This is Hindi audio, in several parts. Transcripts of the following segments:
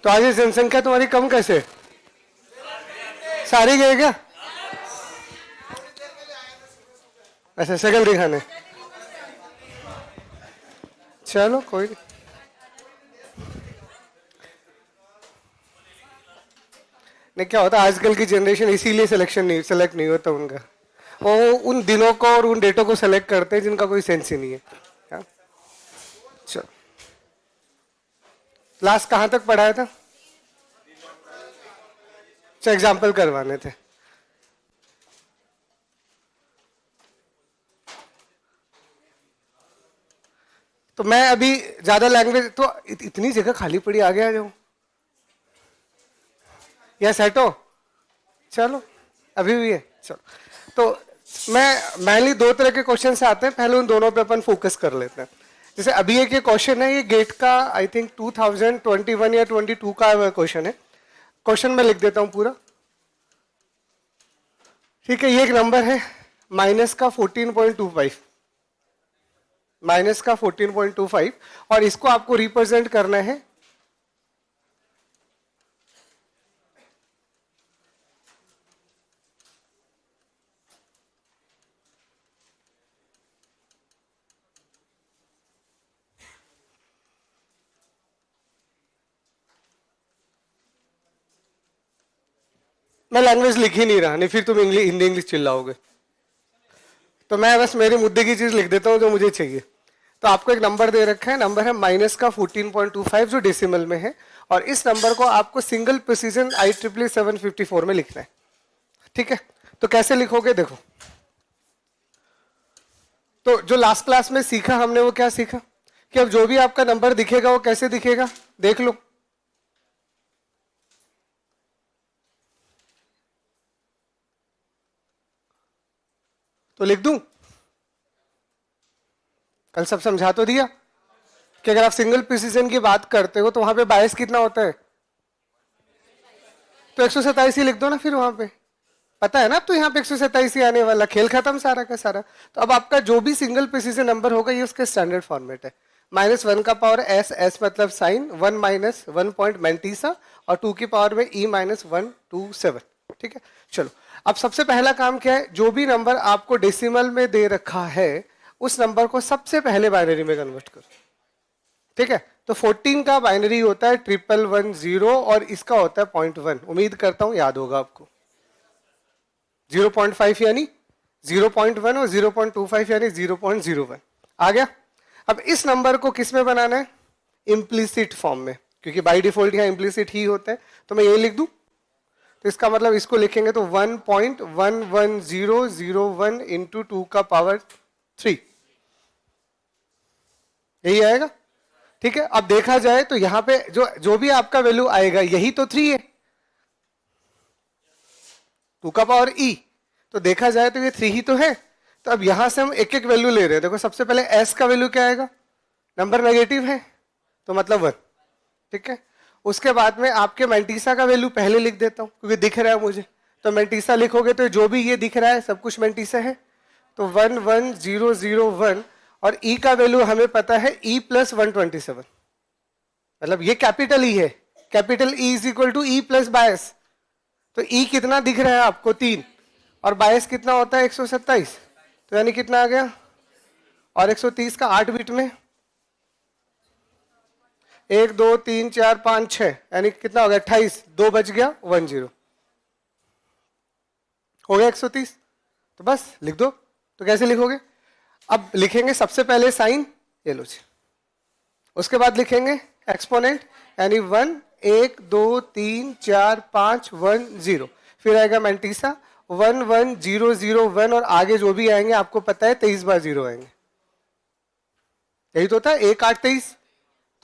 तो आज ये जनसंख्या तुम्हारी कम कैसे? सारी गए क्या? अच्छा, शक्ल दिखाने। चलो कोई नहीं। नहीं, क्या होता है आजकल की जनरेशन इसीलिए सेलेक्ट नहीं होता उनका। वो उन दिनों को और उन डेटों को सेलेक्ट करते हैं जिनका कोई सेंस ही नहीं है। हाँ? चलो, लास्ट कहाँ तक पढ़ाया था? अच्छा, एग्जाम्पल करवाने थे। तो मैं अभी ज्यादा लैंग्वेज तो इतनी जगह खाली पड़ी, आगे आ जाऊं या सेट हो? चलो, अभी भी है। चलो, तो मैं मैनली दो तरह के क्वेश्चन से आते हैं, पहले उन दोनों पे अपन फोकस कर लेते हैं। जैसे अभी एक ये क्वेश्चन है, ये गेट का आई थिंक 2021 या 22 का क्वेश्चन है। क्वेश्चन मैं लिख देता हूं पूरा, ठीक है। ये एक नंबर है माइनस का 14.25, माइनस का 14.25, और इसको आपको रिप्रेजेंट करना है मैं लैंग्वेज लिख ही नहीं रहा, नहीं फिर तुम हिंदी इंग्लिश चिल्लाओगे। तो मैं बस मेरे मुद्दे की चीज लिख देता हूं जो मुझे चाहिए। तो आपको एक नंबर दे रखा है, नंबर है माइनस का 14.25 जो डेसिमल में है, और इस नंबर को आपको सिंगल प्रिसीजन IEEE 754 में लिखना है, ठीक है। तो कैसे लिखोगे देखो। तो जो लास्ट क्लास में सीखा हमने वो क्या सीखा कि अब जो भी आपका नंबर दिखेगा वो कैसे दिखेगा, देख लो। तो लिख दूं? कल सब समझा तो दिया कि अगर आप सिंगल प्रिसीजन की बात करते हो तो वहां पे बायस कितना होता है, तो 127 ही लिख दो ना फिर वहां पे। पता है ना, अब तो यहाँ पे 127 ही आने वाला, खेल खत्म सारा का सारा। तो अब आपका जो भी सिंगल प्रिसीजन नंबर होगा ये उसके स्टैंडर्ड फॉर्मेट है। -1 का पावर एस, एस मतलब साइन, 1 माइनस 1 पॉइंट मैंटीसा, और 2 की पावर में E-127, ठीक है। चलो, अब सबसे पहला काम क्या है, जो भी नंबर आपको डेसिमल में दे रखा है उस नंबर को सबसे पहले बाइनरी में कन्वर्ट करो, ठीक है। तो 14 का बाइनरी होता है 1110 और इसका होता है 0.1। उम्मीद करता हूं याद होगा आपको। 0.5 यानी 0.1 और 0.25 यानी 0.01 आ गया। अब इस नंबर को किस में बनाना है, इम्प्लीसिट फॉर्म में, क्योंकि बाय डिफॉल्ट यहाँ इम्प्लीसिट ही होता है। तो मैं ये लिख दूं, तो इसका मतलब इसको लिखेंगे तो 1.11001 इंटू 2 का पावर 3, यही आएगा, ठीक है। अब देखा जाए तो यहां पे जो जो भी आपका वैल्यू आएगा यही तो 3 है, 2 का पावर E, तो देखा जाए तो ये 3 ही तो है। तो अब यहां से हम एक एक वैल्यू ले रहे हैं। देखो, सबसे पहले S का वैल्यू क्या आएगा, नंबर नेगेटिव है तो मतलब 1, ठीक है। उसके बाद में आपके मैंटीसा का वैल्यू पहले लिख देता हूं क्योंकि दिख रहा है मुझे। तो मैंटीसा लिखोगे तो जो भी ये दिख रहा है सब कुछ मैंटीसा है, तो 11001, और E का वैल्यू हमें पता है E+127, मतलब ये कैपिटल E है, capital E is equal to E plus bias. तो E कितना दिख रहा है आपको, 3, और बायस कितना होता है 127, तो यानी कितना आ गया, और 130 का 8 बिट में 1 2 3 4 5 6, यानी कितना हो गया 28, 2 बच गया 10, हो गया 130। तो बस लिख दो। तो कैसे लिखोगे, अब लिखेंगे सबसे पहले साइन, ये लो जी, उसके बाद लिखेंगे एक्सपोनेंट, यानी 1 1 2 3 4 5 1 0, फिर आएगा मैंटीसा 11001, और आगे जो भी आएंगे आपको पता है 23 बार 0 आएंगे, यही तो होता है 1 8 23,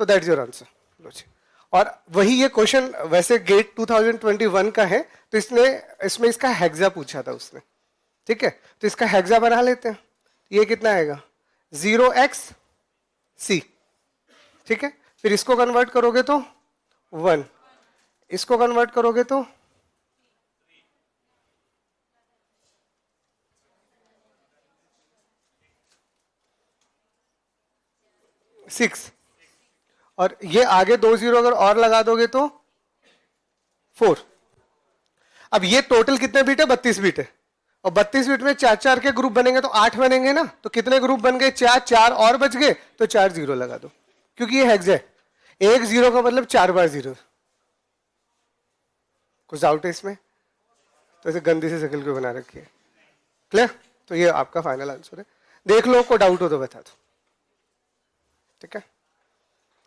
तो दैट इज योर आंसर, लो जी। और वही ये क्वेश्चन वैसे गेट 2021 का है, तो इसमें इसका हेक्सा पूछा था उसने, ठीक है। तो इसका हेक्सा बना लेते हैं। ये कितना आएगा 0xc, ठीक है। फिर इसको कन्वर्ट करोगे तो 1, इसको कन्वर्ट करोगे तो 6, और ये आगे 2 0 अगर और लगा दोगे तो 4। अब ये टोटल कितने बिट है? 32 बिट है, और 32 बिट में 4-4 के ग्रुप बनेंगे तो 8 बनेंगे ना। तो कितने ग्रुप बन गए? 4, 4 और बच गए, तो 4 जीरो लगा दो, क्योंकि ये हेक्स है। एक जीरो का मतलब 4 बार जीरो। कुछ डाउट है इसमें? तो ऐसे गंदी से शक्ल क्यों बना रखी है? क्लियर? तो ये आपका फाइनल आंसर है। देख लो, को डाउट हो तो बता दो, ठीक है।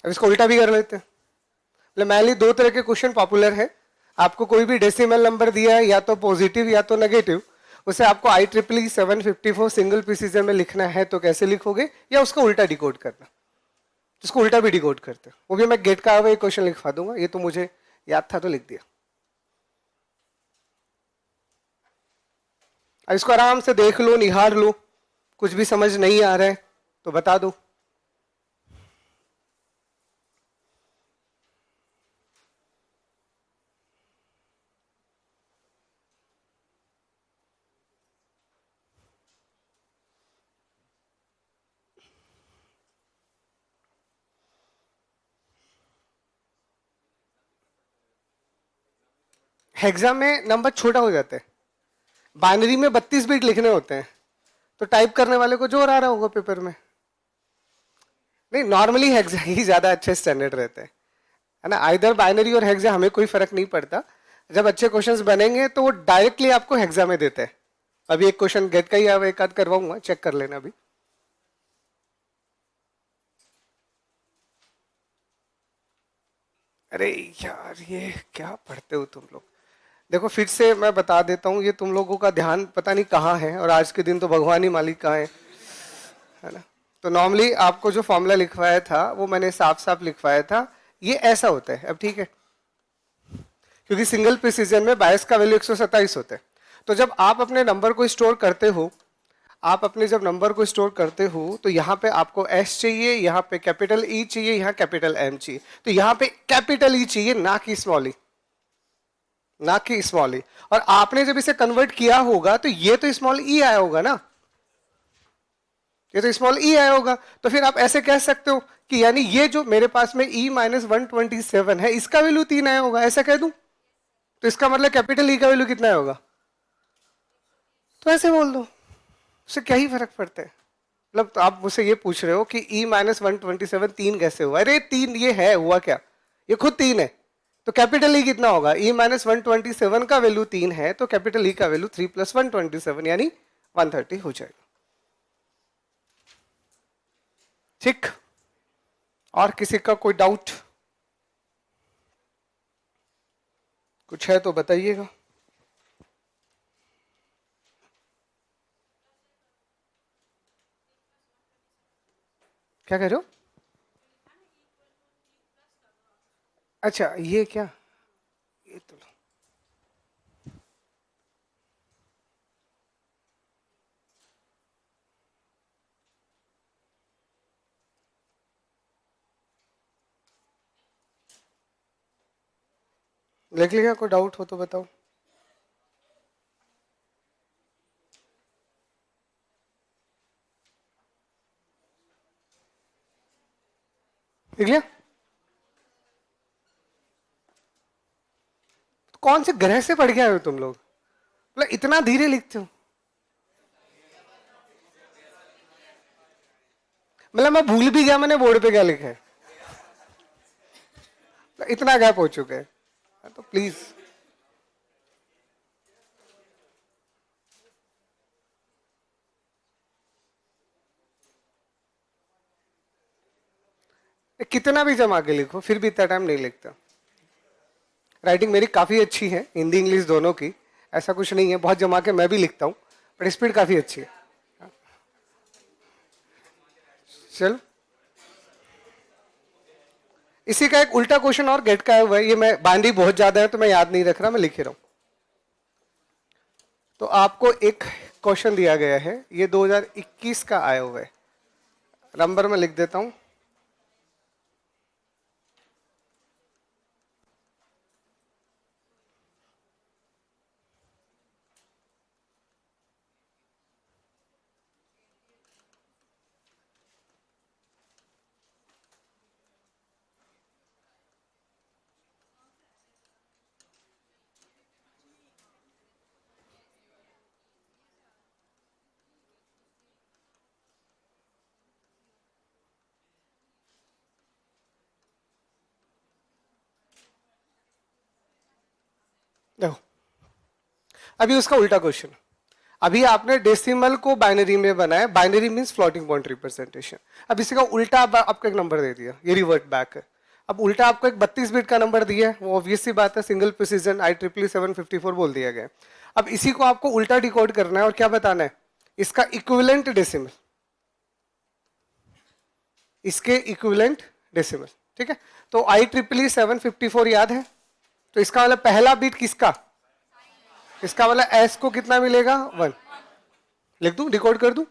अब इसको उल्टा भी कर लेते हैं। मतलब मैनली दो तरह के क्वेश्चन पॉपुलर है। आपको कोई भी डेसिमल नंबर दिया है, या तो पॉजिटिव या तो नेगेटिव, उसे आपको IEEE 754 सिंगल प्रिसीजन में लिखना है तो कैसे लिखोगे, या उसको उल्टा डिकोड करना, जिसको उल्टा भी डिकोड करते हैं। वो भी मैं गेट का हुआ क्वेश्चन लिखवा दूंगा, ये तो मुझे याद था तो लिख दिया। अब इसको आराम से देख लो, निहार लो, कुछ भी समझ नहीं आ रहा है तो बता दो। हेक्सा में नंबर छोटा हो जाता है, बाइनरी में 32 बिट लिखने होते हैं, तो टाइप करने वाले को जोर आ रहा होगा पेपर में। नहीं, नॉर्मली हेक्सा ही ज्यादा अच्छे स्टैंडर्ड रहते हैं, है ना। आइदर बाइनरी और हेक्सा हमें कोई फर्क नहीं पड़ता। जब अच्छे क्वेश्चंस बनेंगे तो वो डायरेक्टली आपको हेक्सा में देते हैं। अभी एक क्वेश्चन गेट का ही एक आध करवाऊंगा, चेक कर लेना अभी। अरे यार, ये क्या पढ़ते हो तुम लोग? देखो फिर से मैं बता देता हूँ, ये तुम लोगों का ध्यान पता नहीं कहाँ है, और आज के दिन तो भगवान ही मालिक कहाँ है ना। तो नॉर्मली आपको जो फॉर्मूला लिखवाया था वो मैंने साफ साफ लिखवाया था। ये ऐसा होता है, अब ठीक है, क्योंकि सिंगल प्रिसीजन में 22 का वैल्यू 127 होता है। तो जब आप अपने नंबर को स्टोर करते हो, आप अपने जब नंबर को स्टोर करते हो, तो यहाँ पे आपको एस चाहिए, यहाँ पे कैपिटल ई चाहिए, यहाँ कैपिटल एम चाहिए। तो यहाँ पे कैपिटल ई चाहिए, ना कि स्मॉल ई, ना कि स्मॉल ई। और आपने जब इसे कन्वर्ट किया होगा तो ये तो स्मॉल ई आया होगा ना, ये तो स्मॉल ई आया होगा। तो फिर आप ऐसे कह सकते हो कि यानी ये जो मेरे पास में ई माइनस 127 है, इसका वैल्यू 3 आया होगा, ऐसा कह दूं? तो इसका मतलब कैपिटल ई का वैल्यू कितना होगा? तो ऐसे बोल दो, उससे क्या ही फर्क पड़ता है। मतलब तो आप मुझसे ये पूछ रहे हो कि ई माइनस 127 3 कैसे हुआ? अरे 3 ये है, हुआ क्या, ये खुद 3 है। तो कैपिटल ई कितना होगा? ई माइनस 127 का वैल्यू 3 है, तो कैपिटल ई का वैल्यू 3 प्लस 127 यानी 130 हो जाएगा। ठीक, और किसी का कोई डाउट कुछ है तो बताइएगा। क्या कह रहे हो? अच्छा, ये क्या, ये तो लिख लिया, कोई डाउट हो तो बताओ। लिख लिया? कौन से ग्रह से पढ़ के आए हो तुम लोग? मतलब इतना धीरे लिखते हो? मतलब मैं भूल भी गया मैंने बोर्ड पे क्या लिखा है। तो इतना गैप हो चुका है, तो प्लीज। कितना भी जमा के लिखो फिर भी इतना टाइम नहीं लगता। राइटिंग मेरी काफ़ी अच्छी है, हिंदी इंग्लिश दोनों की, ऐसा कुछ नहीं है, बहुत जमा के मैं भी लिखता हूँ, बट स्पीड काफ़ी अच्छी है। चलो, इसी का एक उल्टा क्वेश्चन और गेट का हुआ है, ये मैं बाइनरी बहुत ज़्यादा है तो मैं याद नहीं रख रहा, मैं लिख ही रहा हूँ। तो आपको एक क्वेश्चन दिया गया है, ये 2021 का आया हुआ है, नंबर में लिख देता हूँ। देखो अभी उसका उल्टा क्वेश्चन, अभी आपने डेसिमल को बाइनरी में बनाया, binary means floating point representation. अब इसी का उल्टा आपको एक नंबर दे दिया, ये रिवर्ट बैक है। अब उल्टा आपको एक 32 बिट का नंबर दिया है, वो ऑब्वियस सी बात है, सिंगल प्रिसीजन IEEE 754 बोल दिया गया। अब इसी को आपको उल्टा डिकोड करना है और क्या बताना है, इसका इक्विवेलेंट डेसिमल, इसके इक्विवेलेंट डेसिमल, ठीक है। तो IEEE 754 याद है, तो इसका वाला पहला बीट किसका, इसका वाला एस को कितना मिलेगा 1, लिख दूं, डिकोड कर दूं,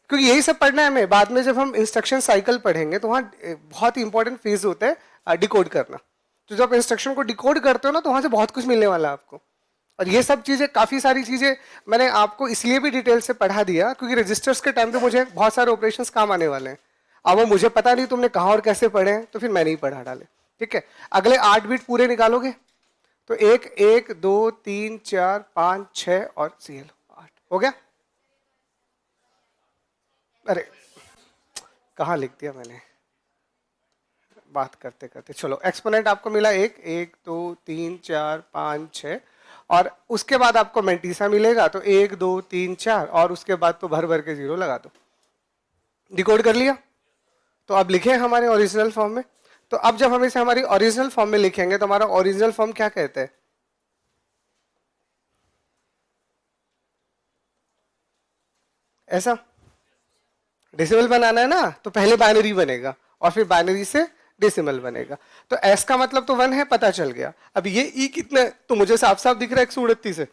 क्योंकि यही सब पढ़ना है हमें। बाद में जब हम इंस्ट्रक्शन साइकिल पढ़ेंगे तो वहाँ बहुत ही इंपॉर्टेंट फेज होता है डिकोड करना। तो जब इंस्ट्रक्शन को डिकोड करते हो ना तो वहां से बहुत कुछ मिलने वाला है आपको। और ये सब चीजें, काफी सारी चीजें मैंने आपको इसलिए भी डिटेल से पढ़ा दिया क्योंकि रजिस्टर्स के टाइम पे मुझे बहुत सारे ऑपरेशंस काम आने वाले हैं। अब वो मुझे पता नहीं तुमने कहाँ और कैसे पढ़े हैं, तो फिर मैंने ही पढ़ा डाले, ठीक है। अगले 8 बिट पूरे निकालोगे तो 1 1 2 3 4 5 6 और CL 8 हो गया। अरे कहाँ लिख दिया मैंने बात करते करते। चलो एक्सपोनेंट आपको मिला 1 1 2 3 4 5 6 और उसके बाद आपको मेंटीसा मिलेगा, तो 1 2 3 4 और उसके बाद तो भर भर के 0 लगा दो। डिकोड कर लिया, तो अब लिखे हमारे ओरिजिनल फॉर्म में। तो अब जब हम इसे हमारी ओरिजिनल फॉर्म में लिखेंगे तो हमारा ओरिजिनल फॉर्म क्या कहते हैं, ऐसा डेसिमल बनाना है ना, तो पहले बाइनरी बनेगा और फिर बाइनरी से डेसिमल बनेगा। तो एस का मतलब तो 1 है, पता चल गया। अब ये ई कितना है, तो मुझे साफ साफ दिख रहा है 138 है,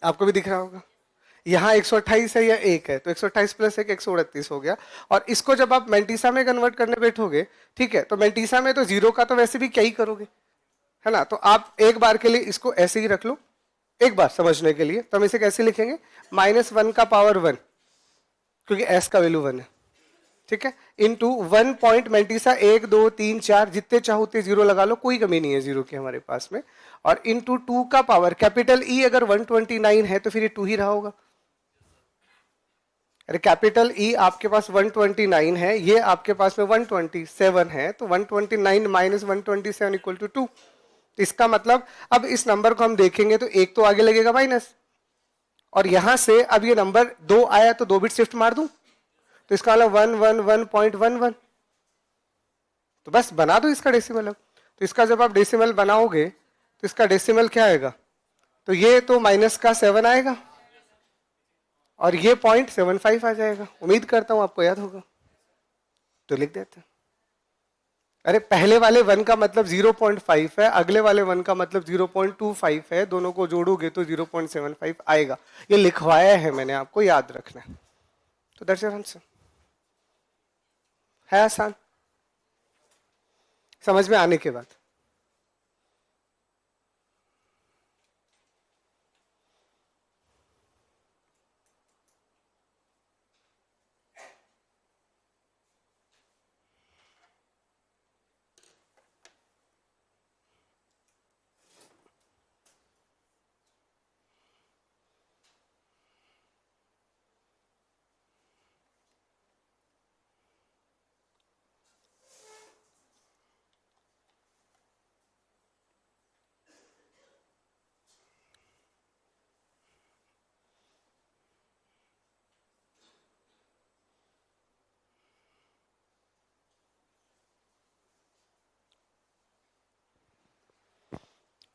आपको भी दिख रहा होगा। यहाँ 128 है या 1 है, तो 128 प्लस 1 138 हो गया। और इसको जब आप मेंटीसा में कन्वर्ट करने बैठोगे, ठीक है, तो मेंटीसा में तो 0 का तो वैसे भी क्या ही करोगे, है ना। तो आप एक बार के लिए इसको ऐसे ही रख लो, एक बार समझने के लिए। तो हम इसे कैसे लिखेंगे, -1 का पावर 1, क्योंकि एस का वैल्यू 1 है, ठीक है, इनटू 1 पॉइंट मेंटीसा 1 2 3 4 जितने चाहो उतने 0 लगा लो, कोई कमी नहीं है 0 की हमारे पास में। और इनटू 2 का पावर कैपिटल ई, अगर 129 है तो फिर ये 2 ही रहा होगा। अरे कैपिटल ई आपके पास 129 है, ये आपके पास में 127 है, तो 129 माइनस 127 इक्वल टू 2। तो इसका मतलब अब इस नंबर को हम देखेंगे तो एक तो आगे लगेगा माइनस, और यहां से अब ये नंबर 2 आया तो 2 बिट शिफ्ट मार दूं, तो इसका मतलब 111.11, तो बस बना दो इसका डेसिमल। अब तो इसका जब आप डेसिमल बनाओगे तो इसका डेसिमल क्या आएगा, तो ये तो माइनस का 7 आएगा और ये 0.75 आ जाएगा। उम्मीद करता हूं आपको याद होगा, तो लिख देते हैं। अरे पहले वाले 1 का मतलब 0.5 है, अगले वाले 1 का मतलब 0.25 है, दोनों को जोड़ोगे तो 0.75 आएगा। ये लिखवाया है मैंने, आपको याद रखना है। तो दैट्स योर आंसर। है आसान समझ में आने के बाद।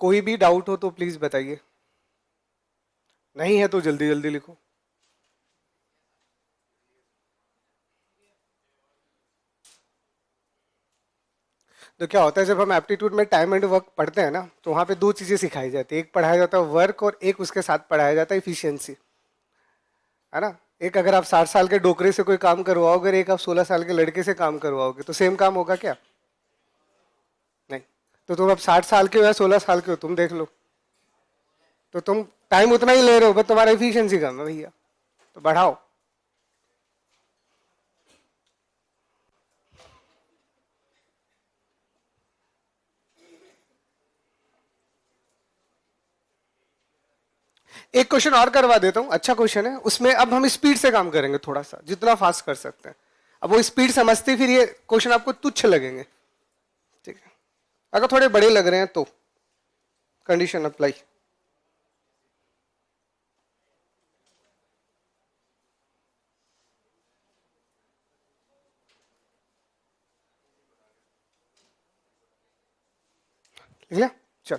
कोई भी डाउट हो तो प्लीज बताइए, नहीं है तो जल्दी जल्दी लिखो। तो क्या होता है जब हम एप्टीट्यूड में टाइम एंड वर्क पढ़ते हैं ना, तो वहां पे 2 चीजें सिखाई जाती है, एक पढ़ाया जाता है वर्क और एक उसके साथ पढ़ाया जाता है इफिशियंसी, है ना। एक अगर आप 60 साल के डोकरे से कोई काम करवाओगे और एक आप 16 साल के लड़के से काम करवाओगे, तो सेम काम होगा क्या, नहीं। तो तुम अब 60 साल के हो या 16 साल के हो, तुम देख लो, तो तुम टाइम उतना ही ले रहे हो, बस तुम्हारा इफिशियंसी कम है भैया, तो बढ़ाओ। एक क्वेश्चन और करवा देता हूं, अच्छा क्वेश्चन है, उसमें अब हम स्पीड से काम करेंगे थोड़ा सा, जितना फास्ट कर सकते हैं। अब वो स्पीड समझते फिर ये क्वेश्चन आपको तुच्छ लगेंगे, ठीक है। अगर थोड़े बड़े लग रहे हैं तो कंडीशन अप्लाई। लिख लिया? चल,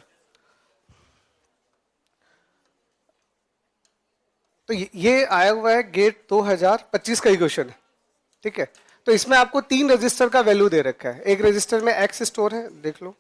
तो ये आया हुआ है गेट 2025 का ही क्वेश्चन है, ठीक है। तो इसमें आपको 3 रजिस्टर का वैल्यू दे रखा है, एक रजिस्टर में एक्स स्टोर है, देख लो।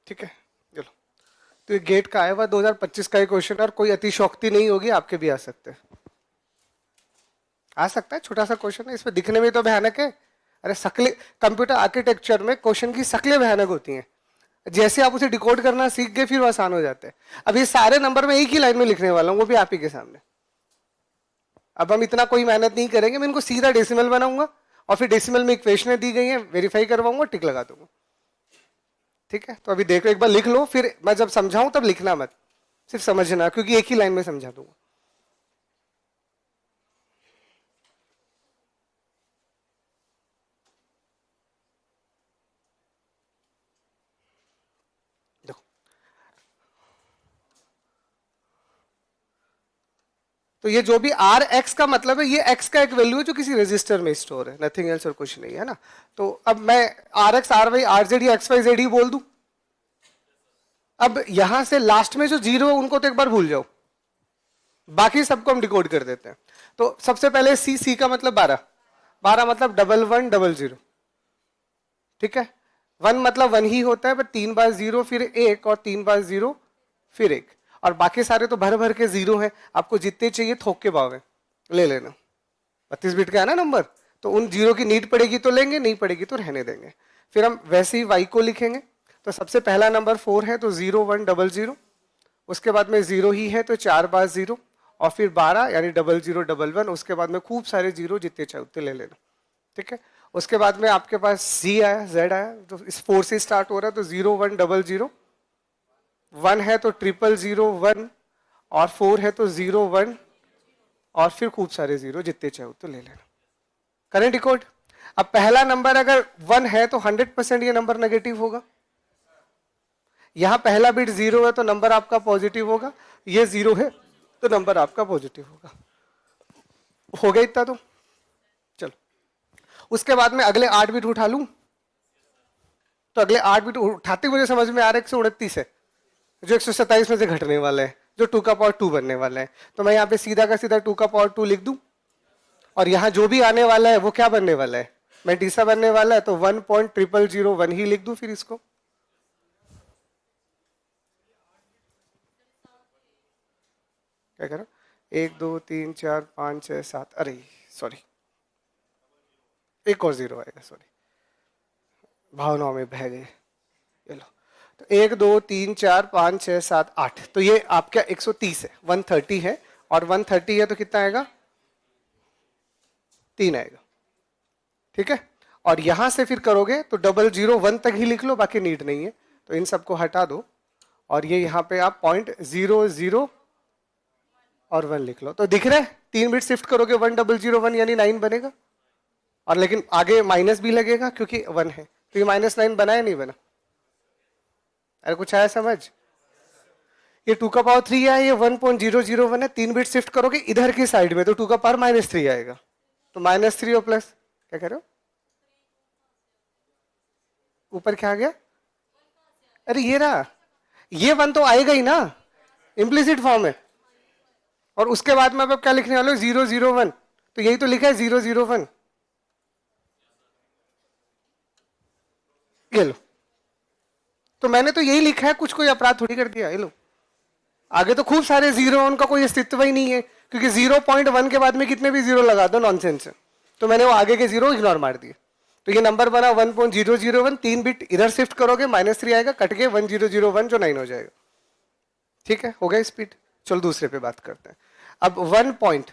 ठीक है, चलो। तो ये गेट का आया हुआ 2025 का ही क्वेश्चन, और कोई अतिशोक्ति नहीं होगी, आपके भी आ सकते हैं, आ सकता है, छोटा सा क्वेश्चन है, इसमें दिखने में तो भयानक है। अरे शक्लें, कंप्यूटर आर्किटेक्चर में क्वेश्चन की शक्लें भयानक होती हैं, जैसे आप उसे डिकोड करना सीख गए फिर वो आसान हो जाते हैं। अब ये सारे नंबर मैं एक ही लाइन में लिखने वाला हूँ, वो भी आप ही के सामने। अब हम इतना कोई मेहनत नहीं करेंगे, मैं इनको सीधा डेसिमल बनाऊंगा और फिर डेसिमल में इक्वेशनें दी गई हैं, वेरीफाई करवाऊंगा, टिक लगा दूंगा। ठीक है, तो अभी देखो, एक बार लिख लो, फिर मैं जब समझाऊं तब लिखना मत, सिर्फ समझना, क्योंकि एक ही लाइन में समझा दूंगा। देखो, तो ये जो भी आर एक्स का मतलब है, ये एक्स का एक वैल्यू है जो किसी रजिस्टर में स्टोर है, नथिंग एल्स और कुछ नहीं है ना। तो अब मैं R X R Y R Z X Y Z ही बोल दूं। अब यहां से लास्ट में जो जीरो है उनको तो एक बार भूल जाओ, बाकी सबको हम डिकोड कर देते हैं। तो सबसे पहले सी, सी का मतलब 12, 12 मतलब 1110, ठीक है। 1 मतलब 1 ही होता है, बट 3 बार 0 फिर 1 और 3 बार 0 फिर 1, और बाकी सारे तो भर भर के 0 हैं, आपको जितने चाहिए थोक के भाव है ले लेना। 32 बिट का है ना नंबर, तो उन 0 की नीड पड़ेगी तो लेंगे, नहीं पड़ेगी तो रहने देंगे। फिर हम वैसे ही y को लिखेंगे, तो सबसे पहला नंबर 4 है तो 0100, उसके बाद में 0 ही है तो 4 बार 0, और फिर 12 यानी 0011, उसके बाद में खूब सारे 0 जितने चाहे उतने ले लेना, ठीक है। उसके बाद में आपके पास Z आया, Z आया, तो इस 4 से स्टार्ट हो रहा है तो 0100, 1 है तो 0001, और 4 है तो 01, और फिर खूब सारे 0 जितने चाहे उतने ले लेना। करें डिकोड। अब पहला नंबर अगर 1 है तो 100% ये नंबर नेगेटिव होगा, यहां पहला बिट 0 है तो नंबर आपका पॉजिटिव होगा, ये 0 है तो नंबर आपका पॉजिटिव होगा। हो गया इतना तो, चलो। उसके बाद में अगले 8 बिट उठा लूं, तो अगले 8 बिट उठाते मुझे समझ में आ रहा है 129 है, जो 127 में से घटने वाला है, जो 2 का पावर 2 बनने वाला है। तो मैं यहाँ पे सीधा का सीधा 2 का पावर 2 लिख दूं, और यहाँ जो भी आने वाला है वो क्या बनने वाला है, मेंटिसा बनने वाला है, तो 1.0001 ही लिख दूं फिर इसको। क्या करो, 1 2 3 4 5 6 7, अरे सॉरी, एक और 0 आएगा, सॉरी, भावनाओं में बह गए। ये लो, तो 1 2 3 4 5 6 7 8, तो ये आपका 130 है, 130 है, और 130 है तो कितना आएगा, 3 आएगा, ठीक है। और यहां से फिर करोगे तो 001 तक ही लिख लो, बाकी नीड नहीं है, तो इन सबको हटा दो, और ये यहाँ पे आप 0.00 और 1 लिख लो, तो दिख रहा है 3 बिट शिफ्ट करोगे 1001 यानी 9 बनेगा, और लेकिन आगे माइनस भी लगेगा क्योंकि 1 है, तो ये -9 बना या नहीं बना। अरे कुछ आया समझ, ये 2 का पावर 3 है, ये 1.001 है, 3 बिट शिफ्ट करोगे इधर की साइड में तो 2 का पावर -3 आएगा, तो -3 और प्लस क्या कह रहे हो? ऊपर क्या आ गया? अरे ये रहा, ये वन तो आएगा ही ना, इम्प्लिसिट फॉर्म है। और उसके बाद में अब क्या लिखने वाले हो? 001। तो यही तो लिखा है 001। ये लो, तो मैंने तो यही लिखा है, कुछ कोई अपराध थोड़ी कर दिया। ये लो, आगे तो खूब सारे जीरो, उनका कोई अस्तित्व ही नहीं है, क्योंकि 0.1 के बाद में कितने भी जीरो लगा दो नॉनसेंस है। तो मैंने वो आगे के जीरो इग्नोर मार दिए। तो ये नंबर बना 1.001, 3 बिट इधर शिफ्ट करोगे -3 आएगा, कट के 1001 जो 9 हो जाएगा। ठीक है, हो गया स्पीड। चलो दूसरे पे बात करते हैं। अब 1 पॉइंट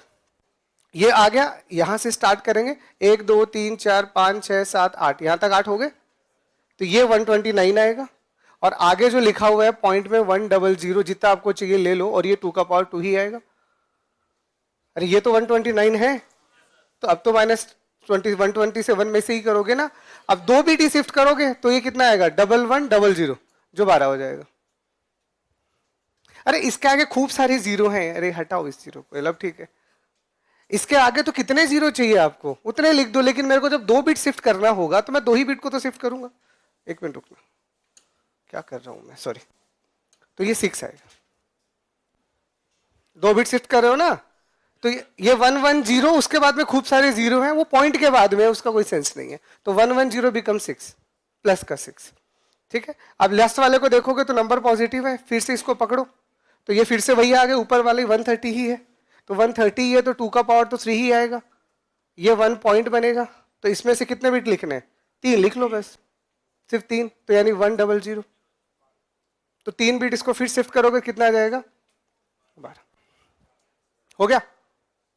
ये आ गया, यहां से स्टार्ट करेंगे, 1 2 3 4 5 6 7 8, यहां तक 8 हो गए। तो ये 129 आएगा, और आगे जो लिखा हुआ है पॉइंट में 100, जितना आपको चाहिए ले लो, और ये 2 का पावर 2 ही आएगा। अरे ये तो 129 है, तो अब तो -120 से 1 में से ही करोगे ना। अब 2 बीटी शिफ्ट करोगे तो ये कितना आएगा? 1100, जो 12 हो जाएगा। अरे इसके आगे खूब सारे जीरो हैं, अरे हटाओ इस जीरो को, मतलब ठीक है। इसके आगे तो कितने जीरो चाहिए आपको, उतने लिख दो, लेकिन मेरे को जब 2 बिट शिफ्ट करना होगा तो मैं 2 ही बिट को तो शिफ्ट करूंगा। 1 मिनट रुकना, क्या कर रहा हूं मैं, सॉरी। तो ये 6 आएगा, 2 बिट शिफ्ट कर रहे हो ना, तो ये 110, उसके बाद में खूब सारे जीरो हैं, वो पॉइंट के बाद में, उसका कोई सेंस नहीं है। तो 110 बिकम 6 प्लस का 6। ठीक है, अब लास्ट वाले को देखोगे तो नंबर पॉजिटिव है, फिर से इसको पकड़ो, तो ये फिर से वही आ गया, ऊपर वाले 130 ही है। तो 130 है तो 2 का पावर तो 3 ही आएगा, ये 1 पॉइंट बनेगा। तो इसमें से कितने बिट लिखने हैं? 3 लिख लो बस, सिर्फ 3, तो यानी 100। तो 3 बिट इसको फिर शिफ्ट करोगे, कितना आ जाएगा? 12। हो गया।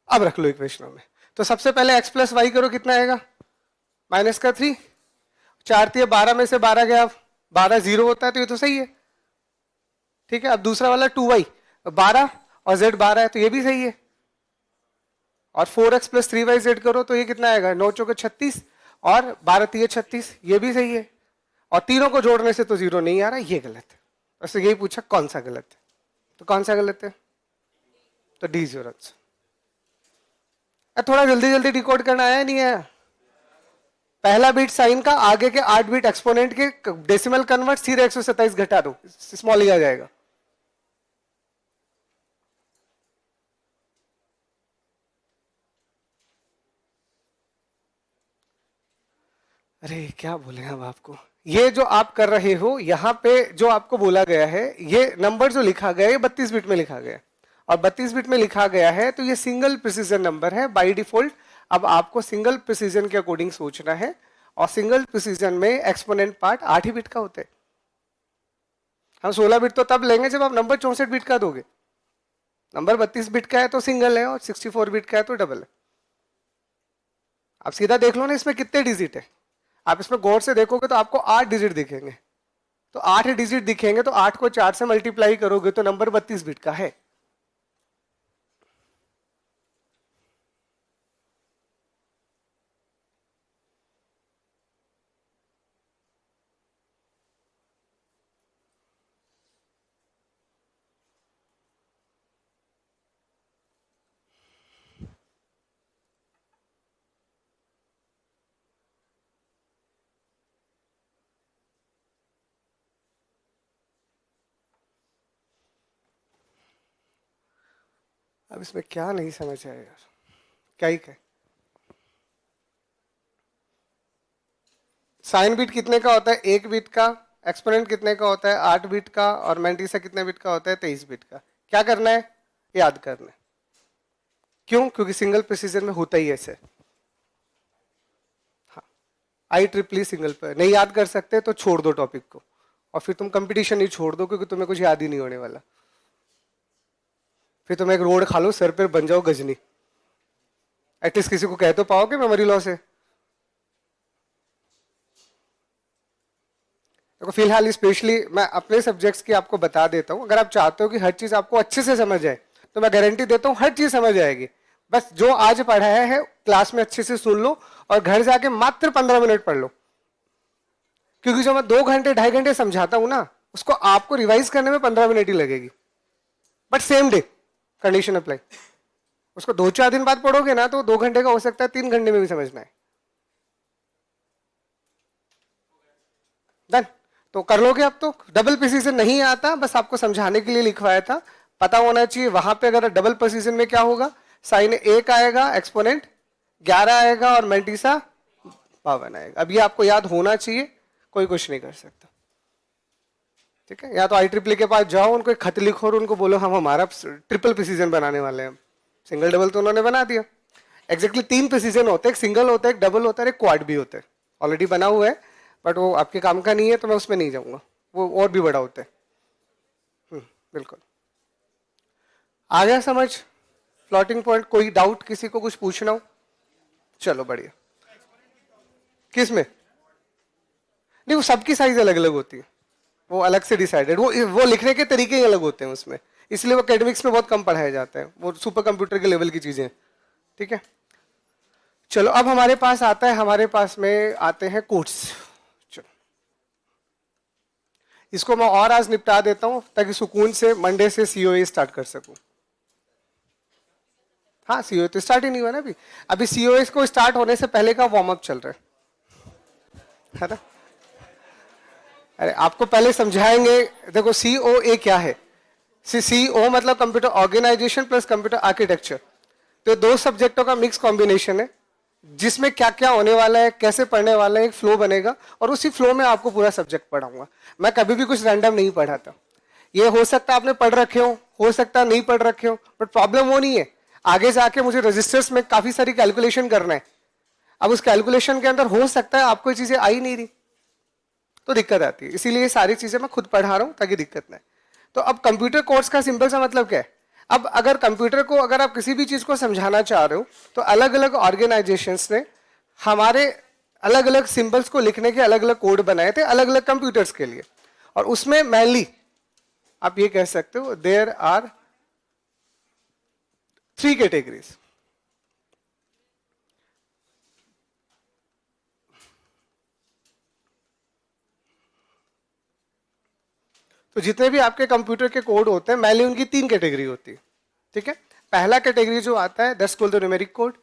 अब रख लो इक्वेशनों में। तो सबसे पहले x प्लस वाई करो, कितना आएगा? -3, 4 3 12 में से 12 गया, 12 0 होता है, तो ये तो सही है। ठीक है, अब दूसरा वाला 2y, 12 और z 12 है, तो ये भी सही है। और 4x प्लस 3yz करो तो ये कितना आएगा? 9 चौके 36 और 12 3 36, ये भी सही है। और तीनों को जोड़ने से तो 0 नहीं आ रहा, ये गलत है। वैसे यही पूछा कौन सा गलत है, तो कौन सा गलत है? तो डी 0। थोड़ा जल्दी जल्दी डिकोड करना आया नहीं आया? पहला बिट साइन का, आगे के 8 बिट एक्सपोनेंट के डेसिमल कन्वर्ट, सीधे 127 घटा दो, स्मॉल ही आ जाएगा। अरे क्या बोले अब आपको, ये जो आप कर रहे हो यहाँ पे जो आपको बोला गया है, ये नंबर जो लिखा गया है 32 बिट में लिखा गया है, और 32 बिट में लिखा गया है, तो ये सिंगल प्रिसीजन नंबर है बाय डिफॉल्ट। अब आपको सिंगल प्रिसीजन के अकॉर्डिंग सोचना है, और सिंगल प्रिसीजन में एक्सपोनेंट पार्ट 8 ही बिट का होता है। हम 16 बिट तो तब लेंगे जब आप नंबर 64 बिट का दोगे। नंबर 32 बिट का है तो सिंगल है, और 64 बिट का है तो डबल है। आप सीधा देख लो ना, इसमें कितने डिजिट है। आप इसमें गौर से देखोगे तो आपको 8 डिजिट दिखेंगे। तो 8 डिजिट दिखेंगे, तो 8 को 4 से मल्टीप्लाई करोगे तो नंबर 32 बिट का है। अब इसमें क्या नहीं समझ आया यार, क्या ही कहे। साइन बिट कितने का होता है? 1 बिट का। एक्सपोनेंट कितने का होता है? 8 बिट का। और मैंटीसा कितने बिट का होता है? 23 बिट का। क्या करना है? याद करना है। क्यों? क्योंकि सिंगल प्रिसीजन में होता ही ऐसे। हाँ, IEEE सिंगल पर नहीं याद कर सकते तो छोड़ दो टॉपिक को, और फिर तुम कंपटीशन ही छोड़ दो, क्योंकि तुम्हें कुछ याद ही नहीं होने वाला। फिर तुम एक रोड खा लो, सर पे बन जाओ गजनी। एटलीस्ट किसी को कह तो पाओगे मेमोरी लॉस है। देखो फिलहाल स्पेशली मैं अपने सब्जेक्ट्स की आपको बता देता हूँ। अगर आप चाहते हो कि हर चीज आपको अच्छे से समझ आए, तो मैं गारंटी देता हूँ हर चीज समझ आएगी। बस जो आज पढ़ाया है क्लास में अच्छे से सुन लो, और घर जाके मात्र 15 मिनट पढ़ लो। क्योंकि जो मैं 2 घंटे 2.5 घंटे समझाता हूं ना, उसको आपको रिवाइज करने में 15 मिनट ही लगेगी, but same day condition apply. उसको 2-4 दिन बाद पढ़ोगे ना, तो 2 घंटे का हो सकता है 3 घंटे में भी समझना है। डन। तो कर लोगे अब तो। डबल प्रिसीजन नहीं आता, बस आपको समझाने के लिए लिखवाया था, पता होना चाहिए वहां पे अगर डबल प्रिसीजन में क्या होगा, साइन 1 आएगा, एक्सपोनेंट 11 आएगा और मैंटीसा 52 आएगा। अब ये आपको याद होना चाहिए, कोई कुछ नहीं कर सकता। ठीक है, या तो IEEE के पास जाओ, उनको एक खत लिखो और उनको बोलो हम हमारा ट्रिपल प्रिसीजन बनाने वाले हैं। सिंगल डबल तो उन्होंने बना दिया। एग्जैक्टली 3 प्रिसीजन होते हैं, एक सिंगल होता है, एक डबल होता है, एक क्वाड भी होता है। ऑलरेडी बना हुआ है, बट वो आपके काम का नहीं है तो मैं उसमें नहीं जाऊंगा, वो और भी बड़ा होता है। बिल्कुल आ गया समझ फ्लोटिंग पॉइंट। कोई डाउट, किसी को कुछ पूछना हो? चलो बढ़िया। किस में? नहीं, वो सबकी साइज अलग अलग होती है, वो अलग से डिसाइडेड, वो लिखने के तरीके ही अलग होते हैं उसमें, इसलिए वो एकेडमिक्स में बहुत कम पढ़ाए जाते हैं, वो सुपर कंप्यूटर के लेवल की चीजें। ठीक है, चलो अब हमारे पास आता है, हमारे पास में आते हैं कोड्स। चलो इसको मैं और आज निपटा देता हूं ताकि सुकून से मंडे से COA स्टार्ट कर सकूं। हाँ, COA तो स्टार्ट ही नहीं हुआ ना अभी। अभी COA को स्टार्ट होने से पहले का वार्म अप चल रहा है ना। अरे आपको पहले समझाएंगे, देखो COA क्या है। CO मतलब computer organisation plus computer architecture, तो दो सब्जेक्टों का मिक्स कॉम्बिनेशन है, जिसमें क्या क्या होने वाला है, कैसे पढ़ने वाला है, एक फ्लो बनेगा और उसी फ्लो में आपको पूरा सब्जेक्ट पढ़ाऊंगा। मैं कभी भी कुछ रैंडम नहीं पढ़ाता। ये हो सकता है आपने पढ़ रखे हो सकता है नहीं पढ़ रखे हो, बट प्रॉब्लम वो नहीं है। आगे जाके मुझे रजिस्टर्स में काफी सारी कैलकुलेशन करना है। अब उस कैलकुलेशन के अंदर हो सकता है आपको ये चीजें आई नहीं रही, तो दिक्कत आती है। इसीलिए ये सारी चीजें मैं खुद पढ़ा रहा हूं ताकि दिक्कत ना है। तो अब कंप्यूटर कोर्स का सिंपल सा मतलब क्या है? अब अगर कंप्यूटर को अगर आप किसी भी चीज को समझाना चाह रहे हो, तो अलग अलग ऑर्गेनाइजेशंस ने हमारे अलग अलग सिंबल्स को लिखने के अलग अलग कोड बनाए थे, अलग अलग कंप्यूटर्स के लिए। और उसमें मेनली आप ये कह सकते हो देयर आर 3 कैटेगरीज। तो जितने भी आपके कंप्यूटर के कोड होते हैं, मेनली उनकी 3 कैटेगरी होती है। ठीक है, पहला कैटेगरी जो आता है that's called the numeric code.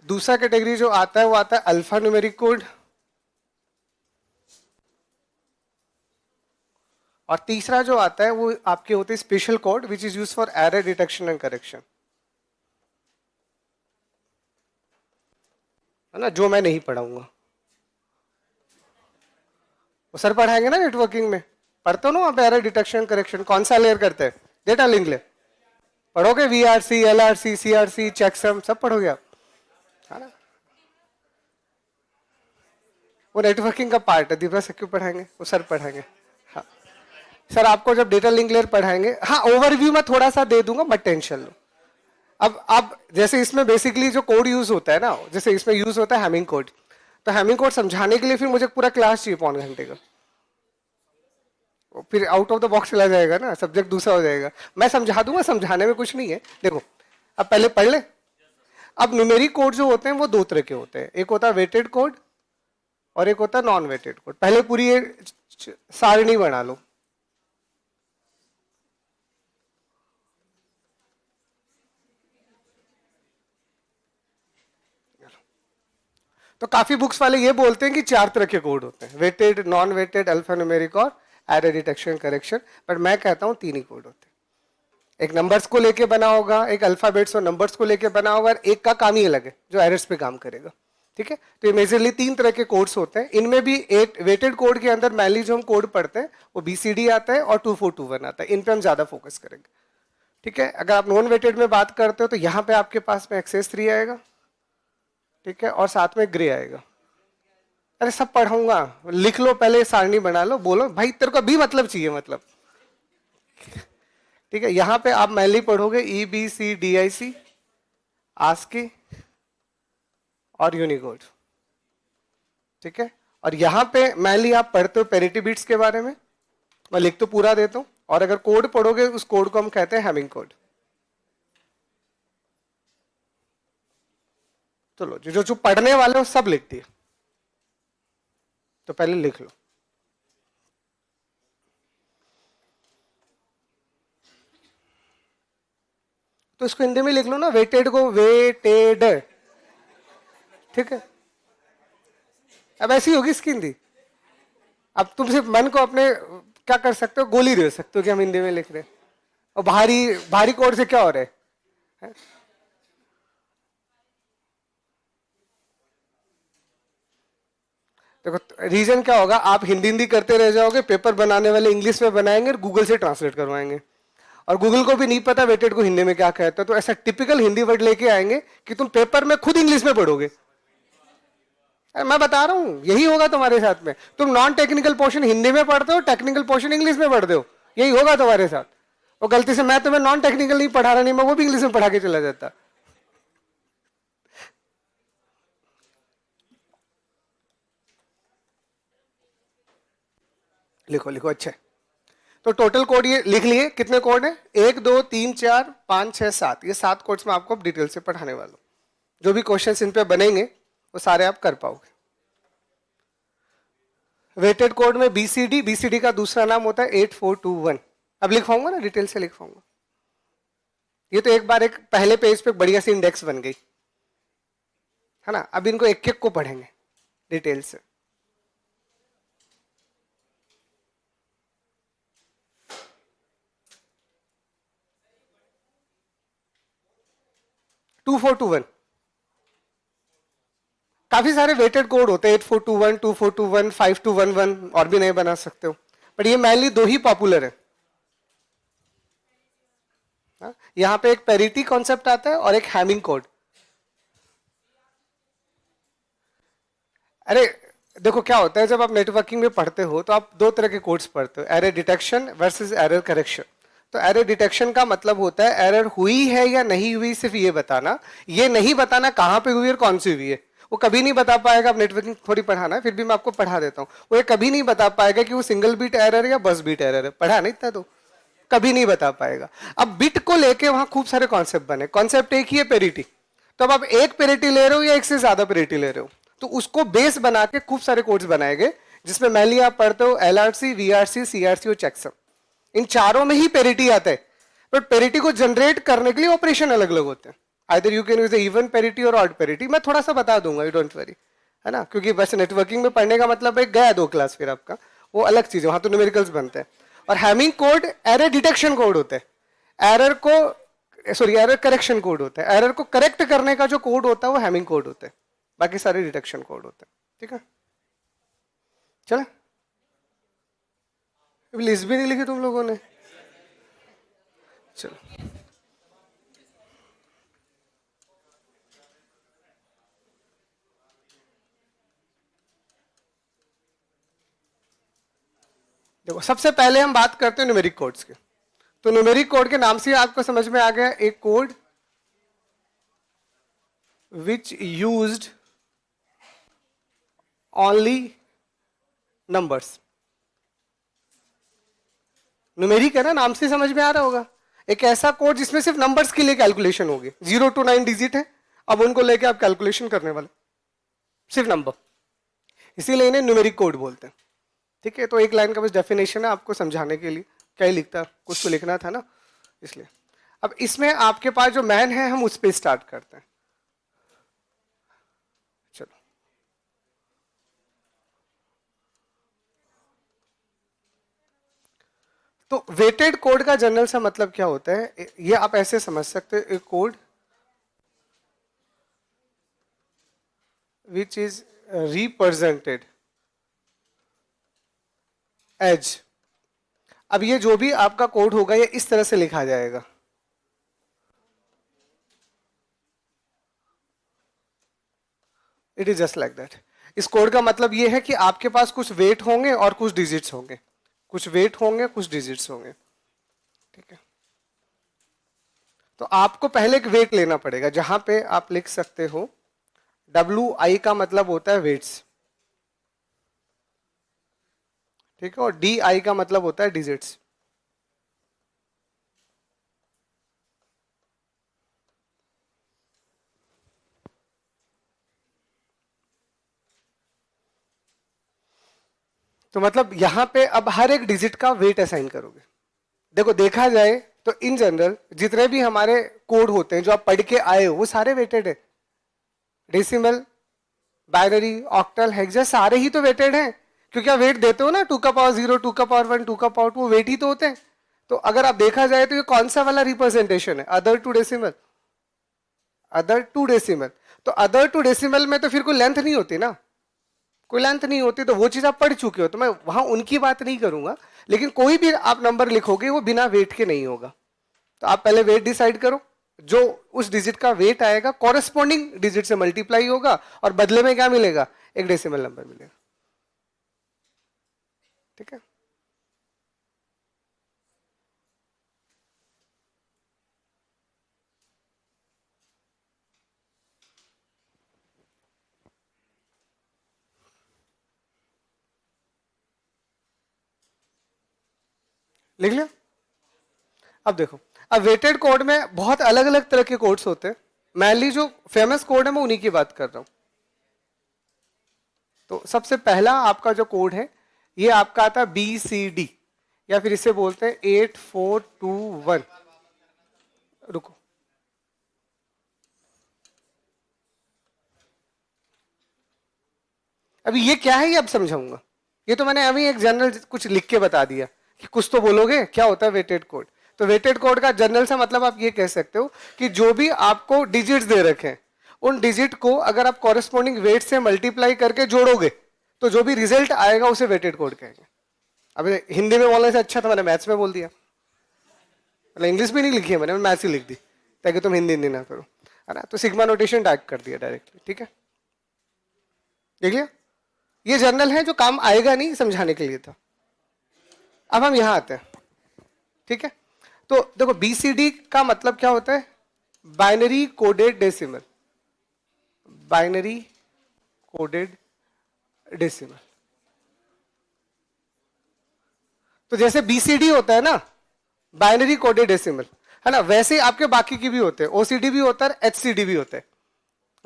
दूसरा कैटेगरी जो आता है वो आता है अल्फा न्यूमेरिक कोड। और तीसरा जो आता है वो आपके होते हैं special code which is use for error detection and correction, है ना, जो मैं नहीं पढ़ाऊंगा। वो सर पढ़ाएंगे ना नेटवर्किंग में, पढ़ते हो ना आप एरर डिटेक्शन करेक्शन। कौन सा लेयर करते हैं? डेटा लिंक लेयर पढ़ोगे, VRC LRC CRC चेकसम सब पढ़ोगे आप, है ना। वो नेटवर्किंग का पार्ट है, दिव्या सर क्यों पढ़ाएंगे, वो सर पढ़ाएंगे। हाँ सर, आपको जब डेटा लिंक लेयर पढ़ाएंगे, हाँ ओवरव्यू में थोड़ा सा दे दूंगा, मत टेंशन लो। अब जैसे इसमें बेसिकली जो कोड यूज होता है ना, जैसे इसमें यूज होता है हैमिंग कोड, तो हैमिंग कोड समझाने के लिए फिर मुझे पूरा क्लास चाहिए 1.25 घंटे का, फिर आउट ऑफ द बॉक्स चला जाएगा ना, सब्जेक्ट दूसरा हो जाएगा। मैं समझा दूंगा, समझाने में कुछ नहीं है। देखो अब पहले पढ़ ले। अब न्यूमेरिक कोड जो होते हैं वो 2 तरह के होते हैं, एक होता है वेटेड कोड और एक होता है नॉन वेटेड कोड। पहले पूरी ये सारणी बना लो। तो काफी बुक्स वाले ये बोलते हैं कि 4 तरह के कोड होते हैं, weighted, non weighted, alpha numeric और एरर डिटेक्शन करेक्शन, बट मैं कहता हूं 3 ही कोड होते हैं। एक नंबर्स को लेके बना होगा, एक अल्फाबेट्स और नंबर्स को लेके बना होगा, और एक का काम ही अलग है जो एरर्स पे काम करेगा। ठीक है, तो ये मेजरली 3 तरह के कोड्स होते हैं। इनमें भी 8 वेटेड कोड के अंदर मैनली जो हम कोड पढ़ते हैं वो BCD आता है और 2421 आता है, इन पे हम ज्यादा फोकस करेंगे। ठीक है, अगर आप नॉन वेटेड में बात करते हो तो यहाँ पे आपके पास में एक्सेस 3 आएगा, ठीक है, और साथ में ग्रे आएगा। अरे सब पढ़ाऊंगा, लिख लो पहले, सारणी बना लो, बोलो भाई तेरे को भी मतलब चाहिए मतलब। ठीक है, यहां पे आप मैनली पढ़ोगे EBCDIC, ASCII और यूनिकोड। ठीक है, और यहां पे मैनली आप पढ़ते हो पैरिटी बिट्स के बारे में, मैं लिख तो पूरा देता हूं, और अगर कोड पढ़ोगे उस कोड को हम कहते हैं हैमिंग कोड। चलो जो जो पढ़ने वाले हो सब लिख दिए, तो पहले लिख लो। तो इसको हिंदी में लिख लो ना, वेटेड को वेटेड। ठीक है, अब ऐसी होगी इसकी हिंदी। अब तुम सिर्फ मन को अपने क्या कर सकते हो, गोली दे सकते हो कि हम हिंदी में लिख रहे हैं, और भारी भारी कोड से क्या हो रहा है? देखो रीजन क्या होगा, आप हिंदी हिंदी करते रह जाओगे, पेपर बनाने वाले इंग्लिश में बनाएंगे और गूगल से ट्रांसलेट करवाएंगे, और गूगल को भी नहीं पता वेटेड को हिंदी में क्या कहता है, तो ऐसा टिपिकल हिंदी वर्ड लेके आएंगे कि तुम पेपर में खुद इंग्लिश में पढ़ोगे। मैं बता रहा हूं यही होगा तुम्हारे साथ में। तुम नॉन टेक्निकल पोर्शन हिंदी में पढ़ते हो, टेक्निकल पोर्शन इंग्लिश में पढ़ते हो, यही होगा तुम्हारे साथ। और गलती से मैं तुम्हें नॉन टेक्निकल नहीं पढ़ा रहा, नहीं मैं वो भी इंग्लिश में पढ़ा के चला जाता। लिखो लिखो, अच्छा। तो टोटल कोड ये लिख लिए, कितने कोड है? 1 2 3 4 5 6 7, ये 7 कोड्स में आपको डिटेल से पढ़ाने वाला हूं। जो भी क्वेश्चंस इन पे बनेंगे वो सारे आप कर पाओगे। वेटेड कोड में बीसीडी, बीसीडी का दूसरा नाम होता है 8421। अब लिखवाऊंगा ना, डिटेल से लिखवाऊंगा। ये तो एक बार एक पहले पेज पे बढ़िया सी इंडेक्स बन गई है ना। अब इनको एक एक को पढ़ेंगे डिटेल से। टू 421 काफी सारे वेटेड कोड होते हैं, 8421, 2421, 5211, और भी नए बना सकते हो, पर ये मेनली दो ही पॉपुलर है। यहां पे एक पेरिटी कॉन्सेप्ट आता है और एक हैमिंग कोड। अरे देखो क्या होता है, जब आप नेटवर्किंग में पढ़ते हो तो आप दो तरह के कोड्स पढ़ते हो, error detection versus error correction. तो एरर डिटेक्शन का मतलब होता है एरर हुई है या नहीं हुई, सिर्फ ये बताना, ये नहीं बताना कहां पे हुई और कौन सी हुई है। वो कभी नहीं बता पाएगा। आप नेटवर्किंग थोड़ी पढ़ाना है, फिर भी मैं आपको पढ़ा देता हूँ। वो ये कभी नहीं बता पाएगा कि वो सिंगल बीट एरर है या बस बीट एरर है, पढ़ा नहीं इतना तो कभी नहीं बता पाएगा। अब बिट को लेके वहां खूब सारे कॉन्सेप्ट बने। कॉन्सेप्ट एक ही है, पेरिटी। तो अब आप एक पेरिटी ले रहे हो या एक से ज्यादा पेरिटी ले रहे हो, तो उसको बेस बना के खूब सारे कोड्स बनाए गए, जिसमें मैनली आप पढ़ते हो एलआरसी, वीआरसी, सीआरसी और चेकसम। इन चारों में ही पेरिटी आता है, बट पेरिटी को जनरेट करने के लिए ऑपरेशन अलग अलग होते हैं। Either you can use even parity और ऑड पेरिटी। मैं थोड़ा सा बता दूंगा, यू डोंट वरी, है ना, क्योंकि बस नेटवर्किंग में पढ़ने का मतलब है गया 2 क्लास, फिर आपका वो अलग चीज है, वहां तो न्यूमेरिकल्स बनते हैं। और Hamming code error detection code होता है, एरर को सॉरी एरर करेक्शन कोड होता है। एरर को करेक्ट करने का जो कोड होता है वो हैमिंग कोड होता है, बाकी सारे डिटेक्शन कोड होते हैं। ठीक है, चले। लिस्ट भी नहीं लिखी तुम लोगों ने, चलो। देखो सबसे पहले हम बात करते हैं न्यूमेरिक कोड्स के। तो न्यूमेरिक कोड के नाम से आपको समझ में आ गया, एक कोड विच यूज्ड ओनली नंबर्स। न्यूमेरिक है ना, नाम से समझ में आ रहा होगा। एक ऐसा कोड जिसमें सिर्फ नंबर्स के लिए कैलकुलेशन होगी। 0 to 9 डिजिट है, अब उनको लेके आप कैलकुलेशन करने वाले, सिर्फ नंबर, इसीलिए इन्हें न्यूमेरिक कोड बोलते हैं। ठीक है, तो एक लाइन का बस डेफिनेशन है आपको समझाने के लिए, क्या ही लिखता, कुछ तो लिखना था ना, इसलिए। अब इसमें आपके पास जो मैन है, हम उस पर स्टार्ट करते हैं। चलो, तो वेटेड कोड का जनरल सा मतलब क्या होता है, ये आप ऐसे समझ सकते हो, एक code which is represented as. अब ये जो भी आपका कोड होगा ये इस तरह से लिखा जाएगा, it is just like that. इस कोड का मतलब ये है कि आपके पास कुछ वेट होंगे और कुछ डिजिट्स होंगे, कुछ वेट होंगे कुछ डिजिट्स होंगे। ठीक है, तो आपको पहले एक वेट लेना पड़ेगा, जहां पे आप लिख सकते हो WI का मतलब होता है वेट्स, ठीक है, और DI का मतलब होता है डिजिट्स। तो मतलब यहां पे अब हर एक डिजिट का वेट असाइन करोगे। देखो देखा जाए तो इन जनरल जितने भी हमारे कोड होते हैं जो आप पढ़ के आए हो वो सारे वेटेड है। डेसिमल बाइनरी, ऑक्टल, हेक्सा सारे ही तो वेटेड हैं, क्योंकि आप वेट देते हो ना, 2 का पावर 0, 2 का पावर 1, 2 का पावर 2, वो वेट ही तो होते हैं। तो अगर आप देखा जाए तो ये कौन सा वाला रिप्रेजेंटेशन है? Other to decimal, other to decimal. तो अदर टू डेसिमल में तो फिर कोई लेंथ नहीं होती ना, कोई लेंथ नहीं होती, तो वो चीज आप पढ़ चुके हो, तो मैं वहां उनकी बात नहीं करूंगा। लेकिन कोई भी आप नंबर लिखोगे वो बिना वेट के नहीं होगा। तो आप पहले वेट डिसाइड करो, जो उस डिजिट का वेट आएगा कॉरेस्पॉन्डिंग डिजिट से मल्टीप्लाई होगा, और बदले में क्या मिलेगा? एक डेसिमल नंबर मिलेगा। ठीक है, लिख लिया? अब देखो, अब वेटेड कोड में बहुत अलग अलग तरह के कोड्स होते हैं। मैनली जो फेमस कोड है मैं उन्हीं की बात कर रहा हूं। तो सबसे पहला आपका जो कोड है ये आपका आता है BCD, या फिर इसे बोलते हैं 8421। रुको, अभी ये क्या है ये अब समझाऊंगा। ये तो मैंने अभी एक जनरल कुछ लिख के बता दिया कि कुछ तो बोलोगे क्या होता है वेटेड कोड। तो वेटेड कोड का जनरल सा मतलब आप ये कह सकते हो कि जो भी आपको डिजिट्स दे रखे हैं, उन डिजिट को अगर आप कॉरेस्पॉन्डिंग वेट से मल्टीप्लाई करके जोड़ोगे तो जो भी रिजल्ट आएगा उसे वेटेड कोड कहेंगे। अब हिंदी में बोलने से अच्छा था मैंने मैथ्स में बोल दिया, मतलब इंग्लिश भी नहीं लिखी है मैंने, मैथ्स ही लिख दी ताकि तुम हिंदी हिंदी ना करो, है ना। तो सिग्मा नोटेशन टाइप कर दिया डायरेक्टली। ठीक है, देख लिया? ये जर्नल है जो काम आएगा नहीं, समझाने के लिए था। अब हम यहां आते हैं। ठीक है, तो देखो BCD का मतलब क्या होता है? Binary coded decimal, binary coded decimal. तो जैसे BCD होता है ना, बाइनरी कोडेड डेसिमल, है ना, वैसे ही आपके बाकी की भी होते हैं। OCD भी होता है, HCD भी होता है।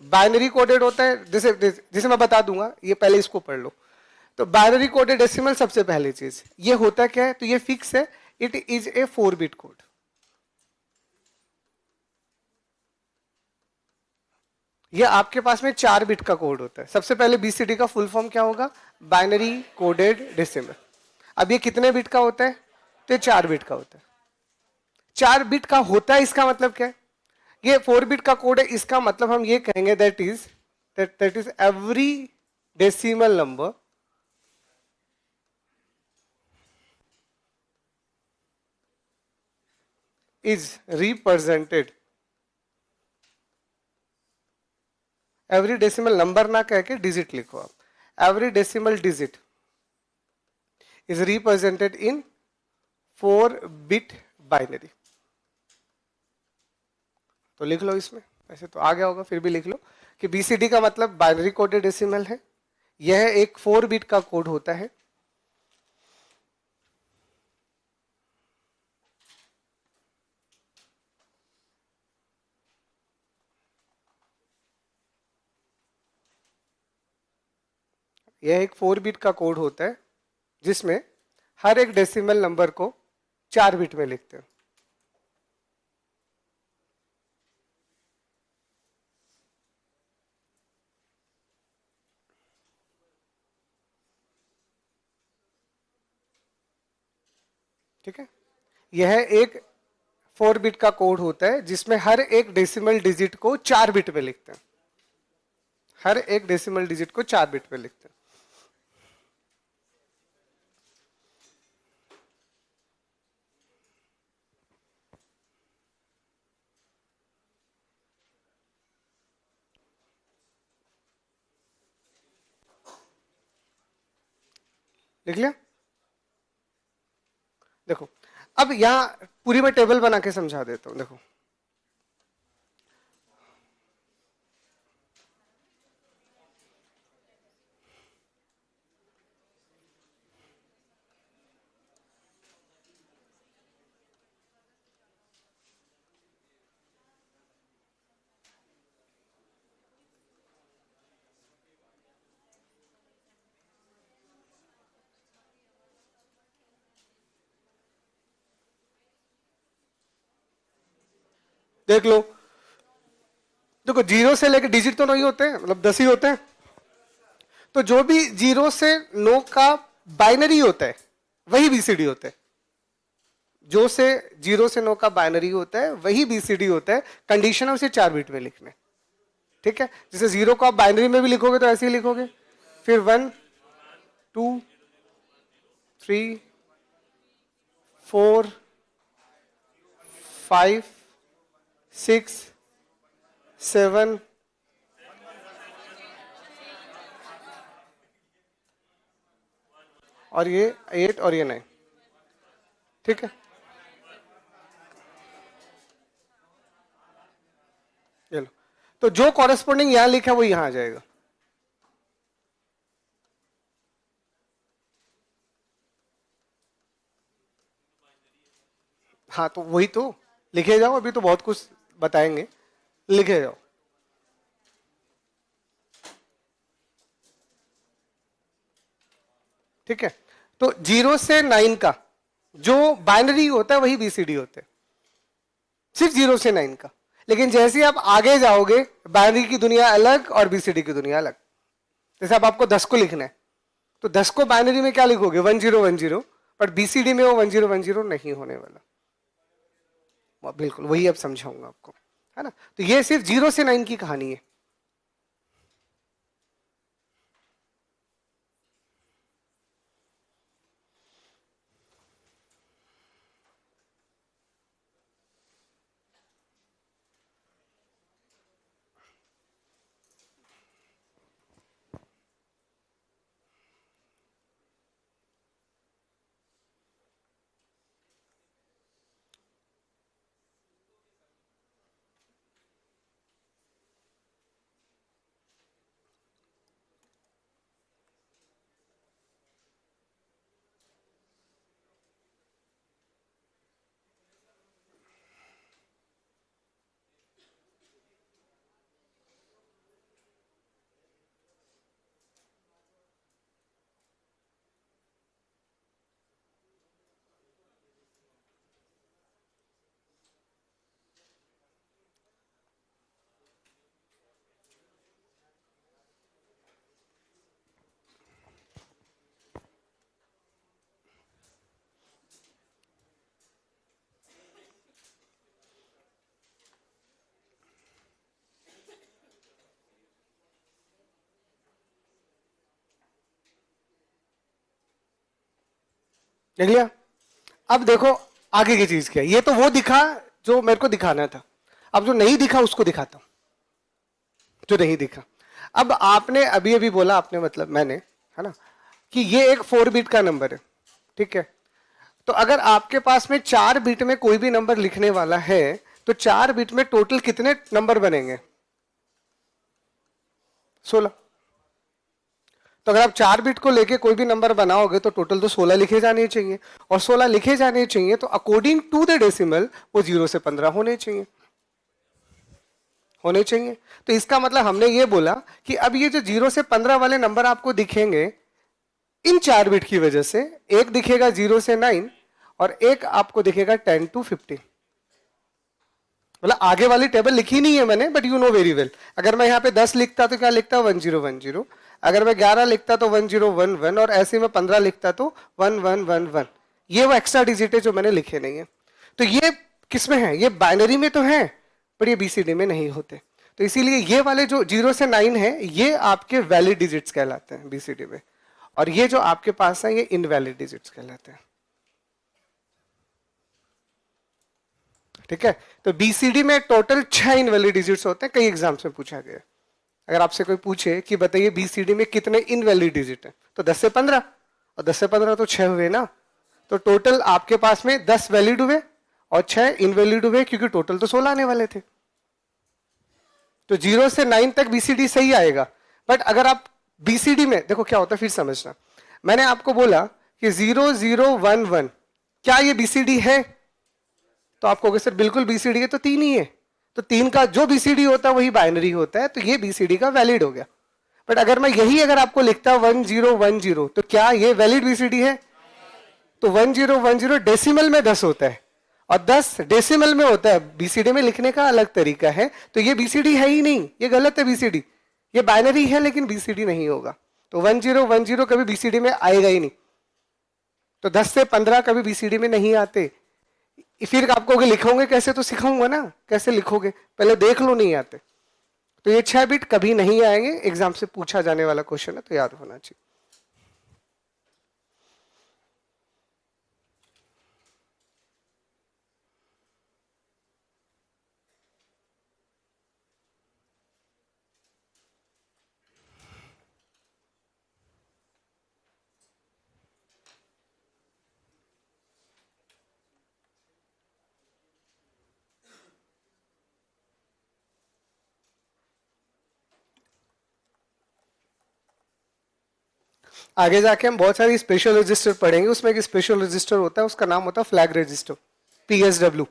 बाइनरी कोडेड होता है, जैसे जैसे मैं बता दूंगा, ये पहले इसको पढ़ लो। तो बाइनरी कोडेड डेसिमल सबसे पहली चीज ये होता क्या है, तो ये फिक्स है, it is a 4 bit code. ये आपके पास में 4 बिट का कोड होता है। सबसे पहले BCD का फुल फॉर्म क्या होगा? Binary coded decimal. अब ये कितने बिट का होता है? तो ये 4 बिट का होता है। 4 बिट का होता है, इसका मतलब क्या है? ये 4 बिट का कोड है, इसका मतलब हम ये कहेंगे that is every decimal number is represented, every decimal number ना कह के डिजिट लिखो आप, every decimal digit is represented in 4 bit binary. तो लिख लो इसमें, ऐसे तो आ गया होगा, फिर भी लिख लो कि BCD का मतलब बाइनरी कोडेड डेसिमल है। यह एक 4 बिट का कोड होता है। यह एक 4 बिट का कोड होता है जिसमें हर एक डेसिमल नंबर को 4 बिट में लिखते हैं। ठीक है, यह एक 4 बिट का कोड होता है जिसमें हर एक डेसिमल डिजिट को 4 बिट में लिखते हैं। हर एक डेसिमल डिजिट को 4 बिट में लिखते हैं। लिख लिया? देखो, अब यहां पूरी मैं टेबल बना के समझा देता हूं। देखो, देख लो, देखो जीरो से लेके डिजिट तो नहीं होते हैं, मतलब 10 ही होते हैं। तो जो भी 0 से 9 का बाइनरी होता है वही बीसीडी होता है। जो से 0 से 9 का बाइनरी होता है वही बीसीडी होता है। कंडीशन है उसे 4 बिट में लिखने, ठीक है। जैसे 0 को आप बाइनरी में भी लिखोगे तो ऐसे ही लिखोगे, फिर 1 2 3 4 5 6 7 और ये 8 और ये 9, ठीक है। चलो, तो जो कॉरेस्पॉन्डिंग यहां लिखा है वो यहां आ जाएगा। हाँ तो वही तो लिखे जाओ, अभी तो बहुत कुछ बताएंगे, लिखे जाओ। ठीक है, तो 0 से 9 का जो बाइनरी होता है वही बीसीडी होता है, सिर्फ 0 से 9 का। लेकिन जैसे ही आप आगे जाओगे बाइनरी की दुनिया अलग और बीसीडी की दुनिया अलग। जैसे अब आपको 10 को लिखना है तो 10 को बाइनरी में क्या लिखोगे 1010, बट बीसीडी में वो 1010 नहीं होने वाला। बिल्कुल वही अब समझाऊंगा आपको, है ना। तो ये सिर्फ 0 से 9 की कहानी है। देख लिया। अब देखो आगे की चीज क्या है। ये तो वो दिखा जो मेरे को दिखाना था, अब जो नहीं दिखा उसको दिखाता हूं, जो नहीं दिखा। अब आपने अभी अभी बोला, आपने मतलब मैंने, है ना, कि ये एक 4 बिट का नंबर है, ठीक है। तो अगर आपके पास में 4 बिट में कोई भी नंबर लिखने वाला है तो 4 बिट में टोटल कितने नंबर बनेंगे 16। तो अगर आप 4 बिट को लेके कोई भी नंबर बनाओगे तो टोटल तो 16 लिखे जाने चाहिए, और 16 लिखे जाने चाहिए तो अकॉर्डिंग टू द डेसिमल वो 0 से 15 होने चाहिए, होने चाहिए। तो इसका मतलब हमने ये बोला कि अब ये जो 0 से 15 वाले नंबर आपको दिखेंगे इन 4 बिट की वजह से, एक दिखेगा 0 से 9 और एक आपको दिखेगा 10 to 15। मतलब आगे वाली टेबल लिखी नहीं है मैंने, but you know very well. अगर मैं यहाँ पे 10 लिखता तो क्या लिखता 1010, अगर मैं 11 लिखता तो 1011, और ऐसे में 15 लिखता तो 1111। ये वो एक्स्ट्रा डिजिट है जो मैंने लिखे नहीं है। तो ये किसमें है, ये बाइनरी में तो है पर ये बीसीडी में नहीं होते। तो इसीलिए ये वाले जो 0 से 9 है ये आपके वैलिड डिजिट्स कहलाते हैं बीसीडी में, और ये जो आपके पास है ये इनवैलिड डिजिट्स कहलाते हैं, ठीक है। तो बीसीडी में टोटल 6 इनवैलिड डिजिट्स होते हैं, कई एग्जाम्स में पूछा गया। अगर आपसे कोई पूछे कि बताइए बीसीडी में कितने इनवैलिड डिजिट है, तो 10 से 15, और 10 से 15 तो 6 हुए ना। तो टोटल आपके पास में 10 वैलिड हुए और 6 इनवैलिड हुए, क्योंकि टोटल तो 16 आने वाले थे। तो 0 से 9 तक बीसीडी सही आएगा। बट अगर आप बीसीडी में देखो क्या होता है, फिर समझना। मैंने आपको बोला कि 0011 क्या ये बीसीडी है, तो आप कहोगे सर बिल्कुल बीसीडी है, तो 3 ही है। तो 3 का जो बीसीडी होता है वही बाइनरी होता है, तो ये बीसीडी का वैलिड हो गया। बट अगर मैं यही अगर आपको लिखता 1010, तो क्या ये वैलिड बीसीडी है? तो 1010 डेसिमल में 10 होता है और 10 डेसिमल में होता है। बीसीडी में लिखने का अलग तरीका है, तो ये बीसीडी है ही नहीं, ये गलत है बीसीडी। ये बाइनरी है लेकिन बीसीडी नहीं होगा। तो 1010 कभी बीसीडी में आएगा ही नहीं। तो 10 से 15 कभी बीसीडी में नहीं आते। फिर आप कहोगे लिखोगे कैसे, तो सिखाऊंगा ना कैसे लिखोगे, पहले देख लो नहीं आते। तो ये 6 बिट कभी नहीं आएंगे, एग्जाम से पूछा जाने वाला क्वेश्चन है, तो याद होना चाहिए। आगे जाके हम बहुत सारी स्पेशल रजिस्टर पढ़ेंगे, उसमें एक स्पेशल रजिस्टर होता है, उसका नाम होता है फ्लैग रजिस्टर, पीएसडब्ल्यू।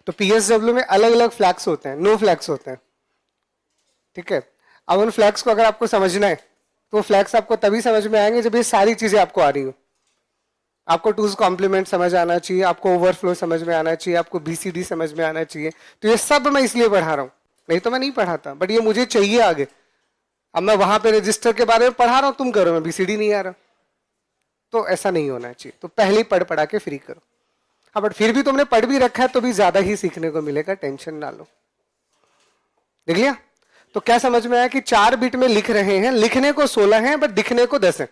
तो पीएसडब्ल्यू में अलग अलग फ्लैग्स होते हैं, नो फ्लैग्स होते हैं, ठीक है। अब उन फ्लैग्स को अगर आपको समझना है तो फ्लैग्स आपको तभी समझ में आएंगे जब ये सारी चीजें आपको आ रही हो। आपको टूज कॉम्प्लीमेंट समझ आना चाहिए, आपको ओवरफ्लो समझ में आना चाहिए, आपको बीसीडी समझ में आना चाहिए। तो ये सब मैं इसलिए पढ़ा रहा हूं, नहीं तो मैं नहीं पढ़ाता, बट ये मुझे चाहिए आगे। अब मैं वहां पे रजिस्टर के बारे में पढ़ा रहा हूं, तुम करो, मैं बीसीडी नहीं आ रहा, तो ऐसा नहीं होना चाहिए। तो पहले ही पढ़ पढ़ा के फ्री करो। हाँ, बट फिर भी तुमने पढ़ भी रखा है तो भी ज्यादा ही सीखने को मिलेगा, टेंशन ना लो। देख लिया? तो क्या समझ में आया कि 4 बिट में लिख रहे हैं, लिखने को 16 है बट दिखने को 10 है।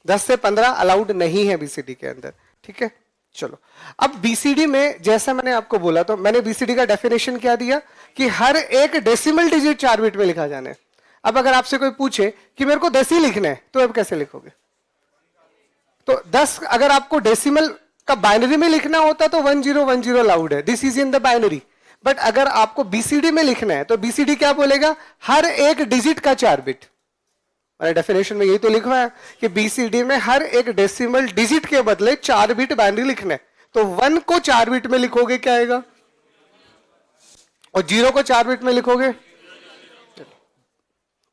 10 से 15 अलाउड नहीं है बीसीडी के अंदर, ठीक है। चलो, अब बीसीडी में जैसा मैंने आपको बोला, तो मैंने बीसीडी का डेफिनेशन क्या दिया कि हर एक डेसिमल डिजिट 4 बिट में लिखा जाना है। अब अगर आपसे कोई पूछे कि मेरे को 10 ही लिखना है, तो अब कैसे लिखोगे? तो 10 अगर आपको डेसिमल का बाइनरी में लिखना होता तो 1010 अलाउड है, this is in the binary. But अगर आपको बीसीडी में लिखना है तो बीसीडी क्या बोलेगा? हर एक डिजिट का 4 बिट। मैंने डेफिनेशन में यही तो लिखा है कि बीसीडी में हर एक डेसिमल डिजिट के बदले 4 बिट बाइनरी लिखना है। तो 1 को 4 बिट में लिखोगे क्या आएगा, और 0 को 4 बिट में लिखोगे।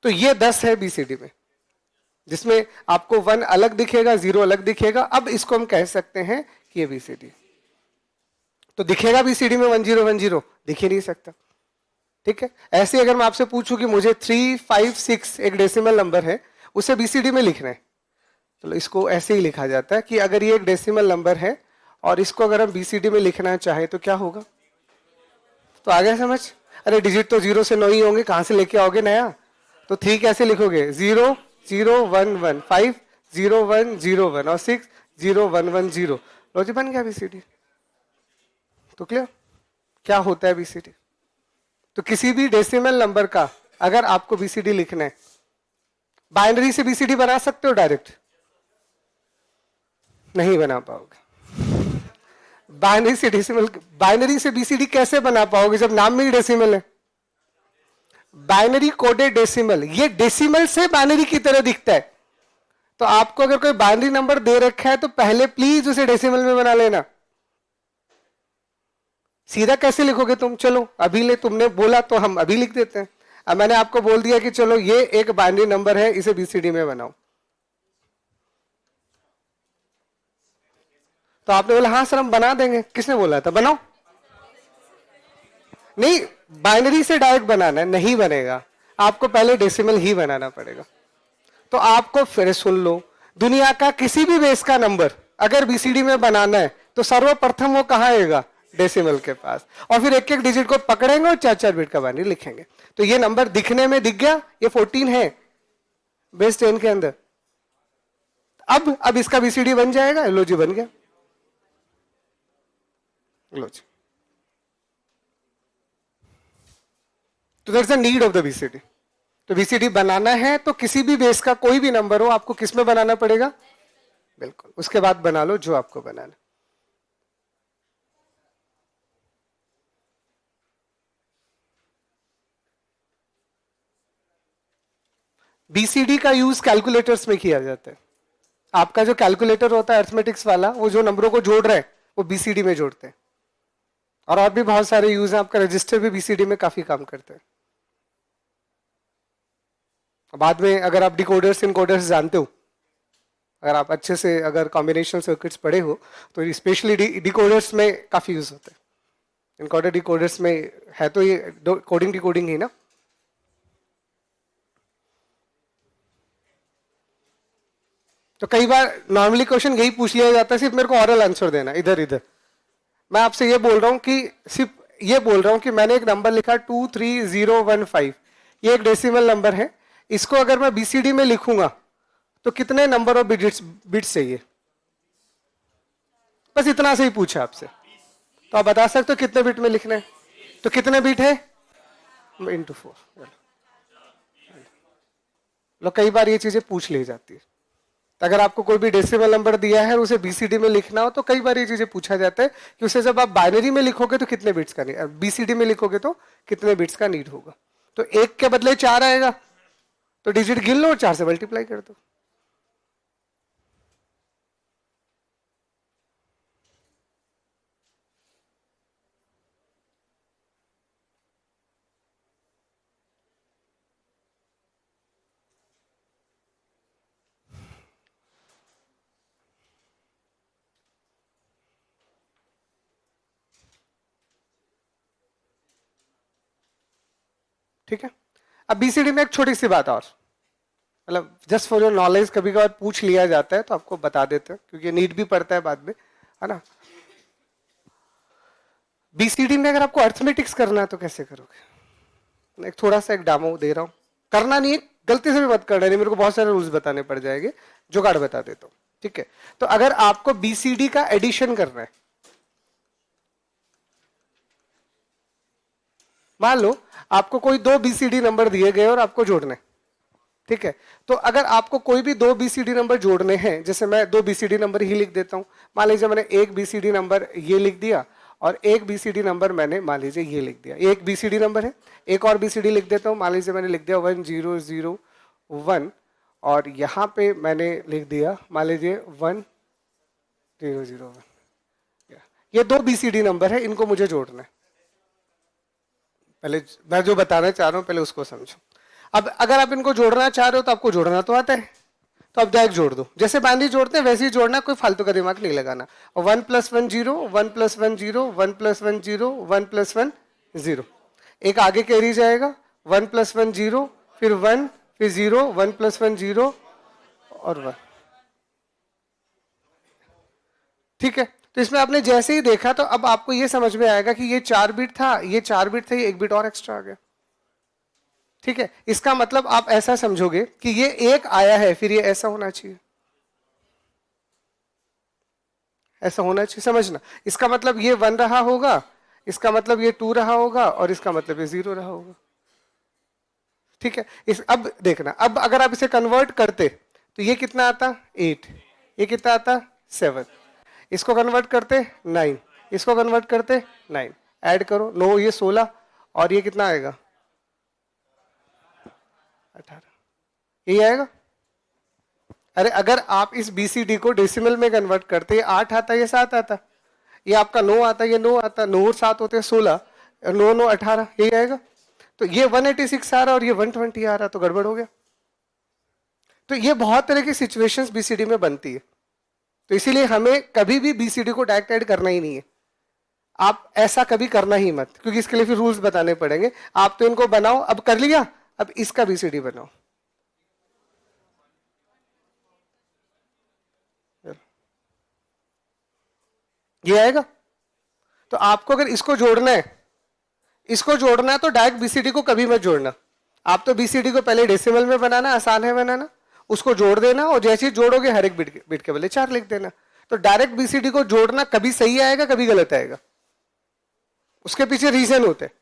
तो ये 10 है बीसीडी में, जिसमें आपको 1 अलग दिखेगा, 0 अलग दिखेगा। अब इसको हम कह सकते हैं कि ये बीसीडी। तो दिखेगा बीसीडी में 1010? दिख ही नहीं सकता, ठीक है। ऐसे अगर मैं आपसे पूछूं कि मुझे 356 एक डेसिमल नंबर है, उसे बीसीडी में लिखना है, तो इसको ऐसे ही लिखा जाता है कि अगर ये एक डेसिमल नंबर है और इसको अगर हम बीसीडी में लिखना चाहे तो क्या होगा। तो आ गया समझ? अरे डिजिट तो 0 से 9 ही होंगे, कहां से लेके आओगे नया? तो 3 कैसे लिखोगे? 0 0 1 1 5 0 1 0 1 और 6 0 1 1 0। लो जी, बन गया बीसीडी। तो क्लियर क्या होता है बीसीडी? तो किसी भी डेसिमल नंबर का अगर आपको बीसीडी लिखना है, बाइनरी से बीसीडी बना सकते हो डायरेक्ट? नहीं बना पाओगे। बाइनरी से डेसिमल, बाइनरी से बीसीडी कैसे बना पाओगे जब नाम में ही डेसिमल है? बाइनरी कोडेड डेसिमल, ये डेसिमल से बाइनरी की तरह दिखता है। तो आपको अगर कोई बाइनरी नंबर दे रखा है तो पहले प्लीज उसे डेसिमल में बना लेना। सीधा कैसे लिखोगे तुम? चलो अभी ले, तुमने बोला तो हम अभी लिख देते हैं। अब मैंने आपको बोल दिया कि चलो ये एक बाइनरी नंबर है, इसे बीसीडी में बनाओ। तो आपने बोला हाँ सर हम बना देंगे। किसने बोला था बनाओ? नहीं, बाइनरी से डायरेक्ट बनाना है, नहीं बनेगा, आपको पहले डेसिमल ही बनाना पड़ेगा। तो आपको फिर सुन लो, दुनिया का किसी भी बेस का नंबर अगर बीसीडी में बनाना है तो सर्वप्रथम वो कहाँ आएगा? डेसिमल के पास। और फिर एक एक डिजिट को पकड़ेंगे और 4-4 बिट का बाइनरी लिखेंगे। तो ये नंबर दिखने में दिख गया, ये 14 है बेस 10 के अंदर। अब इसका बीसीडी बन जाएगा। लो जी, बन गया। लो जी, तो that's the need of the BCD. तो बीसीडी बनाना है तो किसी भी बेस का कोई भी नंबर हो, आपको किस में बनाना पड़ेगा? बिल्कुल, उसके बाद बना लो जो आपको बनाना। बीसीडी का यूज कैलकुलेटर्स में किया जाता है। आपका जो कैलकुलेटर होता है अर्थमेटिक्स वाला, वो जो नंबरों को जोड़ रहा है वो बीसीडी में जोड़ते हैं। और भी बहुत सारे यूज हैं, आपका रजिस्टर भी बीसीडी में काफी काम करते हैं। बाद में अगर आप डिकोडर्स इनकोडर्स जानते हो, अगर आप अच्छे से अगर कॉम्बिनेशनल सर्किट्स पढ़े हो, तो स्पेशली डिकोडर्स में काफी यूज होता है। इनकोडर डिकोडर्स में है तो ये कोडिंग डिकोडिंग ही ना। तो कई बार नॉर्मली क्वेश्चन यही पूछ लिया जाता है, सिर्फ मेरे को ऑरल आंसर देना इधर इधर। मैं आपसे ये बोल रहा हूं कि सिर्फ ये बोल रहा हूं कि मैंने एक नंबर लिखा 23015, ये एक डेसिमल नंबर है, इसको अगर मैं बीसीडी में लिखूंगा तो कितने नंबर ऑफ बिट्स चाहिए? बस इतना से ही पूछा आपसे, तो आप बता सकते हो कितने बिट में लिखना है? तो कितने बिट है? इंटू 4। लो कई बार ये चीजें पूछ ली जाती है, तो अगर आपको कोई भी डेसिमल नंबर दिया है और उसे बीसीडी में लिखना हो तो कई बार ये चीजें पूछा जाता है कि उसे जब आप बाइनरी में लिखोगे तो कितने बिट्स का नीड, बीसीडी में लिखोगे तो कितने बिट्स का नीड होगा। तो 1 के बदले 4 आएगा, तो डिजिट गिन लो और 4 से मल्टीप्लाई कर दो। ठीक है, अब बीसीडी में एक छोटी सी बात और, मतलब जस्ट फॉर योर नॉलेज, कभी कभार पूछ लिया जाता है तो आपको बता देते हैं क्योंकि नीड भी पड़ता है बाद में, है ना। बीसीडी में अगर आपको अर्थमेटिक्स करना है तो कैसे करोगे? एक थोड़ा सा एक डामो दे रहा हूं, करना नहीं है, गलती से भी मत करना, नहीं मेरे को बहुत सारे रूल्स बताने पड़ जाएंगे, जुगाड़ बता देता हूं। ठीक है, तो अगर आपको बीसीडी का एडिशन करना है, मान लो आपको कोई 2 बीसीडी नंबर दिए गए और आपको जोड़ने, ठीक है, तो अगर आपको कोई भी 2 बीसीडी नंबर जोड़ने हैं, जैसे मैं 2 बीसीडी नंबर ही लिख देता हूं, मान लीजिए मैंने एक बीसीडी नंबर ये लिख दिया और एक बीसीडी नंबर मैंने मान लीजिए ये लिख दिया, एक बीसीडी नंबर है, एक और बीसीडी लिख देता हूं, मान लीजिए मैंने लिख दिया 1001 और यहां पे मैंने लिख दिया मान लीजिए 1001। ये 2 बीसीडी नंबर है, इनको मुझे जोड़ना है। पहले मैं जो बताना चाह रहा हूं पहले उसको समझो। अब अगर आप इनको जोड़ना चाह रहे हो तो आपको जोड़ना तो आता है, तो आप डायरेक्ट जोड़ दो, जैसे बाइनरी जोड़ते हैं वैसे ही जोड़ना, कोई फालतू का दिमाग नहीं लगाना। 1 + 1 0, 1 + 1 0, 1 + 1 0, 1 + 1 0, एक आगे कैरी जाएगा 1 + 1 0, फिर 1, फिर 0, 1 + 1 0 और 1। ठीक है, तो इसमें आपने जैसे ही देखा तो अब आपको ये समझ में आएगा कि ये 4 बिट था, ये 4 बिट था, ये 1 बिट और एक्स्ट्रा आ गया। ठीक है, इसका मतलब आप ऐसा समझोगे कि ये 1 आया है, फिर ये ऐसा होना चाहिए, ऐसा होना चाहिए, समझना। इसका मतलब ये 1 रहा होगा, इसका मतलब ये 2 रहा होगा और इसका मतलब ये 0 रहा होगा। ठीक है, इस अब देखना, अब अगर आप इसे कन्वर्ट करते तो ये कितना आता 8, ये कितना आता 7, इसको कन्वर्ट करते 9, इसको कन्वर्ट करते 9, ऐड करो 9 ये 16 और ये कितना आएगा 18, यही आएगा। अरे अगर आप इस बीसीडी को डेसिमल में कन्वर्ट करते, ये 8 आता, ये 7 आता, ये आपका 9 आता, ये 9 आता, 9 और 7 होते 16, 9 9 18, यही आएगा। तो ये 186 आ रहा और ये 120 आ रहा, तो गड़बड़ हो गया। तो ये बहुत तरह की सिचुएशंस बीसीडी में बनती है, तो इसीलिए हमें कभी भी बीसीडी को डायरेक्ट ऐड करना ही नहीं है। आप ऐसा कभी करना ही मत, क्योंकि इसके लिए फिर रूल्स बताने पड़ेंगे। आप तो इनको बनाओ, अब कर लिया, अब इसका बीसीडी बनाओ। ये आएगा, तो आपको अगर इसको जोड़ना है, इसको जोड़ना है तो डायरेक्ट बीसीडी को कभी मत जोड़ना। आप तो बीसीडी को पहले डेसिमल में बनाना, आसान है बनाना, उसको जोड़ देना और जैसे ही जोड़ोगे हर एक बिट के बदले 4 लिख देना। तो डायरेक्ट बीसीडी को जोड़ना कभी सही आएगा कभी गलत आएगा, उसके पीछे रीजन होते हैं,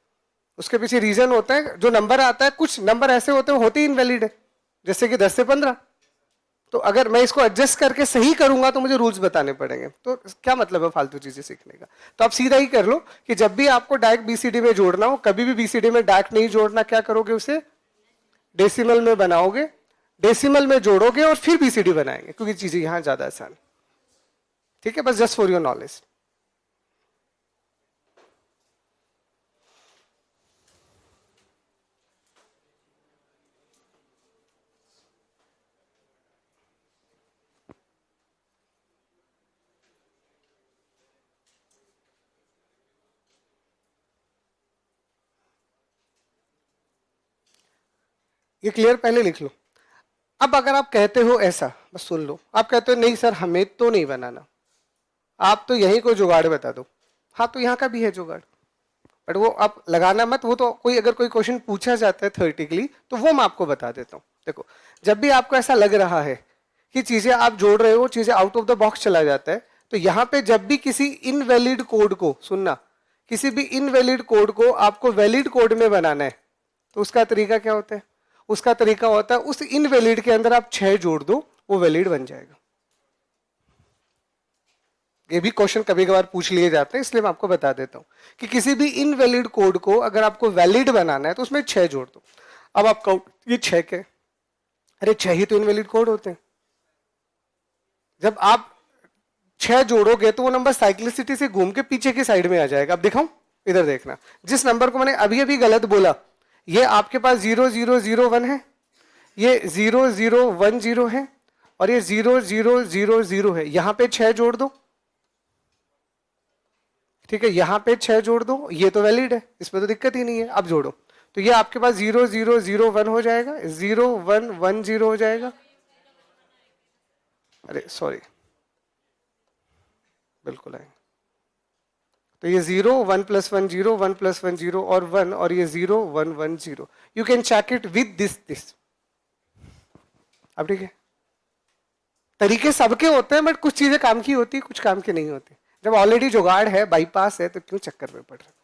उसके पीछे रीजन होता है। जो नंबर आता है, कुछ नंबर ऐसे होते हैं होते ही इनवैलिड है, जैसे कि 10 से 15। तो अगर मैं इसको एडजस्ट करके सही करूंगा तो मुझे रूल्स बताने पड़ेंगे, तो क्या मतलब है फालतू चीजें सीखने का। तो आप सीधा ही कर लो कि जब भी आपको डायरेक्ट बीसीडी में जोड़ना हो, कभी भी बीसीडी में डायरेक्ट नहीं जोड़ना, क्या करोगे उसे डेसिमल में बनाओगे, डेसिमल में जोड़ोगे और फिर बीसीडी बनाएंगे, क्योंकि चीजें यहां ज्यादा आसान। ठीक है, बस जस्ट फॉर योर नॉलेज। ये क्लियर, पहले लिख लो। अब अगर आप कहते हो ऐसा, बस सुन लो, आप कहते हो नहीं सर हमें तो नहीं बनाना, आप तो यहीं को जुगाड़ बता दो, हाँ तो यहाँ का भी है जुगाड़, बट वो आप लगाना मत, वो तो कोई अगर कोई क्वेश्चन पूछा जाता है थ्योरेटिकली तो वो मैं आपको बता देता हूँ। देखो जब भी आपको ऐसा लग रहा है कि चीजें आप जोड़ रहे हो, चीजें आउट ऑफ द बॉक्स चला जाता है, तो यहाँ पे जब भी किसी इनवैलिड कोड को, सुनना, किसी भी इनवैलिड कोड को आपको वैलिड कोड में बनाना है तो उसका तरीका क्या होता है? उसका तरीका होता है उस इनवैलिड के अंदर आप 6 जोड़ दो, वो वैलिड बन जाएगा। ये भी क्वेश्चन कभी कभार पूछ लिए जाते हैं, इसलिए मैं आपको बता देता हूं कि किसी भी इनवैलिड कोड को अगर आपको वैलिड बनाना है तो उसमें 6 जोड़ दो। अब आप कहो ये 6 के, अरे 6 ही तो इनवैलिड कोड होते हैं। जब आप 6 जोड़ोगे तो वो नंबर साइक्लिसिटी से घूम के पीछे की साइड में आ जाएगा। अब दिखाऊं, इधर देखना, जिस नंबर को मैंने अभी अभी गलत बोला, ये आपके पास 0001 है, ये 0010 है, और ये 0000 है। यहां पे 6 जोड़ दो, ठीक है, यहां पे 6 जोड़ दो, ये तो वैलिड है, इसमें तो दिक्कत ही नहीं है। अब जोड़ो तो ये आपके पास 0001 हो जाएगा, 0110 हो जाएगा। अरे सॉरी, बिल्कुल आएंगे। तो ये 0 1 + 1 0 1 + 1 0 और 1, और ये 0 1 1 0। You can check it with this. अब ठीक है, तरीके सबके होते हैं, बट कुछ चीजें काम की होती है, कुछ काम की नहीं होती। जब ऑलरेडी जुगाड़ है, बाईपास है, तो क्यों चक्कर में पड़ रहे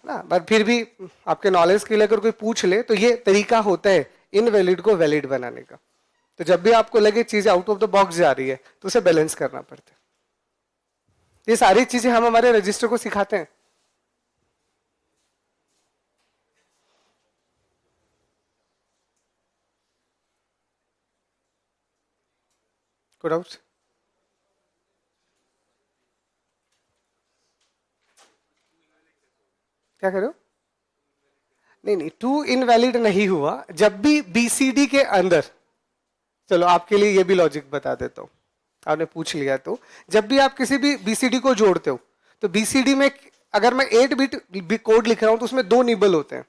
ना। बट फिर भी आपके नॉलेज के लिए अगर कोई पूछ ले तो ये तरीका होता है इनवैलिड को वैलिड बनाने का। तो जब भी आपको लगे चीजें आउट ऑफ द बॉक्स जा रही है तो उसे बैलेंस करना पड़ता है। ये सारी चीजें हम हमारे रजिस्टर को सिखाते हैं। कोई डाउट? क्या कह रहे हो? नहीं नहीं, 2 इनवैलिड नहीं हुआ जब भी बीसीडी के अंदर, चलो आपके लिए ये भी लॉजिक बता देता हूं, आपने पूछ लिया तो, जब भी आप किसी भी बीसीडी को जोड़ते हो तो बीसीडी में अगर मैं 8 बिट कोड लिख रहा हूं तो उसमें 2 निबल होते हैं,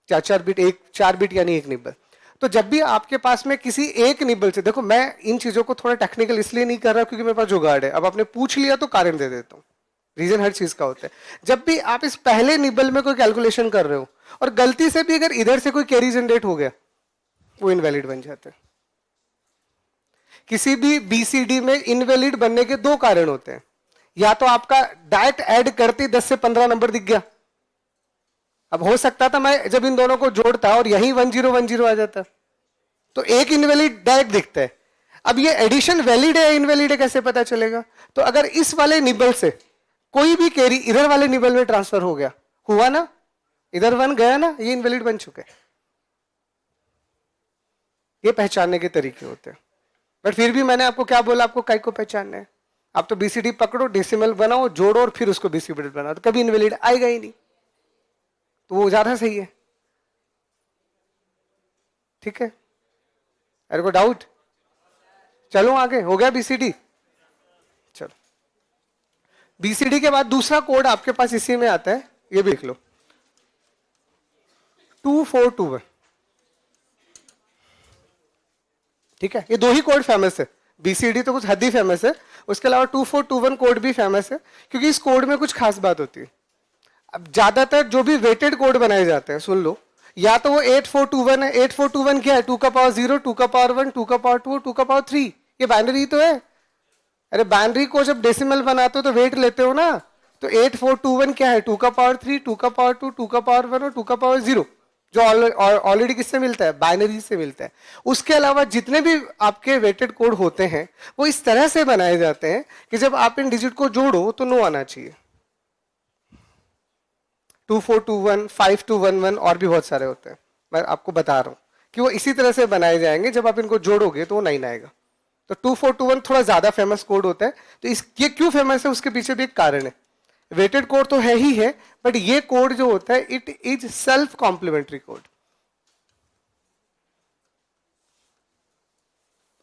4 बिट, 4 बिट यानी एक निबल। तो जब भी आपके पास में किसी एक निबल से, देखो मैं इन चीजों को थोड़ा टेक्निकल इसलिए नहीं कर रहा क्योंकि मेरे पास जुगाड़ है, अब आपने पूछ लिया तो कारण दे देता हूं, रीजन हर चीज का होता है। जब भी आप इस पहले निबल में कोई कैलकुलेशन कर रहे हो और गलती से भी अगर इधर से कोई कैरी जनरेट हो गया, वो इनवैलिड बन जाता है। किसी भी बीसीडी में इनवैलिड बनने के 2 कारण होते हैं, या तो आपका डायरेक्ट ऐड करते 10 से 15 नंबर दिख गया। अब हो सकता था मैं जब इन दोनों को जोड़ता और यही 1010 आ जाता, तो एक इनवैलिड डायरेक्ट दिखता है। अब ये एडिशन वैलिड है या इनवैलिड है कैसे पता चलेगा? तो अगर इस वाले निबल से कोई भी कैरी इधर वाले निबल में ट्रांसफर हो गया, हुआ ना, इधर 1 गया ना, ये इनवैलिड बन चुके। ये पहचानने के तरीके होते हैं। बट फिर भी मैंने आपको क्या बोला, आपको काय को पहचानना है? आप तो बीसीडी पकड़ो, डेसिमल बनाओ, जोड़ो और फिर उसको बीसीडी बनाओ, तो कभी इनवैलिड आएगा ही नहीं, तो वो ज्यादा सही है। ठीक है, अरे को डाउट? चलो आगे, हो गया बीसीडी। चलो, बीसीडी के बाद दूसरा कोड आपके पास इसी में आता है, ये भी लिख लो, 2421। ठीक है, ये 2 ही कोड फेमस है, बीसीडी तो कुछ हद ही फेमस है, उसके अलावा 2421 कोड भी फेमस है, क्योंकि इस कोड में कुछ खास बात होती है। अब ज्यादातर जो भी वेटेड कोड बनाए जाते हैं, सुन लो, या तो वो 8421 है। 8421 क्या है? 2 का पावर 0, 2 का पावर 1, 2 का पावर 2, 2 का पावर 3, ये बाइनरी तो है। अरे बाइनरी को जब डेसिमल बनाते हो तो वेट लेते हो ना, तो 8421 क्या है? 2 का पावर 3, 2 का पावर 2, 2 का पावर 1 और 2 का पावर 0, जो ऑलरेडी किससे मिलता है? बाइनरी से मिलता है। उसके अलावा जितने भी आपके वेटेड कोड होते हैं वो इस तरह से बनाए जाते हैं कि जब आप इन डिजिट को जोड़ो तो नो आना चाहिए। 2421, 5211 और भी बहुत सारे होते हैं, मैं आपको बता रहा हूं कि वो इसी तरह से बनाए जाएंगे, जब आप इनको जोड़ोगे तो वो 9 आएगा। तो 2421 थोड़ा ज्यादा फेमस कोड होता है। तो ये क्यों फेमस है उसके पीछे भी एक कारण है। वेटेड कोड तो है ही है, बट ये कोड जो होता है it is self complementary code.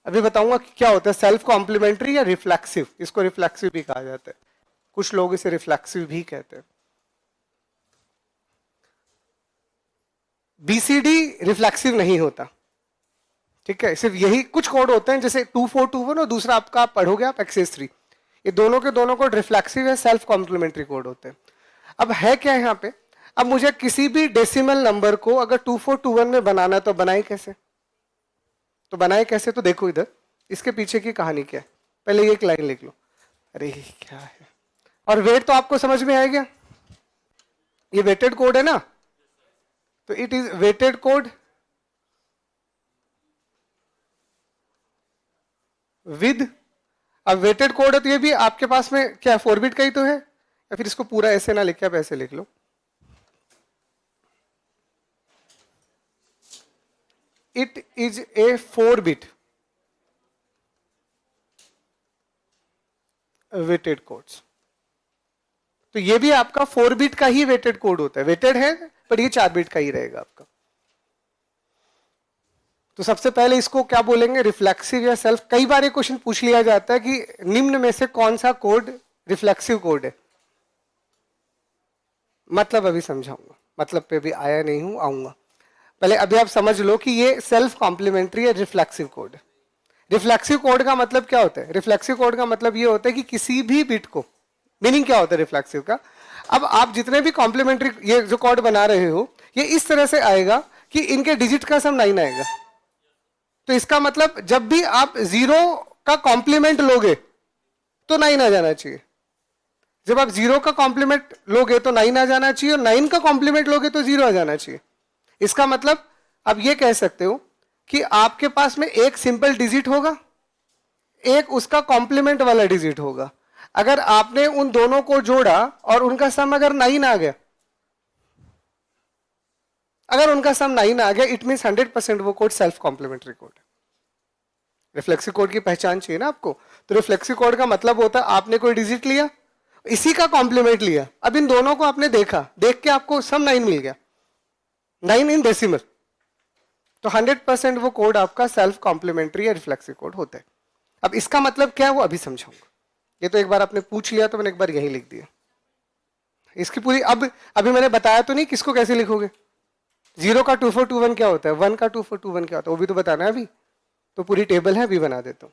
अभी बताऊंगा कि क्या होता है सेल्फ कॉम्प्लीमेंट्री या रिफ्लेक्सिव। इसको रिफ्लेक्सिव भी कहा जाता है, कुछ लोग इसे रिफ्लेक्सिव भी कहते हैं। बीसीडी रिफ्लेक्सिव नहीं होता, ठीक है। सिर्फ यही कुछ कोड होते हैं, जैसे 2421 और दूसरा आपका आप पढ़ोगे आप XS3, ये दोनों के दोनों कोड रिफ्लेक्सिव है, सेल्फ कॉम्प्लीमेंट्री कोड होते हैं। अब है क्या यहाँ पे, अब मुझे किसी भी डेसिमल नंबर को अगर 2421 में बनाना तो बनाए कैसे, तो बनाए कैसे, तो देखो इधर इसके पीछे की कहानी क्या है। पहले ये एक लाइन लिख लो, अरे क्या है, और वेट तो आपको समझ में आएगा, ये वेटेड कोड है ना, तो it is weighted code with, अब वेटेड कोड है तो ये भी आपके पास में क्या 4 बिट का ही तो है, या फिर इसको पूरा ऐसे ना लिख के आप ऐसे लिख लो, it is a 4 bit weighted codes. तो ये भी आपका 4 बिट का ही वेटेड कोड होता है, वेटेड है पर ये 4 बिट का ही रहेगा आपका। तो सबसे पहले इसको क्या बोलेंगे, रिफ्लेक्सिव या सेल्फ। कई बार ये क्वेश्चन पूछ लिया जाता है कि निम्न में से कौन सा कोड रिफ्लेक्सिव कोड है, मतलब अभी समझाऊंगा, मतलब पे भी आया नहीं हूं, आऊंगा। पहले अभी आप समझ लो कि ये सेल्फ कॉम्प्लीमेंट्री है रिफ्लेक्सिव कोड। रिफ्लेक्सिव कोड का मतलब क्या होता है, रिफ्लेक्सिव कोड का मतलब ये होता है कि किसी भी बिट को, मीनिंग क्या होता है रिफ्लेक्सिव का, अब आप जितने भी कॉम्प्लीमेंट्री ये जो कोड बना रहे हो, ये इस तरह से आएगा कि इनके डिजिट का सम 9 आएगा। तो इसका मतलब जब भी आप 0 का कॉम्प्लीमेंट लोगे तो 9 आ जाना चाहिए, जब आप 0 का कॉम्प्लीमेंट लोगे तो 9 आ जाना चाहिए, और 9 का कॉम्प्लीमेंट लोगे तो 0 आ जाना चाहिए। इसका मतलब आप ये कह सकते हो कि आपके पास में एक सिंपल डिजिट होगा, एक उसका कॉम्प्लीमेंट वाला डिजिट होगा। अगर आपने उन दोनों को जोड़ा और उनका सम अगर 9 आ गया, अगर उनका सम 9 आ गया, इट मींस 100% वो कोड सेल्फ कॉम्प्लीमेंट्री कोड है। रिफ्लेक्सिव कोड की पहचान चाहिए ना आपको, तो रिफ्लेक्सिव कोड का मतलब होता है आपने कोई डिजिट लिया, इसी का कॉम्प्लीमेंट लिया, अब इन दोनों को आपने देखा, देख के आपको सम 9 मिल गया, 9 इन डेसिमल, तो 100% वो कोड आपका सेल्फ कॉम्प्लीमेंट्री या रिफ्लेक्सिव कोड होता है। अब इसका मतलब क्या है वो अभी समझाऊंगा, ये तो एक बार आपने पूछ लिया तो मैंने एक बार यही लिख दिया। इसकी पूरी अब अभी मैंने बताया तो नहीं किसको कैसे लिखोगे, 0 का 2421 क्या होता है, 1 का 2421 क्या होता है, वो भी तो बताना है अभी, तो पूरी टेबल है अभी बना देता हूं।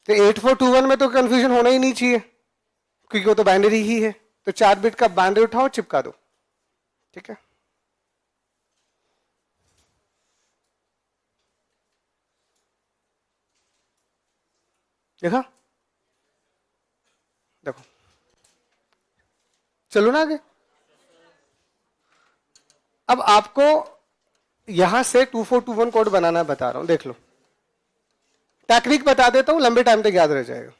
तो 8421 में तो कंफ्यूजन होना ही नहीं चाहिए क्योंकि वो तो बाइनरी ही है, तो 4 बिट का बाइनरी उठाओ चिपका दो, ठीक है। देखा, देखो चलो ना आगे। अब आपको यहां से 2421 कोड बनाना बता रहा हूं, देख लो, टेक्निक बता देता हूं, लंबे टाइम तक याद रह जाएगा।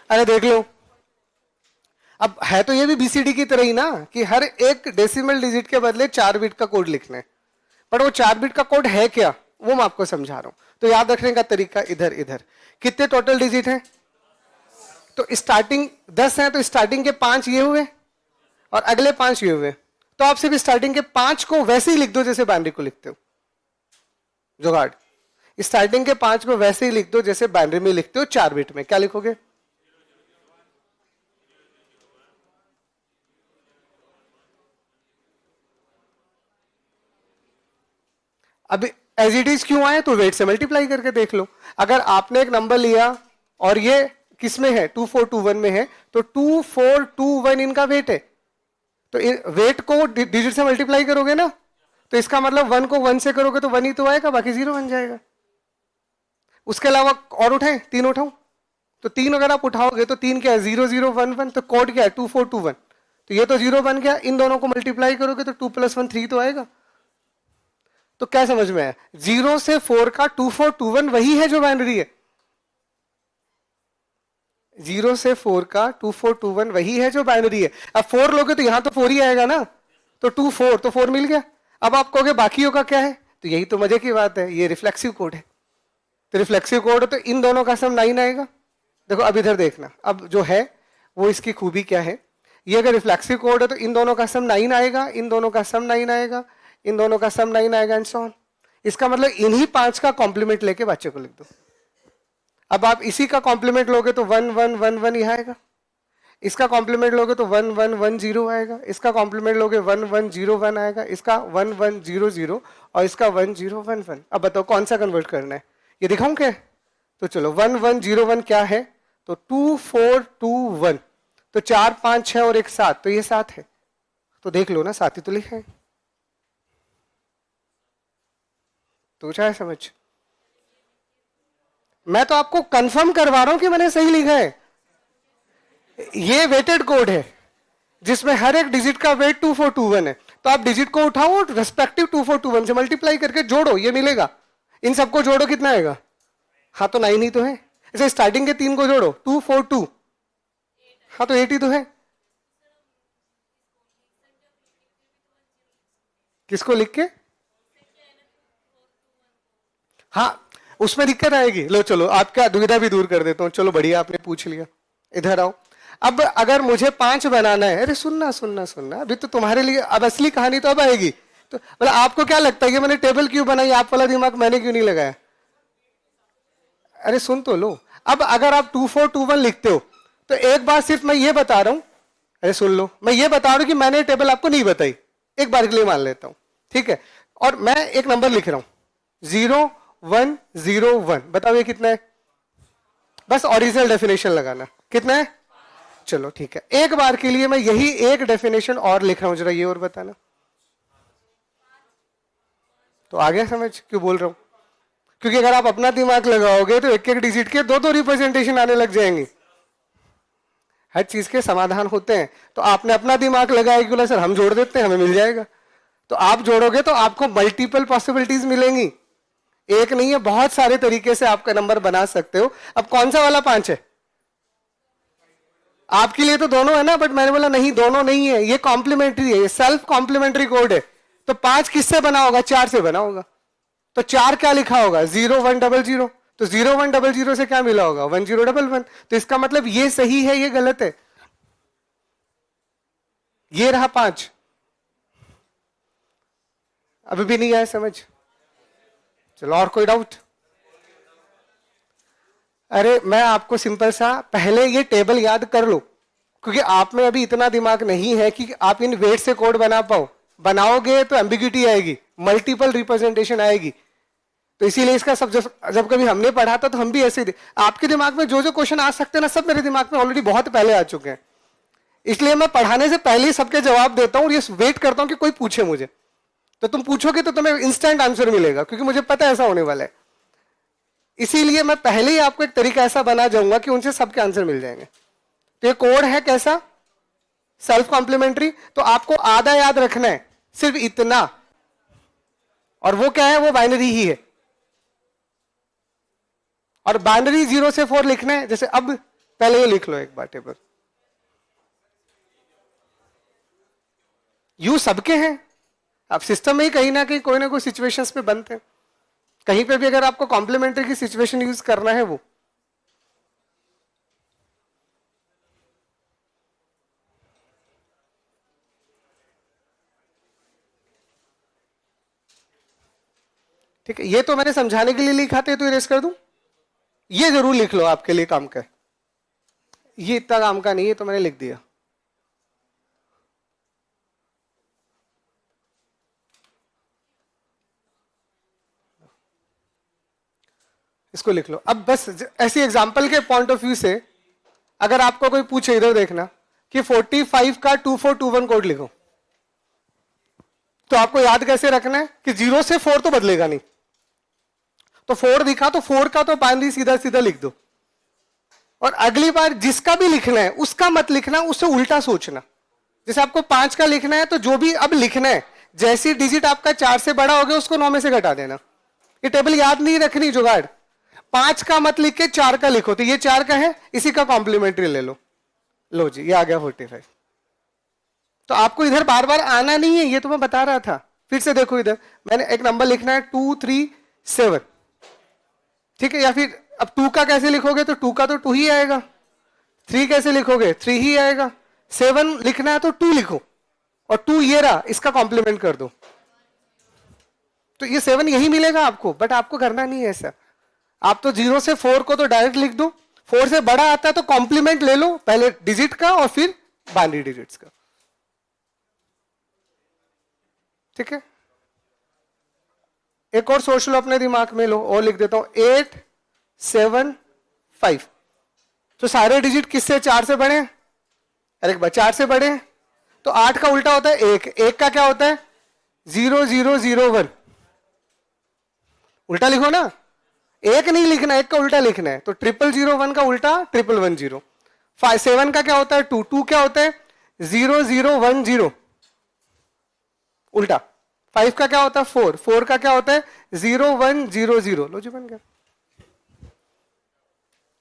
अरे देख लो, अब है तो ये भी बीसीडी की तरह ही ना कि हर एक डेसिमल डिजिट के बदले 4 बिट का कोड लिखना है, पर वो 4 बिट का कोड है क्या वो मैं आपको समझा रहा हूं। तो याद रखने का तरीका इधर इधर कितने टोटल डिजिट हैं, तो स्टार्टिंग 10 है, तो स्टार्टिंग के 5 ये हुए और अगले 5 ये हुए, तो आप सिर्फ स्टार्टिंग के 5 को वैसे ही लिख दो जैसे बाइनरी को लिखते हो, जुगाड़। स्टार्टिंग के 5 को वैसे ही लिख दो जैसे बाइनरी में लिखते हो 4 बिट में, क्या लिखोगे, अब एज इट इज क्यों आए, तो वेट से मल्टीप्लाई करके देख लो। अगर आपने एक नंबर लिया और ये किस में है 2421 में है, तो 2421 इनका वेट है, तो वेट को डिजिट से मल्टीप्लाई करोगे ना, तो इसका मतलब 1 को 1 से करोगे तो 1 ही तो आएगा, बाकी 0 बन जाएगा। उसके अलावा और उठाएं, 3 उठाओ, तो 3 अगर आप उठाओगे तो 3 क्या है 0011, तो कोड क्या है 2421, तो ये तो 0 बन गया, इन दोनों को मल्टीप्लाई करोगे तो 2 + 1 3 तो आएगा। तो क्या समझ में आया, 0 से 4 का 2421 वही है जो बाइनरी है, 0 से 4 का 2421 वही है जो बाइनरी है। अब 4 लोगे तो यहां तो 4 ही आएगा ना, तो 2 4 तो 4 मिल गया। अब आप कहोगे बाकियों का क्या है, तो यही तो मजे की बात है, ये रिफ्लेक्सिव कोड है। तो रिफ्लेक्सिव कोड तो इन दोनों का सम 9 आएगा। देखो अब इधर देखना, अब जो है वो इसकी खूबी क्या है, ये अगर रिफ्लेक्सिव कोड है तो इन दोनों का सम 9 आएगा, इन दोनों का सम 9 आएगा, इन दोनों का सम 9 आएगा एंड सो ऑन। इसका मतलब इन्हीं 5 का कॉम्प्लीमेंट लेके बच्चे को लिख दो। अब आप इसी का कॉम्प्लीमेंट लोगे तो 1 1 1 1 यह आएगा, इसका कॉम्प्लीमेंट लोगे तो 1 1 1 0 आएगा, इसका कॉम्प्लीमेंट लोगे 1 1 0 1 आएगा, इसका 1 1 0 0 और इसका 1 0 1 1। अब बताओ कौन सा कन्वर्ट करना है, ये दिखाऊं क्या? तो चलो 1 1 0 1 क्या है, तो 2 4 2 1, तो 4 5 6 और 1 7, तो ये 7 है। तो देख लो ना, 7 ही तो लिखा है। तो चाहे समझ, मैं तो आपको कंफर्म करवा रहा हूं कि मैंने सही लिखा है। ये वेटेड कोड है जिसमें हर एक डिजिट का वेट 2421 है। तो आप डिजिट को उठाओ, रेस्पेक्टिव 2421 से मल्टीप्लाई करके जोड़ो, ये मिलेगा। इन सबको जोड़ो, कितना आएगा? हाँ तो 9 ही तो है। ऐसे स्टार्टिंग के 3 को जोड़ो, 242, हाँ तो 8 ही तो है। किसको लिख के? हाँ उसमें दिक्कत आएगी। लो चलो आपका दुविधा भी दूर कर देता हूं। चलो बढ़िया, आपने पूछ लिया, इधर आओ। अब अगर मुझे 5 बनाना है, अरे सुनना सुनना सुनना, अभी तो तुम्हारे लिए अब असली कहानी तो अब आएगी। तो मतलब आपको क्या लगता है कि मैंने टेबल क्यों बनाई, आप वाला दिमाग मैंने क्यों नहीं लगाया? अरे सुन तो लो। अब अगर आप 2421 लिखते हो तो एक बार सिर्फ मैं ये बता रहा हूं, अरे सुन लो, मैं ये बता रहा हूं कि मैंने टेबल आपको नहीं बताई, एक बार के लिए मान लेता हूं, ठीक है। और मैं एक नंबर लिख रहा हूं 0 1 0 1, बताओ ये कितना है? बस ओरिजिनल डेफिनेशन लगाना, कितना है? चलो ठीक है, एक बार के लिए मैं यही एक डेफिनेशन और लिख रहा हूं, जरा ये और बताना। तो आ गया समझ क्यों बोल रहा हूं? क्योंकि अगर आप अपना दिमाग लगाओगे तो एक एक डिजिट के दो रिप्रेजेंटेशन आने लग जाएंगे। हर चीज के समाधान होते हैं। तो आपने अपना दिमाग लगाया कि बोला सर हम जोड़ देते हैं, हमें मिल जाएगा। तो आप जोड़ोगे तो आपको मल्टीपल पॉसिबिलिटीज मिलेंगी, एक नहीं है, बहुत सारे तरीके से आपका नंबर बना सकते हो। अब कौन सा वाला 5 है? आपके लिए तो दोनों है ना, बट मैंने बोला नहीं दोनों नहीं है, ये कॉम्प्लीमेंट्री है, ये सेल्फ कॉम्प्लीमेंट्री कोड है। तो 5 किससे बना होगा? 4 से बना होगा। तो 4 क्या लिखा होगा? 0 1 0 0। तो 0 1 0 0 से क्या मिला होगा? 1 0 1 1। तो इसका मतलब ये सही है, ये गलत है। ये रहा 5। अभी भी नहीं आया समझ? चलो और कोई डाउट? अरे मैं आपको सिंपल सा, पहले ये टेबल याद कर लो, क्योंकि आप में अभी इतना दिमाग नहीं है कि आप इन वेट से कोड बना पाओ। बनाओगे तो एम्बिग्यूटी आएगी, मल्टीपल रिप्रेजेंटेशन आएगी। तो इसीलिए इसका सब जब कभी हमने पढ़ा था तो हम भी ऐसे ही, आपके दिमाग में जो जो क्वेश्चन आ सकते हैं ना, सब मेरे दिमाग में ऑलरेडी बहुत पहले आ चुके हैं। इसलिए मैं पढ़ाने से पहले ही सबके जवाब देता हूं और ये वेट करता हूं कि कोई पूछे मुझे। तो तुम पूछोगे तो तुम्हें इंस्टेंट आंसर मिलेगा, क्योंकि मुझे पता है ऐसा होने वाला है। इसीलिए मैं पहले ही आपको एक तरीका ऐसा बना जाऊंगा कि उनसे सबके आंसर मिल जाएंगे। तो ये कोड है कैसा? Self complementary. तो आपको आधा याद रखना है, सिर्फ इतना, और वो क्या है? वो बाइनरी ही है। और बाइनरी 0 से 4 लिखना है। जैसे अब पहले ये लिख लो एक बार टेबल, यू सबके हैं। आप सिस्टम में ही कहीं ना कहीं कोई ना कोई सिचुएशंस पे बनते हैं, कहीं पे भी अगर आपको कॉम्प्लीमेंट्री की सिचुएशन यूज करना है वो। ठीक है, ये तो मैंने समझाने के लिए लिखा था, तो इरेज कर दूं? ये जरूर लिख लो, आपके लिए काम का है। ये इतना काम का नहीं है, तो मैंने लिख दिया। इसको लिख लो। अब बस ऐसी एग्जांपल के पॉइंट ऑफ व्यू से अगर आपको कोई पूछे, इधर देखना, कि 45 का 2421 कोड लिखो, तो आपको याद कैसे रखना है कि 0 से 4 तो बदलेगा नहीं। तो 4 दिखा तो 4 का तो बाइनरी सीधा सीधा लिख दो। और अगली बार जिसका भी लिखना है उसका मत लिखना, उससे उल्टा सोचना। जैसे आपको 5 का लिखना है, तो जो भी अब लिखना है, जैसी डिजिट आपका 4 से बड़ा हो गया उसको 9 में से घटा देना। ये टेबल याद नहीं रखनी जुगाड़। 5 का मत लिख के 4 का लिखो, तो ये 4 का है, इसी का कॉम्प्लीमेंट्री ले लो। लो जी, ये आ गया 45। तो आपको इधर बार बार आना नहीं है, ये तो मैं बता रहा था। फिर से देखो इधर, मैंने एक नंबर लिखना है 237, ठीक है, या फिर अब 2 का कैसे लिखोगे, तो 2 का तो 2 ही आएगा, 3 कैसे लिखोगे, 3 ही आएगा, 7 लिखना है तो 2 लिखो, और 2 ये रहा, इसका कॉम्प्लीमेंट कर दो, तो ये 7 यही मिलेगा आपको, बट आपको करना नहीं है ऐसा। आप तो 0 से 4 को तो डायरेक्ट लिख दो, 4 से बड़ा आता है तो कॉम्प्लीमेंट ले लो, पहले डिजिट का और फिर बाइनरी डिजिट्स का, ठीक है। एक और सोच लो अपने दिमाग में, लो और लिख देता हूं 8 7 5, तो सारे डिजिट किससे, 4 से बड़े हैं, अरे 4 से बड़े हैं, तो 8 का उल्टा होता है 1, 1 का क्या होता है 0 0 0 1, उल्टा लिखो ना, 1 नहीं लिखना, 1 का उल्टा लिखना है, तो 0001 का उल्टा 1110। 7 का क्या होता है 2, 2 क्या होता है 0 0 1 0, उल्टा। 5 का क्या होता है 4, 4 का क्या होता है 0 1 0 0, लो जी बन गया।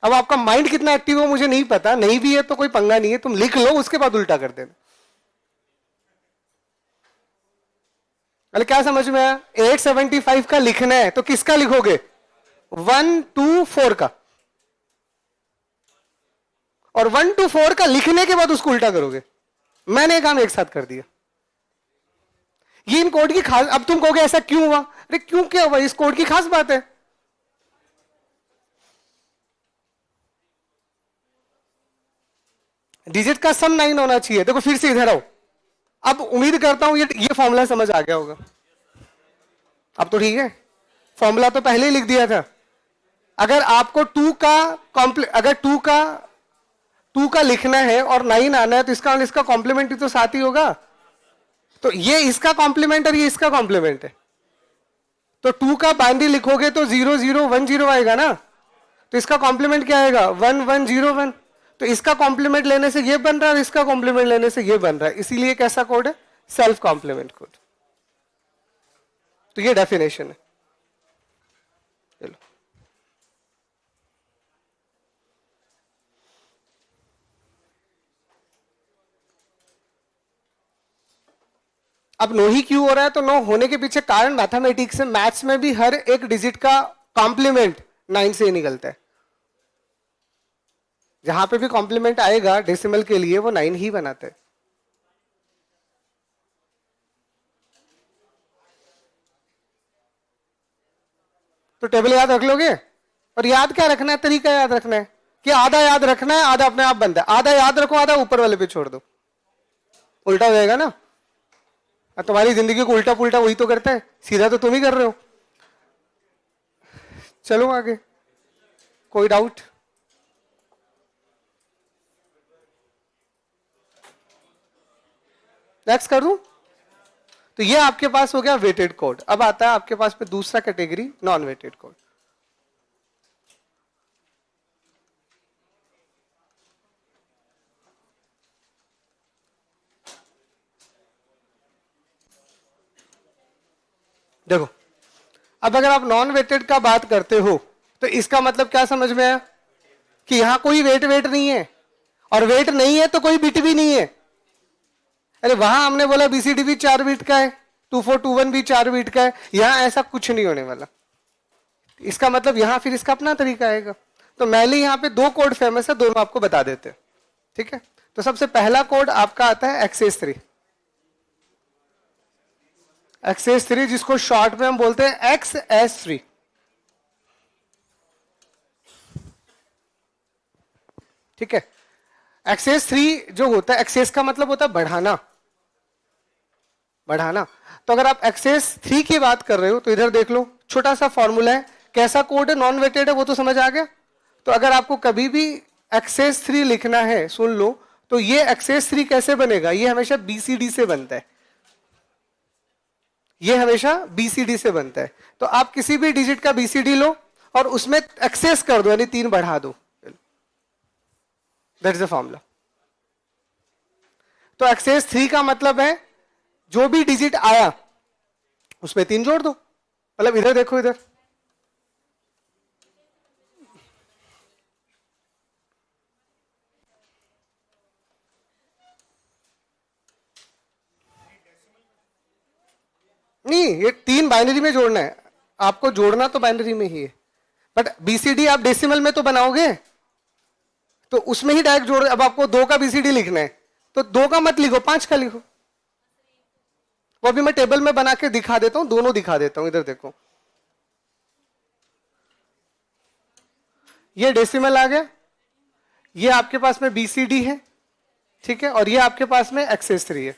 अब आपका माइंड कितना एक्टिव हो मुझे नहीं पता, नहीं भी है तो कोई पंगा नहीं है, तुम लिख लो उसके बाद उल्टा कर देना। अरे क्या समझ में आया, 875 का लिखना है तो किसका लिखोगे 1 2 4 का, और 1 2 4 का लिखने के बाद उसको उल्टा करोगे। मैंने काम एक साथ कर दिया। ये इन कोड की खास, अब तुम कहोगे ऐसा क्यों हुआ, अरे क्यों क्या हुआ, इस कोड की खास बात है। डिजिट का सम 9 होना चाहिए। देखो फिर से इधर आओ, अब उम्मीद करता हूं ये फॉर्मूला समझ आ गया होगा। अब तो ठीक है, फॉर्मूला तो पहले ही लिख दिया था। अगर आपको 2 का अगर 2 का लिखना है और 9 आना है तो इसका कॉम्प्लीमेंट तो साथ ही होगा, तो ये इसका कॉम्प्लीमेंट और ये इसका कॉम्प्लीमेंट है, तो 2 का बाइनरी लिखोगे तो 0 0 1 0 आएगा ना, तो इसका कॉम्प्लीमेंट क्या आएगा 1 1 0 1, तो इसका कॉम्प्लीमेंट लेने से ये बन रहा है और इसका कॉम्प्लीमेंट लेने से ये बन रहा है, इसीलिए कैसा कोड है सेल्फ कॉम्प्लीमेंट कोड। तो ये डेफिनेशन है। चलो अब नो ही क्यों हो रहा है, तो नो होने के पीछे कारण मैथमेटिक्स है, मैथ्स में भी हर एक डिजिट का कॉम्प्लीमेंट 9 से निकलता है, जहां पे भी कॉम्प्लीमेंट आएगा डेसिमल के लिए वो 9 ही बनाते हैं। तो टेबल याद रख लोगे, और याद क्या रखना है, तरीका याद रखना है कि आधा याद रखना है, आधा अपने आप बनता है, आधा याद रखो, आधा ऊपर वाले पे छोड़ दो, उल्टा हो जाएगा ना। तुम्हारी जिंदगी को उल्टा पुल्टा वही तो करता है, सीधा तो तुम ही कर रहे हो। चलो आगे, कोई डाउट? नेक्स्ट कर दूं? तो ये आपके पास हो गया वेटेड कोड। अब आता है आपके पास पे दूसरा कैटेगरी नॉन वेटेड कोड। देखो अब अगर आप नॉन वेटेड का बात करते हो तो इसका मतलब क्या समझ में आया कि यहां कोई वेट नहीं है, और वेट नहीं है तो कोई बिट भी नहीं है। अरे वहां हमने बोला बीसीडी भी 4 बीट का है, 2421 भी 4 बीट का है, यहां ऐसा कुछ नहीं होने वाला। इसका मतलब यहां फिर इसका अपना तरीका आएगा। तो मैंने यहां पे 2 कोड फेमस है, दोनों आपको बता देते हैं, ठीक है। तो सबसे पहला कोड आपका आता है XS3, XS3 जिसको शॉर्ट में हम बोलते हैं XS3। ठीक है, XS3 जो होता है, XS का मतलब होता है बढ़ाना, बढ़ाना। तो अगर आप XS3 की बात कर रहे हो तो इधर देख लो, छोटा सा फॉर्मूला है, कैसा कोड है, नॉन वेटेड है, वो तो समझ आ गया। तो अगर आपको कभी भी XS3 लिखना है, सुन लो, तो ये XS3 कैसे बनेगा, ये हमेशा BCD से बनता है, ये हमेशा BCD से बनता है। तो आप किसी भी डिजिट का BCD लो और उसमें एक्सेस कर दो, यानी 3 बढ़ा दो, दैट इज द फॉर्मूला। तो XS3 का मतलब है जो भी डिजिट आया उसमें 3 जोड़ दो। मतलब इधर देखो, इधर नहीं, ये 3 बाइनरी में जोड़ना है आपको, जोड़ना तो बाइनरी में ही है, बट बीसीडी आप डेसिमल में तो बनाओगे, तो उसमें ही डायरेक्ट जोड़। अब आपको 2 का बीसीडी लिखना है तो 2 का मत लिखो, 5 का लिखो। वो भी मैं टेबल में बना के दिखा देता हूं, दोनों दिखा देता हूं। इधर देखो, ये डेसिमल आ गया, ये आपके पास में बीसीडी है, ठीक है, और ये आपके पास में एक्सेस 3 है।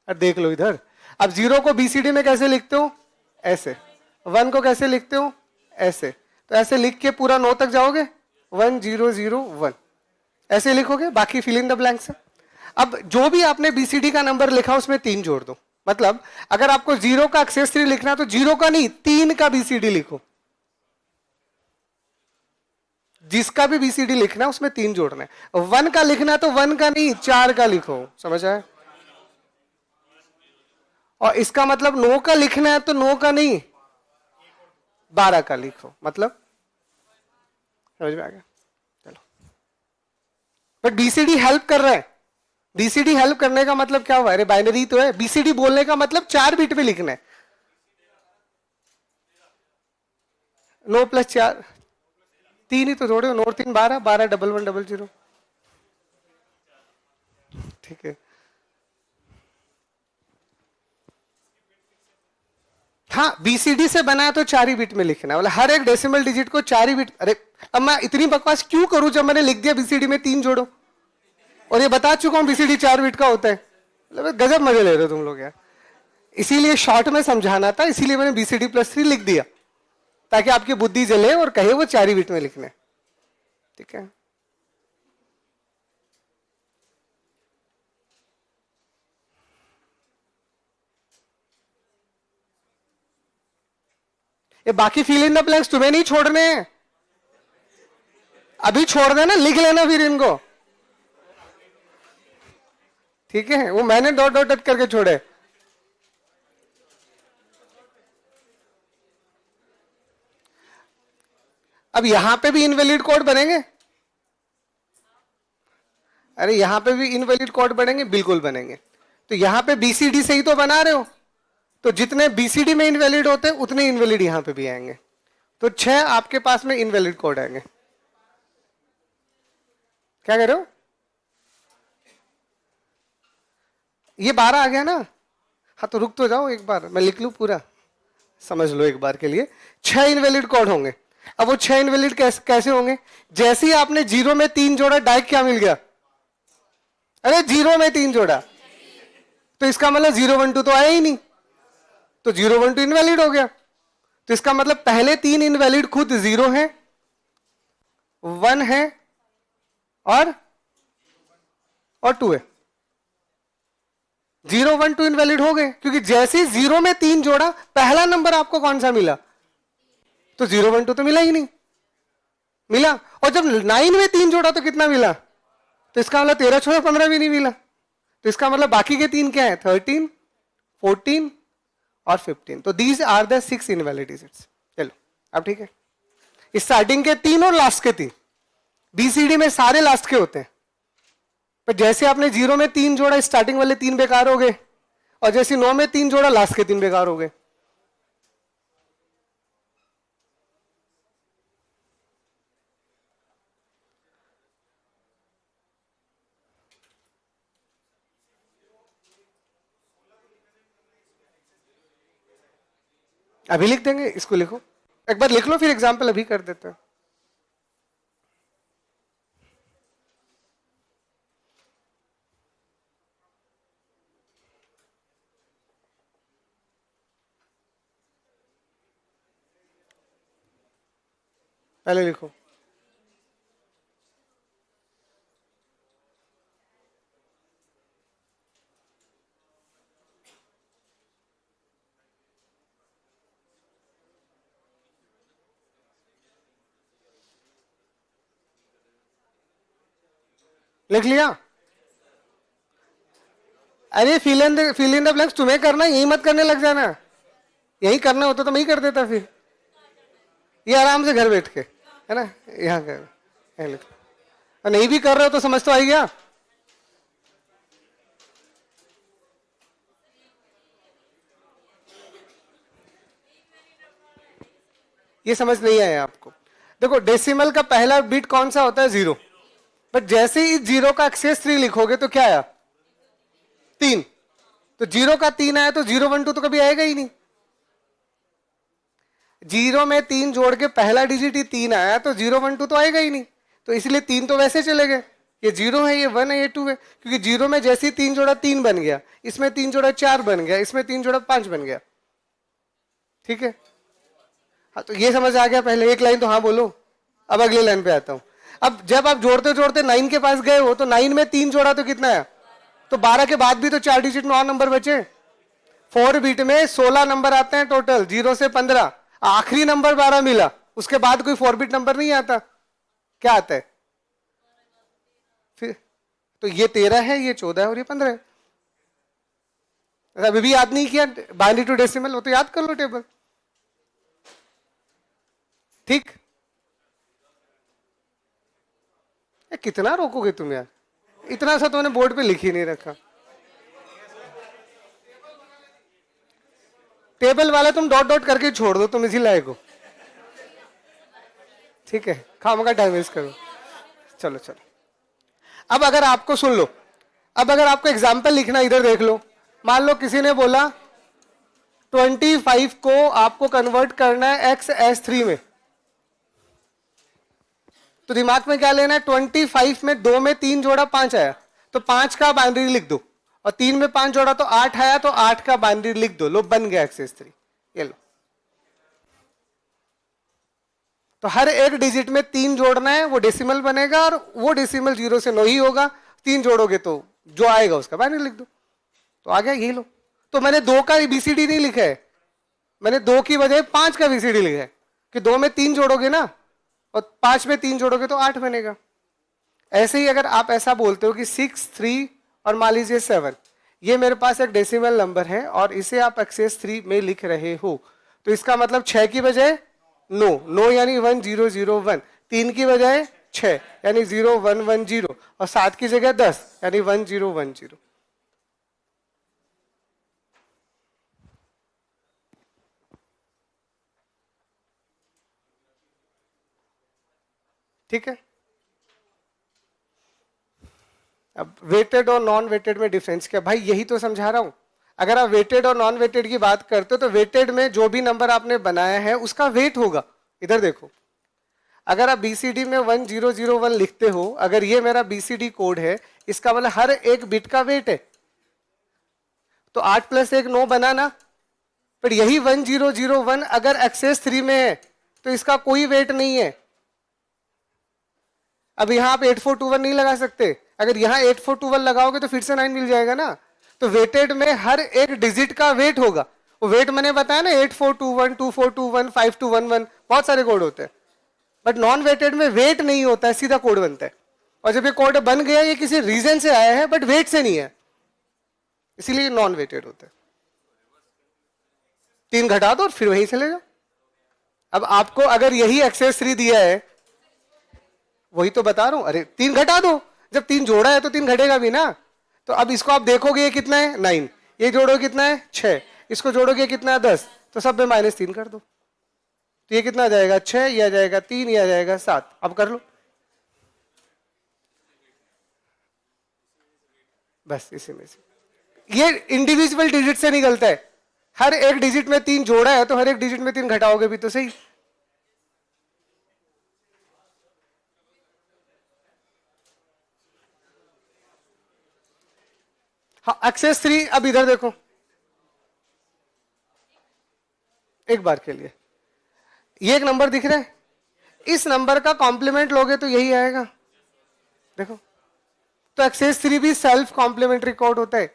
अब देख लो इधर, अब 0 को बीसीडी में कैसे लिखते हो, ऐसे। 1 को कैसे लिखते हो, ऐसे। तो ऐसे लिख के पूरा 9 तक जाओगे, 1 0 0 1 ऐसे लिखोगे, बाकी फिल इन द ब्लैंक्स है। अब जो भी आपने बीसीडी का नंबर लिखा उसमें 3 जोड़ दो। मतलब अगर आपको 0 का एक्सेस 3 लिखना है तो 0 का नहीं, 3 का बीसीडी लिखो। जिसका भी बीसीडी लिखना है उसमें 3 जोड़ना है। 1 का लिखना है तो 1 का नहीं, 4 का लिखो, समझ आया। और इसका मतलब 9 का लिखना है तो 9 का नहीं, 12 का लिखो। मतलब समझ में आ गया, चलो। बट बीसीडी हेल्प कर रहा है। बीसीडी हेल्प करने का मतलब क्या हुआ, अरे बाइनरी तो है, बीसीडी बोलने का मतलब 4 बिट में लिखना है। 9 + 4 3 ही तो जोड़े हो, 9 और 3 12, 12 1 1 0 0, ठीक है। हाँ, बीसीडी से बना है तो 4 ही बिट में लिखना है, मतलब हर एक डेसिमल डिजिट को 4 ही बिट। अरे अब मैं इतनी बकवास क्यों करूं जब मैंने लिख दिया बीसीडी में 3 जोड़ो, और ये बता चुका हूं बीसीडी 4 बिट का होता है। मतलब गजब मजे ले रहे हो तुम लोग यार। इसीलिए शॉर्ट में समझाना था, इसीलिए मैंने बीसीडी +3 लिख दिया, ताकि आपकी बुद्धि जले और कहे वो 4 ही बिट में लिखने, ठीक है। ये बाकी फिल इन द ब्लैंक्स तुम्हें नहीं छोड़ने हैं, अभी छोड़ देना, लिख लेना फिर इनको, ठीक है। वो मैंने डॉट डॉट डॉट करके छोड़े। अब यहां पे भी इनवैलिड कोड बनेंगे, अरे यहां पे भी इनवैलिड कोड बनेंगे, बिल्कुल बनेंगे। तो यहां पे बीसीडी से ही तो बना रहे हो, तो जितने बीसीडी में इनवैलिड होते हैं उतने इनवैलिड यहां पे भी आएंगे। तो 6 आपके पास में इनवैलिड कोड आएंगे। क्या कह रहे हो, ये 12 आ गया ना। हाँ तो रुक तो जाओ एक बार, मैं लिख लूं पूरा, समझ लो एक बार के लिए। 6 इनवैलिड कोड होंगे। अब वो 6 इनवैलिड कैसे होंगे, जैसे ही आपने 0 में 3 जोड़ा, डायरेक्ट क्या मिल गया, अरे 0 में 3 जोड़ा, तो इसका मतलब 0 1 2 तो आया ही नहीं, तो 0 1 2 इनवैलिड हो गया। तो इसका मतलब पहले 3 इनवैलिड खुद 0 है, 1 है और 2 है। 0 1 2 इनवैलिड हो गए, क्योंकि जैसे 0 में 3 जोड़ा, पहला नंबर आपको कौन सा मिला, तो 0 1 2 तो मिला ही नहीं, मिला। और जब 9 में 3 जोड़ा तो कितना मिला, तो इसका मतलब 13 छोड़ा 15 भी नहीं मिला। तो इसका मतलब बाकी के 3 क्या है, 13 14 और 15। तो these are the 6 invalid digits. चलो अब ठीक है, स्टार्टिंग के 3 और लास्ट के 3, बीसीडी में सारे लास्ट के होते हैं। पर जैसे आपने 0 में 3 जोड़ा, स्टार्टिंग वाले 3 बेकार हो गए, और जैसे 9 में 3 जोड़ा, लास्ट के 3 बेकार हो गए। अभी लिख देंगे, इसको लिखो एक बार, लिख लो फिर एग्जाम्पल अभी कर देते हैं। पहले लिखो, लिख लिया। अरे फिल इन द ब्लैंक्स तुम्हें करना, यही मत करने लग जाना। यही करना होता तो मैं ही कर देता फिर, ये आराम से घर बैठ के, है ना, यहाँ कर लिख। और नहीं भी कर रहे हो तो समझ तो आई गया। ये समझ नहीं आया आपको? देखो डेसिमल का पहला बिट कौन सा होता है? 0। बट जैसे ही 0 का एक्सेस 3 लिखोगे तो क्या आया? 3। तो 0 का 3 आया तो 0 1 2 तो कभी आएगा ही नहीं। 0 में 3 जोड़ के पहला डिजिट ही 3 आया तो 0 1 2 तो आएगा ही नहीं। तो इसलिए 3 तो वैसे चले गए, ये 0 है, ये 1 है, ये 2 है, क्योंकि 0 में जैसे ही 3 जोड़ा 3 बन गया, इसमें 3 जोड़ा 4 बन गया, इसमें 3 जोड़ा 5 बन गया। ठीक है, हाँ तो ये समझ आ गया पहले एक लाइन तो हाँ बोलो। अब अगले लाइन पे आता हूं। अब जब आप जोड़ते जोड़ते 9 के पास गए हो तो 9 में 3 जोड़ा तो कितना है? तो 12 के बाद भी तो 4 डिजिट में और नंबर बचे। 4 बिट में 16 नंबर आते हैं टोटल, 0 से 15, आखिरी नंबर 12 मिला, उसके बाद कोई 4 बिट नंबर नहीं आता। क्या आता है फिर? तो ये 13 है, ये 14 है और ये 15 है। अभी भी याद नहीं किया बाइनरी टू डेसिमल? वो तो याद कर लो टेबल। ठीक, कितना रोकोगे तुम यार? इतना सा तो मैंने बोर्ड पे लिख ही नहीं रखा। टेबल वाला तुम डॉट डॉट करके छोड़ दो, तुम इसी लायक हो। ठीक है, खाम का टाइम वेस्ट करो। चलो चलो, अब अगर आपको सुन लो, अब अगर आपको एग्जाम्पल लिखना, इधर देख लो। मान लो किसी ने बोला 25 को आपको कन्वर्ट करना है एक्स एस 3 में, तो दिमाग में क्या लेना है? 25 में 2 में 3 जोड़ा 5 आया तो 5 का बाइनरी लिख दो, और 3 में 5 जोड़ा तो 8 आया तो 8 का बाइनरी लिख दो। लो बन गया एक्सेस 3। ये लो, तो हर एक डिजिट में 3 जोड़ना है, वो डेसिमल बनेगा और वो डेसिमल 0 से 9 ही होगा। 3 जोड़ोगे तो जो आएगा उसका बाइनरी लिख दो, तो आ गया। ये लो, तो मैंने 2 का बीसीडी नहीं लिखा है, मैंने 2 की बजाय 5 का बीसीडी लिखा है कि 2 में 3 जोड़ोगे ना और 5 में 3 जोड़ोगे तो 8 बनेगा। ऐसे ही अगर आप ऐसा बोलते हो कि 6 3 और मान लीजिए 7, ये मेरे पास एक डेसिमल नंबर है और इसे आप एक्सेस 3 में लिख रहे हो, तो इसका मतलब 6 की बजाय 9 यानी 1 0 0 1, 3 की बजाय 6 यानी 0 1 1 0, और 7 की जगह 10 यानी 1 0 1 0। ठीक है, अब वेटेड और नॉन वेटेड में डिफरेंस क्या? भाई यही तो समझा रहा हूं। अगर आप वेटेड और नॉन वेटेड की बात करते हो तो वेटेड में जो भी नंबर आपने बनाया है उसका वेट होगा। इधर देखो, अगर आप बीसीडी में 1 0 0 1 लिखते हो, अगर ये मेरा बीसीडी कोड है, इसका मतलब हर एक बिट का वेट है। तो 8 + 1 9 बना ना, पर यही 1 0 0 1 अगर एक्सेस 3 में है तो इसका कोई वेट नहीं है। अब यहां आप 8421 नहीं लगा सकते, अगर यहां 8421 लगाओगे तो फिर से 9 मिल जाएगा ना। तो वेटेड में हर एक डिजिट का वेट होगा। वो वेट मैंने बताया ना, 8421 2421 5211, बहुत सारे कोड होते हैं। बट नॉन वेटेड में वेट नहीं होता है, सीधा कोड बनता है। और जब ये कोड बन गया, ये किसी रीजन से आया है बट वेट से नहीं है, इसीलिए नॉन वेटेड होता है। 3 घटा दो और फिर वहीं चले जाओ। अब आपको अगर यही एक्सेस 3 दिया है, वही तो बता रहा हूं, अरे 3 घटा दो, जब 3 जोड़ा है तो 3 घटेगा भी ना। तो अब इसको आप देखोगे ये कितना है 9, ये जोड़ोगे कितना है 6, इसको जोड़ोगे कितना है 10, तो सब में -3 कर दो, तो ये कितना आ जाएगा 6, ये आ जाएगा 3, ये आ जाएगा 7। अब कर लो बस, इसी में से ये इंडिविजुअल डिजिट से निकलता है। हर एक डिजिट में 3 जोड़ा है तो हर एक डिजिट में 3 घटाओगे भी तो सही। हाँ, एक्सेस 3, अब इधर देखो एक बार के लिए, ये एक नंबर दिख रहा है, इस नंबर का कॉम्प्लीमेंट लोगे तो यही आएगा। देखो, तो एक्सेस 3 भी सेल्फ कॉम्प्लीमेंट्री कोड होता है,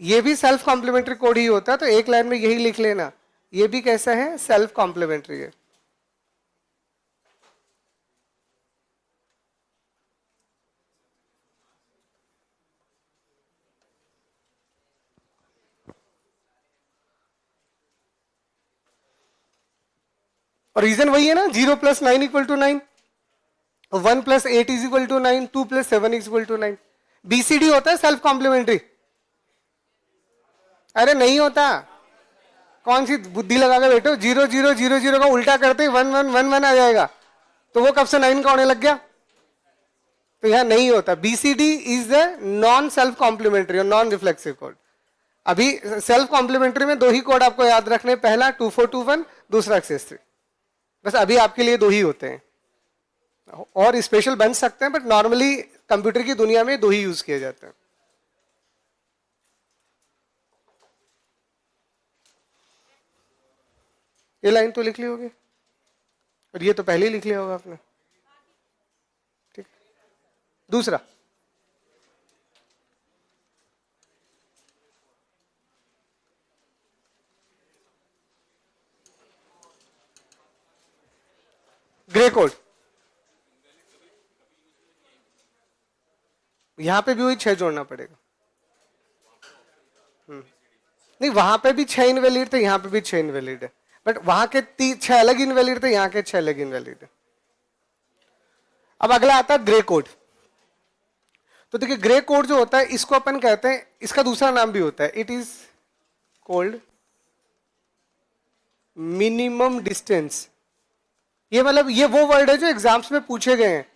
ये भी सेल्फ कॉम्प्लीमेंट्री कोड ही होता है। तो एक लाइन में यही लिख लेना, ये भी कैसा है, सेल्फ कॉम्प्लीमेंट्री है। और रीजन वही है ना, 0 + 9 = 9, 1 + 8 = 9, 2 + 7 = 9। बीसीडी होता है सेल्फ कॉम्प्लीमेंट्री? अरे नहीं होता, कौन सी बुद्धि लगा के बैठो, 0 0 0 0 का उल्टा करते ही 1 1 1 1 आ जाएगा, तो वो कब से 9 का होने लग गया? तो यहां नहीं होता। BCD is the non self complementary और नॉन रिफ्लेक्सिव कोड। अभी सेल्फ कॉम्प्लीमेंट्री में दो ही कोड आपको याद रखने, पहला 2421, दूसरा एक्सेस 3। बस अभी आपके लिए दो ही होते हैं, और स्पेशल बन सकते हैं, बट नॉर्मली कंप्यूटर की दुनिया में दो ही यूज किए जाते हैं। ये लाइन तो लिख ली होगी, और ये तो पहले ही लिख लिया होगा आपने। ठीक, दूसरा ग्रे कोड, यहां पे भी वही 6 जोड़ना पड़ेगा। नहीं, वहां पे भी 6 इनवैलिड थे, यहां पे भी 6 इनवैलिड है, बट वहां के 6 अलग इनवैलिड थे, यहां के 6 अलग इनवैलिड है। अब अगला आता है ग्रे कोड। तो देखिए ग्रे कोड जो होता है, इसको अपन कहते हैं, इसका दूसरा नाम भी होता है, it is called minimum distance. ये मतलब ये वो वर्ड है जो एग्जाम्स में पूछे गए हैं।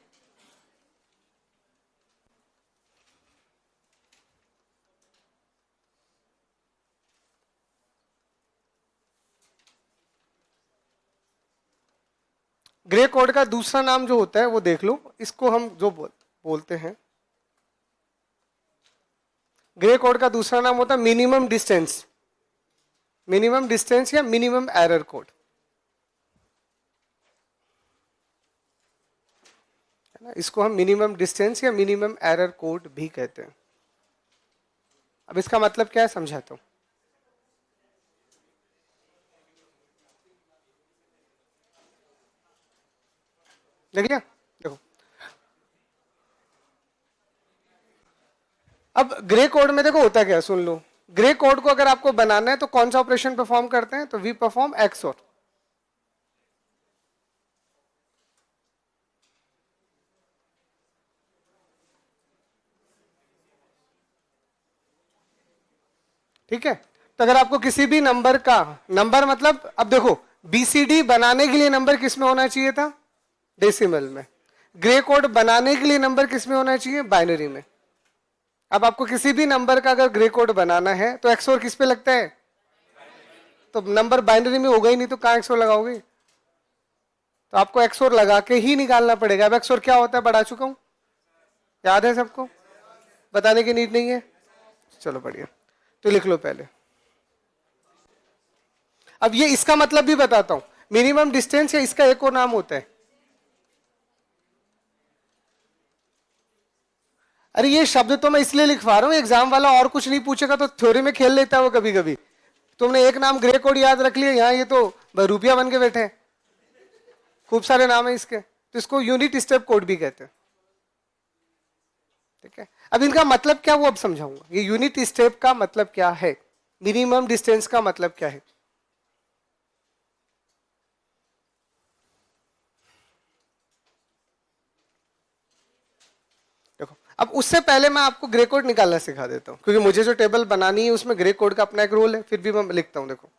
ग्रे कोड का दूसरा नाम जो होता है वो देख लो, इसको हम जो बोलते हैं, ग्रे कोड का दूसरा नाम होता है मिनिमम डिस्टेंस, मिनिमम डिस्टेंस या मिनिमम एरर कोड, है ना। इसको हम मिनिमम डिस्टेंस या मिनिमम एरर कोड भी कहते हैं। अब इसका मतलब क्या है समझाता हूं। देख लिया, देखो अब ग्रे कोड में देखो होता क्या है, सुन लो। ग्रे कोड को अगर आपको बनाना है तो कौन सा ऑपरेशन परफॉर्म करते हैं, तो वी परफॉर्म एक्सओर। ठीक है, तो अगर आपको किसी भी नंबर का, नंबर मतलब अब देखो बीसीडी बनाने के लिए नंबर किस में होना चाहिए था, डेसिमल में। ग्रे कोड बनाने के लिए नंबर किस में होना चाहिए, बाइनरी में। अब आपको किसी भी नंबर का अगर ग्रे कोड बनाना है तो एक्सओर किस पे लगता है, तो नंबर बाइनरी में होगा ही नहीं, तो कहां एक्सओर लगाओगे, तो आपको एक्सओर लगा के ही निकालना पड़ेगा। अब एक्सओर क्या होता है बता चुका हूं, याद है सबको, बताने की नीड नहीं है। चलो बढ़िया, तो लिख लो पहले। अब ये इसका मतलब भी बताता हूं, मिनिमम डिस्टेंस या इसका एक और नाम होता है, अरे ये शब्द तो मैं इसलिए लिखवा रहा हूं, एग्जाम वाला और कुछ नहीं पूछेगा तो थ्योरी में खेल लेता है वो कभी कभी। तुमने एक नाम ग्रे कोड याद रख लिया, यहां ये तो रुपया बन के बैठे हैं, खूब सारे नाम है इसके, तो इसको यूनिट स्टेप कोड भी कहते हैं। ठीक है, अब इनका मतलब क्या वो अब समझाऊंगा। ये यूनिट स्टेप का मतलब क्या है, मिनिमम डिस्टेंस का मतलब क्या है। देखो अब उससे पहले मैं आपको ग्रे कोड निकालना सिखा देता हूं, क्योंकि मुझे जो टेबल बनानी है उसमें ग्रे कोड का अपना एक रोल है, फिर भी मैं लिखता हूं। देखो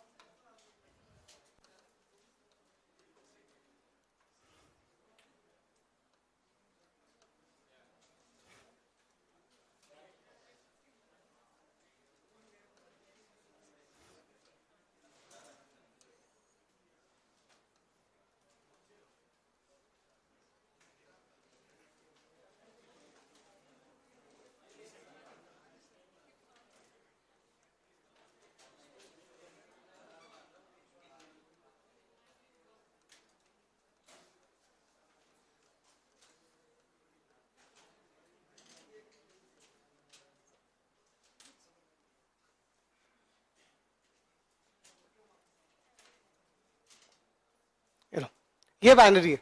ये बाइनरी है,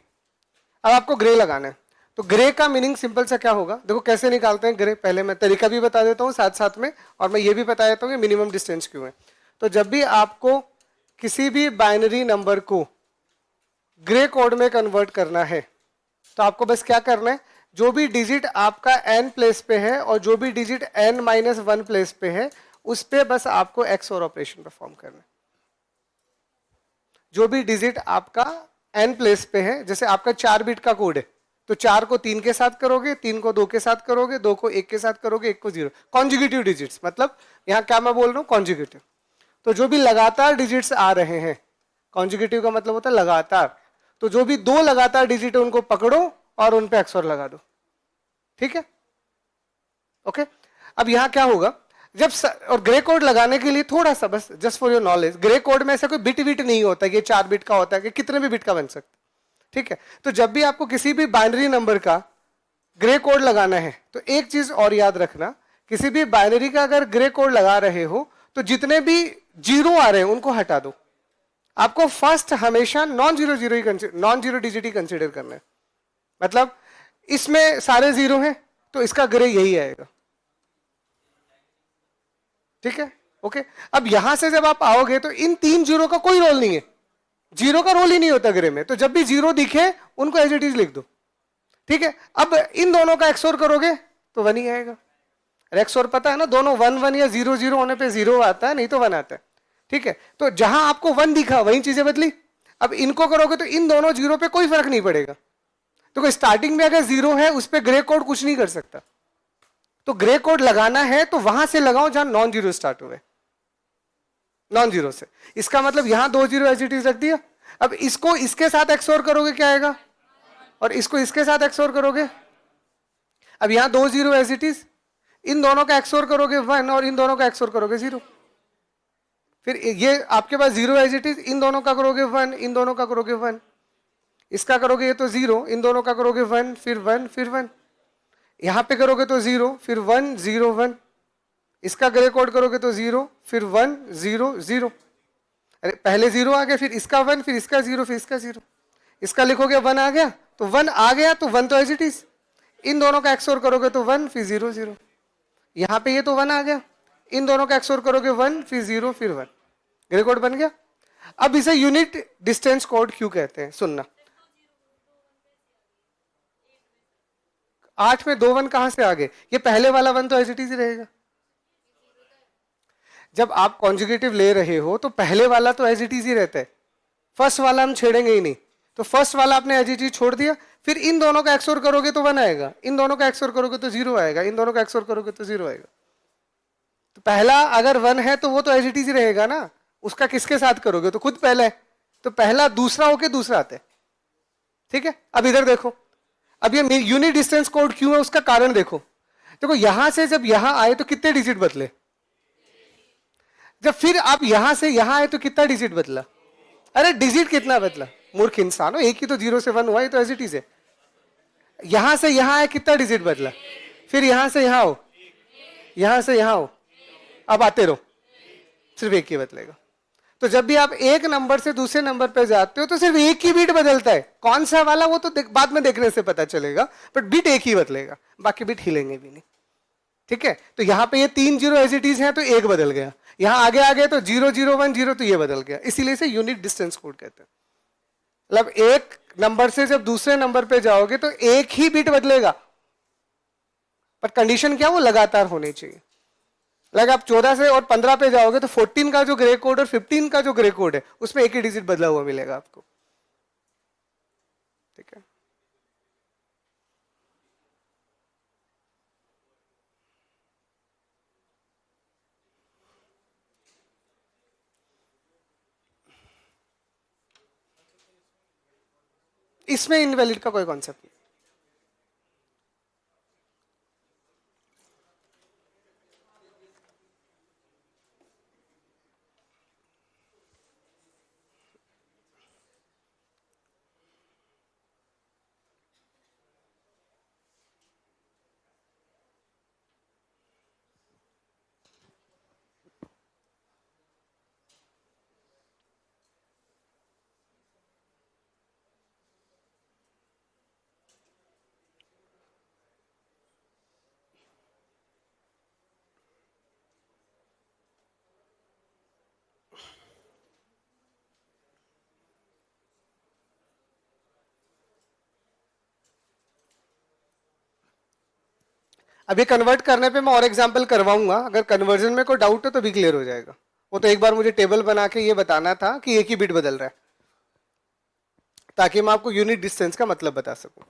अब आपको ग्रे लगाना है। तो ग्रे का मीनिंग सिंपल सा क्या होगा, देखो कैसे निकालते हैं ग्रे, पहले मैं तरीका भी बता देता हूँ साथ साथ में, और मैं ये भी बता देता हूँ कि मिनिमम डिस्टेंस क्यों है। तो जब भी आपको किसी भी बाइनरी नंबर को ग्रे कोड में कन्वर्ट करना है, तो आपको बस क्या करना है, जो भी डिजिट आपका n प्लेस पे है और जो भी डिजिट n-1 प्लेस पे है, उस पे बस आपको एक्स और ऑपरेशन परफॉर्म करना है। जो भी डिजिट आपका n प्लेस पे है, जैसे आपका 4 बिट का कोड है तो 4 को 3 के साथ करोगे, 3 को 2 के साथ करोगे, 2 को 1 के साथ करोगे, 1 को 0, कॉन्जुगेटिव डिजिट्स, मतलब यहाँ क्या मैं बोल रहा हूँ, कॉन्जुगेटिव। तो जो भी लगातार डिजिट्स आ रहे हैं, कॉन्जुगेटिव का मतलब होता है लगातार, तो जो भी 2 लगातार डिजिट है उनको पकड़ो और उन पे XOR लगा दो, ठीक है, ओके। अब यहां क्या होगा, जब और ग्रे कोड लगाने के लिए थोड़ा सा बस just for your knowledge, grey code में ऐसा कोई बिट विट नहीं होता कि 4 बिट का होता है कि कितने भी बिट का बन सकता, ठीक है। तो जब भी आपको किसी भी बाइनरी नंबर का ग्रे कोड लगाना है तो एक चीज और याद रखना, किसी भी बाइनरी का अगर ग्रे कोड लगा रहे हो तो जितने भी जीरो आ रहे हैं उनको हटा दो। आपको फर्स्ट हमेशा नॉन जीरो डिजिट ही कंसिडर करना है, मतलब इसमें सारे जीरो हैं तो इसका ग्रे यही आएगा, ठीक है, ओके। अब यहां से जब आप आओगे तो इन 3 जीरो का कोई रोल नहीं है, जीरो का रोल ही नहीं होता ग्रे में, तो जब भी जीरो दिखे उनको एज इट इज लिख दो, ठीक है। अब इन दोनों का एक्सोर करोगे तो 1 ही आएगा, एक्सोर पता है ना, दोनों 1 1 या 0 0 होने पे 0 आता है, नहीं तो 1 आता है, ठीक है। तो जहां आपको 1 दिखा वही चीजें बदली, अब इनको करोगे तो इन दोनों जीरो पे कोई फर्क नहीं पड़ेगा। तो कोई स्टार्टिंग में अगर 0 है उस पर ग्रे कोड कुछ नहीं कर सकता, तो ग्रे कोड लगाना है तो वहां से लगाओ जहां नॉन जीरो स्टार्ट हुए, नॉन जीरो से। इसका मतलब यहां 2 जीरो एज इट इज रख दिया, अब इसको इसके साथ एक्सोर करोगे क्या आएगा, और इसको इसके साथ एक्सोर करोगे, अब यहां 2 जीरो एज इट इज, इन दोनों का एक्सोर करोगे 1 और इन दोनों का एक्सोर करोगे 0, फिर ये आपके पास 0 एज इट इज, इन दोनों का करोगे 1, इन दोनों का करोगे 1, इसका करोगे ये तो 0, इन दोनों का करोगे 1 फिर 1 फिर 1, यहां पे करोगे तो 0 फिर 1 0 1, इसका ग्रे कोड करोगे तो 0 फिर 1 0 0, अरे पहले 0 आ गया, फिर इसका 1 फिर इसका 0 फिर इसका 0, इसका लिखोगे 1 आ गया, तो 1 आ गया तो 1 तो एज इट इज, इन दोनों का एक्सोर करोगे तो 1 फिर 0 0, यहां पे ये तो 1 आ गया, इन दोनों का एक्सोर करोगे 1 फिर 0 फिर 1, ग्रे कोड बन गया। अब इसे यूनिट डिस्टेंस कोड क्यों कहते हैं, सुनना, 8 में 2 1 कहां से आ गए, ये पहले वाला 1 तो एज इट इज ही रहेगा। जब आप कॉन्जुगेटिव ले रहे हो तो पहले वाला तो एज इट इज ही रहता है, फर्स्ट वाला हम छेड़ेंगे ही नहीं, तो फर्स्ट वाला आपने एज इट इज छोड़ दिया, फिर इन दोनों का एक्सोर करोगे तो 1 आएगा, इन दोनों का एक्सोर करोगे तो 0 आएगा, इन दोनों का एक्सोर करोगे तो 0 आएगा। तो पहला अगर 1 है तो वो तो एज इट इज ही रहेगा ना, उसका किसके साथ करोगे, तो खुद पहले है, तो पहला दूसरा होके दूसरा आता है, ठीक है। अब इधर देखो, अब ये यूनिट डिस्टेंस कोड क्यों है उसका कारण देखो, देखो यहां से जब यहां आए तो कितने डिजिट बदले, जब फिर आप यहां से यहां आए तो कितना डिजिट बदला, अरे डिजिट कितना बदला, मूर्ख इंसान हो, एक ही तो 0 से 1 हुआ, ये तो एज इट इज है। यहां से यहां आए कितना डिजिट बदला, फिर यहां से यहां हो, यहां से यहां हो, अब आते रहो, सिर्फ एक ही बदलेगा। तो जब भी आप एक नंबर से दूसरे नंबर पे जाते हो तो सिर्फ एक ही बीट बदलता है, कौन सा वाला वो तो बाद में देखने से पता चलेगा, बट बीट एक ही बदलेगा, बाकी बीट हिलेंगे भी नहीं, ठीक है। तो यहां पे ये 3 जीरो एज इट इज है तो एक बदल गया, यहां आगे आगे तो 0 0 1 0 तो ये बदल गया, इसीलिए से यूनिट डिस्टेंस कोड कहते हैं। मतलब एक नंबर से जब दूसरे नंबर पे जाओगे तो एक ही बीट बदलेगा, पर कंडीशन क्या, वो लगातार होनी चाहिए। लाइक आप 14 से और 15 पे जाओगे तो 14 का जो ग्रे कोड और 15 का जो ग्रे कोड है उसमें एक ही डिजिट बदला हुआ मिलेगा आपको, ठीक है। इसमें इनवैलिड का कोई कॉन्सेप्ट नहीं, अभी कन्वर्ट करने पे मैं और एग्जांपल करवाऊंगा, अगर कन्वर्जन में कोई डाउट है तो भी क्लियर हो जाएगा। वो तो एक बार मुझे टेबल बना के ये बताना था कि एक ही बिट बदल रहा है, ताकि मैं आपको यूनिट डिस्टेंस का मतलब बता सकूं।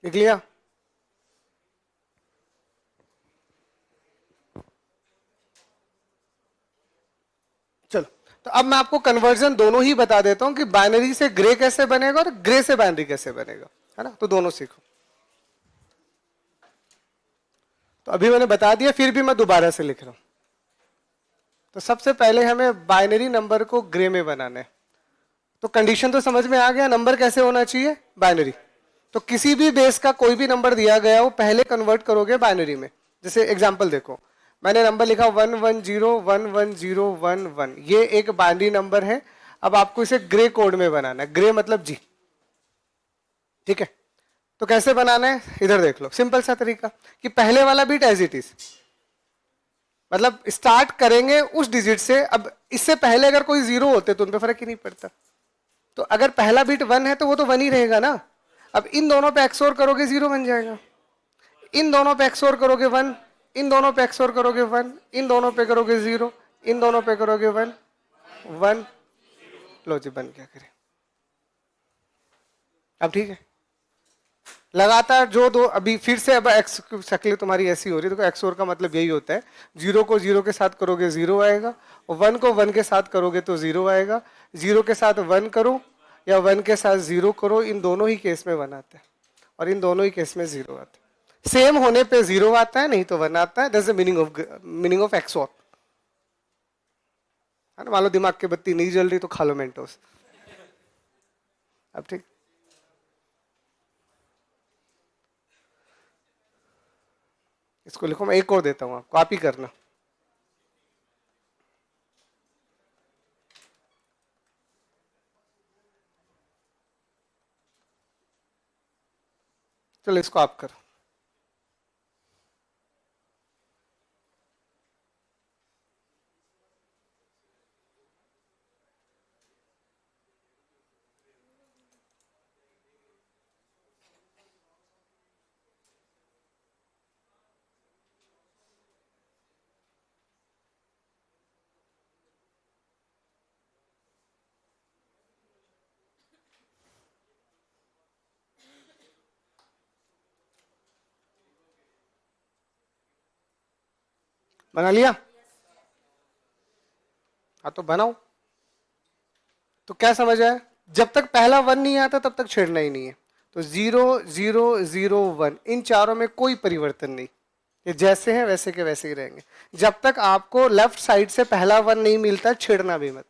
लिख लिया? चलो, तो अब मैं आपको कन्वर्जन दोनों ही बता देता हूं कि बाइनरी से ग्रे कैसे बनेगा और ग्रे से बाइनरी कैसे बनेगा, है ना। तो दोनों सीखो। तो अभी मैंने बता दिया, फिर भी मैं दोबारा से लिख रहा हूं। तो सबसे पहले हमें बाइनरी नंबर को ग्रे में बनाना है। तो कंडीशन तो समझ में आ गया, नंबर कैसे होना चाहिए, बाइनरी। तो किसी भी बेस का कोई भी नंबर दिया गया वो पहले कन्वर्ट करोगे बाइनरी में। जैसे एग्जांपल देखो, मैंने नंबर लिखा 1101111, ये एक बाइनरी नंबर है। अब आपको इसे ग्रे कोड में बनाना है, ग्रे मतलब जी, ठीक है। तो कैसे बनाना है, इधर देख लो, सिंपल सा तरीका कि पहले वाला बीट एज इट इज, मतलब स्टार्ट करेंगे उस डिजिट से। अब इससे पहले अगर कोई जीरो होते तो उन पर फर्क ही नहीं पड़ता। तो अगर पहला बीट 1 है तो वो तो 1 ही रहेगा ना। अब इन दोनों पे एक्सोर करोगे 0 बन जाएगा, इन दोनों पे एक्सोर करोगे 1, इन दोनों पे एक्सोर करोगे 1, इन दोनों पे करोगे 0, इन दोनों पे करोगे 1 1। लो जी, बन क्या करे। अब ठीक है, लगातार जो दो, अभी फिर से अब एक्स शक्ल तुम्हारी ऐसी हो रही है। देखो एक्सोर का मतलब यही होता है, 0 को 0 के साथ करोगे 0 आएगा, और 1 को 1 के साथ करोगे तो 0 आएगा। 0 के साथ 1 करो या 1 के साथ 0 करो, इन दोनों ही केस में 1 आता है और इन दोनों ही केस में 0 आता है। सेम होने पे 0 आता है, नहीं तो 1 आता है। That's the meaning of XOR. मान लो दिमाग की बत्ती नहीं जल रही तो खा लो मेंटोस। अब ठीक, इसको लिखो, मैं एक और देता हूं, आप कॉपी करना। चलो इसको आप करो। बना लिया? हाँ तो बनाओ। तो क्या समझ आया, जब तक पहला 1 नहीं आता तब तक छेड़ना ही नहीं है। तो 0 0 0 1, इन चारों में कोई परिवर्तन नहीं, ये जैसे हैं वैसे के वैसे ही रहेंगे। जब तक आपको लेफ्ट साइड से पहला 1 नहीं मिलता, छेड़ना भी मत,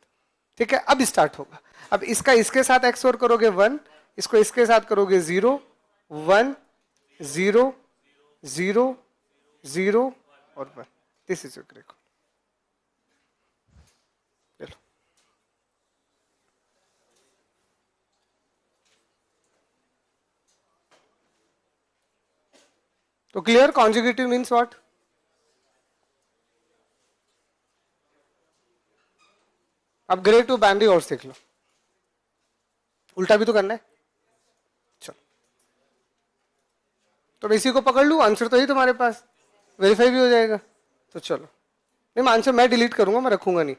ठीक है। अब स्टार्ट होगा। अब इसका इसके साथ एक्सोर करोगे 1, इसको इसके साथ करोगे 0 1 0 0 0 और 1। This is your grey code. चलो, तो क्लियर, कॉन्जुगेटिव मीन्स व्हाट। अब ग्रे टू बाइनरी और सीख लो, उल्टा भी तो करना है। चलो, तो मैं इसी को पकड़ लूं, आंसर तो ही तुम्हारे पास, वेरीफाई भी हो जाएगा। तो चलो, नहीं मैं आंसर मैं डिलीट करूंगा, मैं रखूंगा नहीं।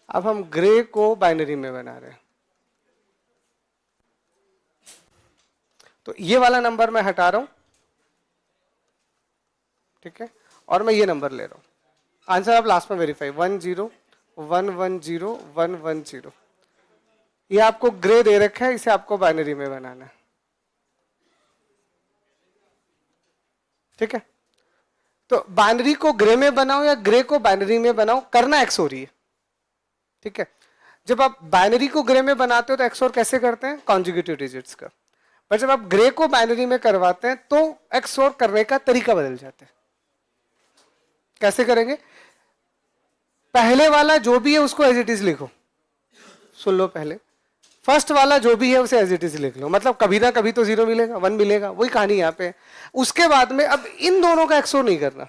अब हम ग्रे को बाइनरी में बना रहे हैं। तो ये वाला नंबर मैं हटा रहा हूं, ठीक है, और मैं ये नंबर ले रहा हूं। आंसर आप लास्ट में वेरीफाई, 1 0 1 1 0 1 1 0। ये आपको ग्रे दे रखा है, इसे आपको बाइनरी में बनाना है, ठीक है। तो बाइनरी को ग्रे में बनाओ या ग्रे को बाइनरी में बनाओ, करना एक्स हो रही है। ठीक है। जब आप बाइनरी को ग्रे में बनाते हो तो एक्सओर कैसे करते हैं, कॉन्जुगेटिव डिजिट्स का। पर जब आप ग्रे को बाइनरी में करवाते हैं तो एक्सओर करने का तरीका बदल जाता है। कैसे करेंगे, पहले वाला जो भी है उसको एज इट इज लिखो, सुन लो, पहले फर्स्ट वाला जो भी है उसे एज इट इज लिख लो, मतलब कभी ना कभी तो 0 मिलेगा, 1 मिलेगा, वही कहानी यहाँ पे है। उसके बाद में अब इन दोनों का एक्सओर नहीं करना,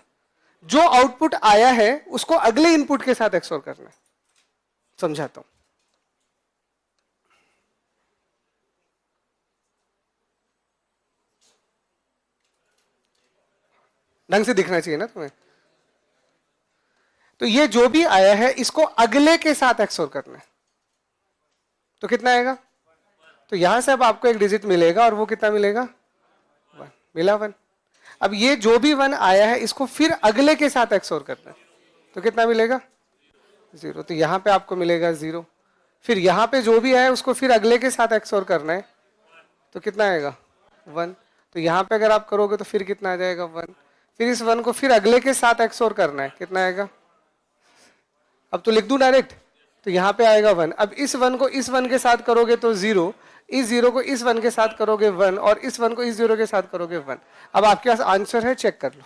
जो आउटपुट आया है उसको अगले इनपुट के साथ एक्सओर करना है। समझाता हूं, ढंग से दिखना चाहिए ना तुम्हें। तो ये जो भी आया है इसको अगले के साथ एक्सओर करना है, तो कितना आएगा, तो यहां से अब आपको एक डिजिट मिलेगा और वो कितना मिलेगा, 1 मिला, 1। अब ये जो भी 1 आया है इसको फिर अगले के साथ एक्सओर करना है, तो कितना मिलेगा, 0। तो यहां पे आपको मिलेगा 0। फिर यहां पे जो भी आया उसको फिर अगले के साथ एक्सओर करना है, तो कितना आएगा, 1। तो यहां पे अगर आप करोगे तो फिर कितना आ जाएगा, 1। फिर इस 1 को फिर अगले के साथ एक्सओर करना है, कितना आएगा, अब तो लिख दूं डायरेक्ट, तो यहां पे आएगा 1। अब इस 1 को इस 1 के साथ करोगे तो 0, इस 0 को इस 1 के साथ करोगे 1, और इस 1 को इस 0 के साथ करोगे 1। अब आपके पास आंसर है, चेक कर लो,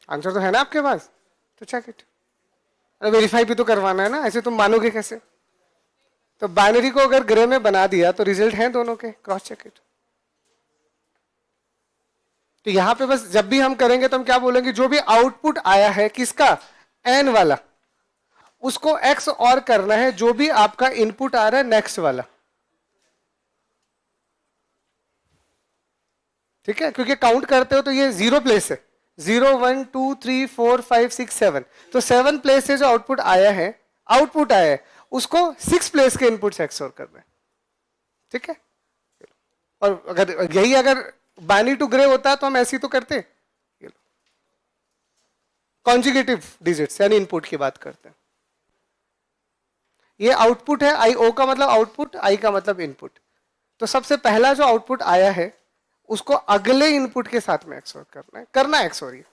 आंसर तो है ना आपके पास, तो चेक इट। वेरीफाई भी तो करवाना है ना, ऐसे तुम मानोगे कैसे। तो बाइनरी को अगर ग्रे में बना दिया तो रिजल्ट है दोनों के, क्रॉस चेक इट। तो यहां पे बस जब भी हम करेंगे तो हम क्या बोलेंगे, जो भी आउटपुट आया है किसका, एन वाला, उसको एक्स और करना है जो भी आपका इनपुट आ रहा है नेक्स्ट वाला। ठीक है, क्योंकि काउंट करते हो तो ये 0 प्लेस है, 0 1 2 3 4 5 6 7, तो 7 प्लेस से जो आउटपुट आया है उसको 6 प्लेस के इनपुट से एक्सओर करना है। ठीक है, और अगर बाइनरी टू ग्रे होता तो हम ऐसी तो करते, कॉन्जुगेटिव डिजिट्स यानी इनपुट की बात करते हैं। ये आउटपुट है, आई ओ का मतलब आउटपुट, आई का मतलब इनपुट। तो सबसे पहला जो आउटपुट आया है उसको अगले इनपुट के साथ में एक्सओर करना है एक्सओर।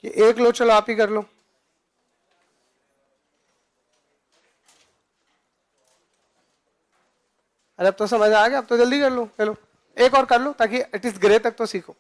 ये एक लो, चलो आप ही कर लो। अरे अब तो समझ आ गया, अब तो जल्दी कर लो, चलो एक और कर लो ताकि एटलीस्ट ग्रे तक तो सीखो।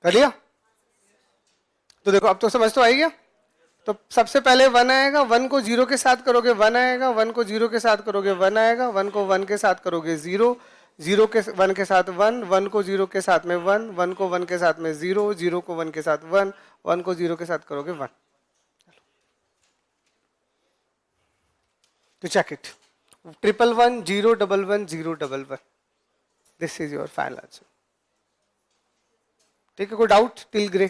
कर लिया, तो देखो अब तो समझ तो आई गया। तो सबसे पहले 1 आएगा, 1 को 0 के साथ करोगे 1 आएगा, 1 को 0 के साथ करोगे 1 आएगा, 1 को 1 के साथ करोगे 0, 0 के 1 के साथ 1, 1 को 0 के साथ में 1, 1 को 1 के साथ में 0, 0 को 1 के साथ 1, 1 को 0 के साथ करोगे 1। तो check it, 111 0 11 0 11, this is your final answer. ठीक है, कोई डाउट टिल ग्रे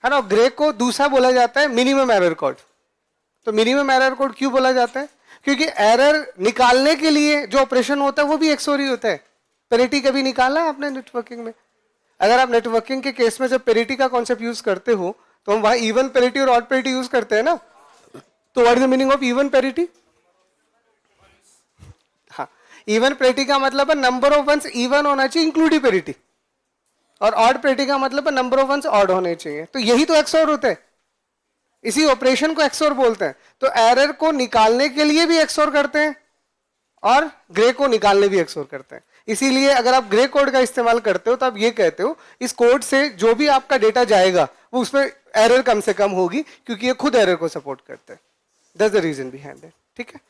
है ना। ग्रे को दूसरा बोला जाता है मिनिमम एरर कोड। तो मिनिमम एरर कोड क्यों बोला जाता है, क्योंकि एरर निकालने के लिए जो ऑपरेशन होता है वो भी एक्सओर ही होता है। पेरिटी कभी निकाला है आपने नेटवर्किंग में? अगर आप नेटवर्किंग के केस में जब पेरिटी का कॉन्सेप्ट यूज करते हो तो हम वहां इवन पेरिटी और ऑड पेरिटी यूज करते हैं ना। तो what is the meaning of even parity? हाँ, इवन पेरिटी का मतलब है नंबर ऑफ वंस इवन होना चाहिए इंक्लूडिंग पेरिटी, और ऑड पेरिटी का मतलब है नंबर ऑफ वंस ऑड होने चाहिए। तो यही तो एक्सओर होता है, इसी ऑपरेशन को एक्सओर बोलते हैं। तो एरर को निकालने के लिए भी एक्सओर करते हैं और ग्रे को निकालने भी एक्सओर करते हैं। इसीलिए अगर आप ग्रे कोड का इस्तेमाल करते हो तो आप ये कहते हो इस कोड से जो भी आपका डेटा जाएगा वो उसमें एरर कम से कम होगी, क्योंकि ये खुद एरर को सपोर्ट करते हैं। That's the reason behind it. ठीक है।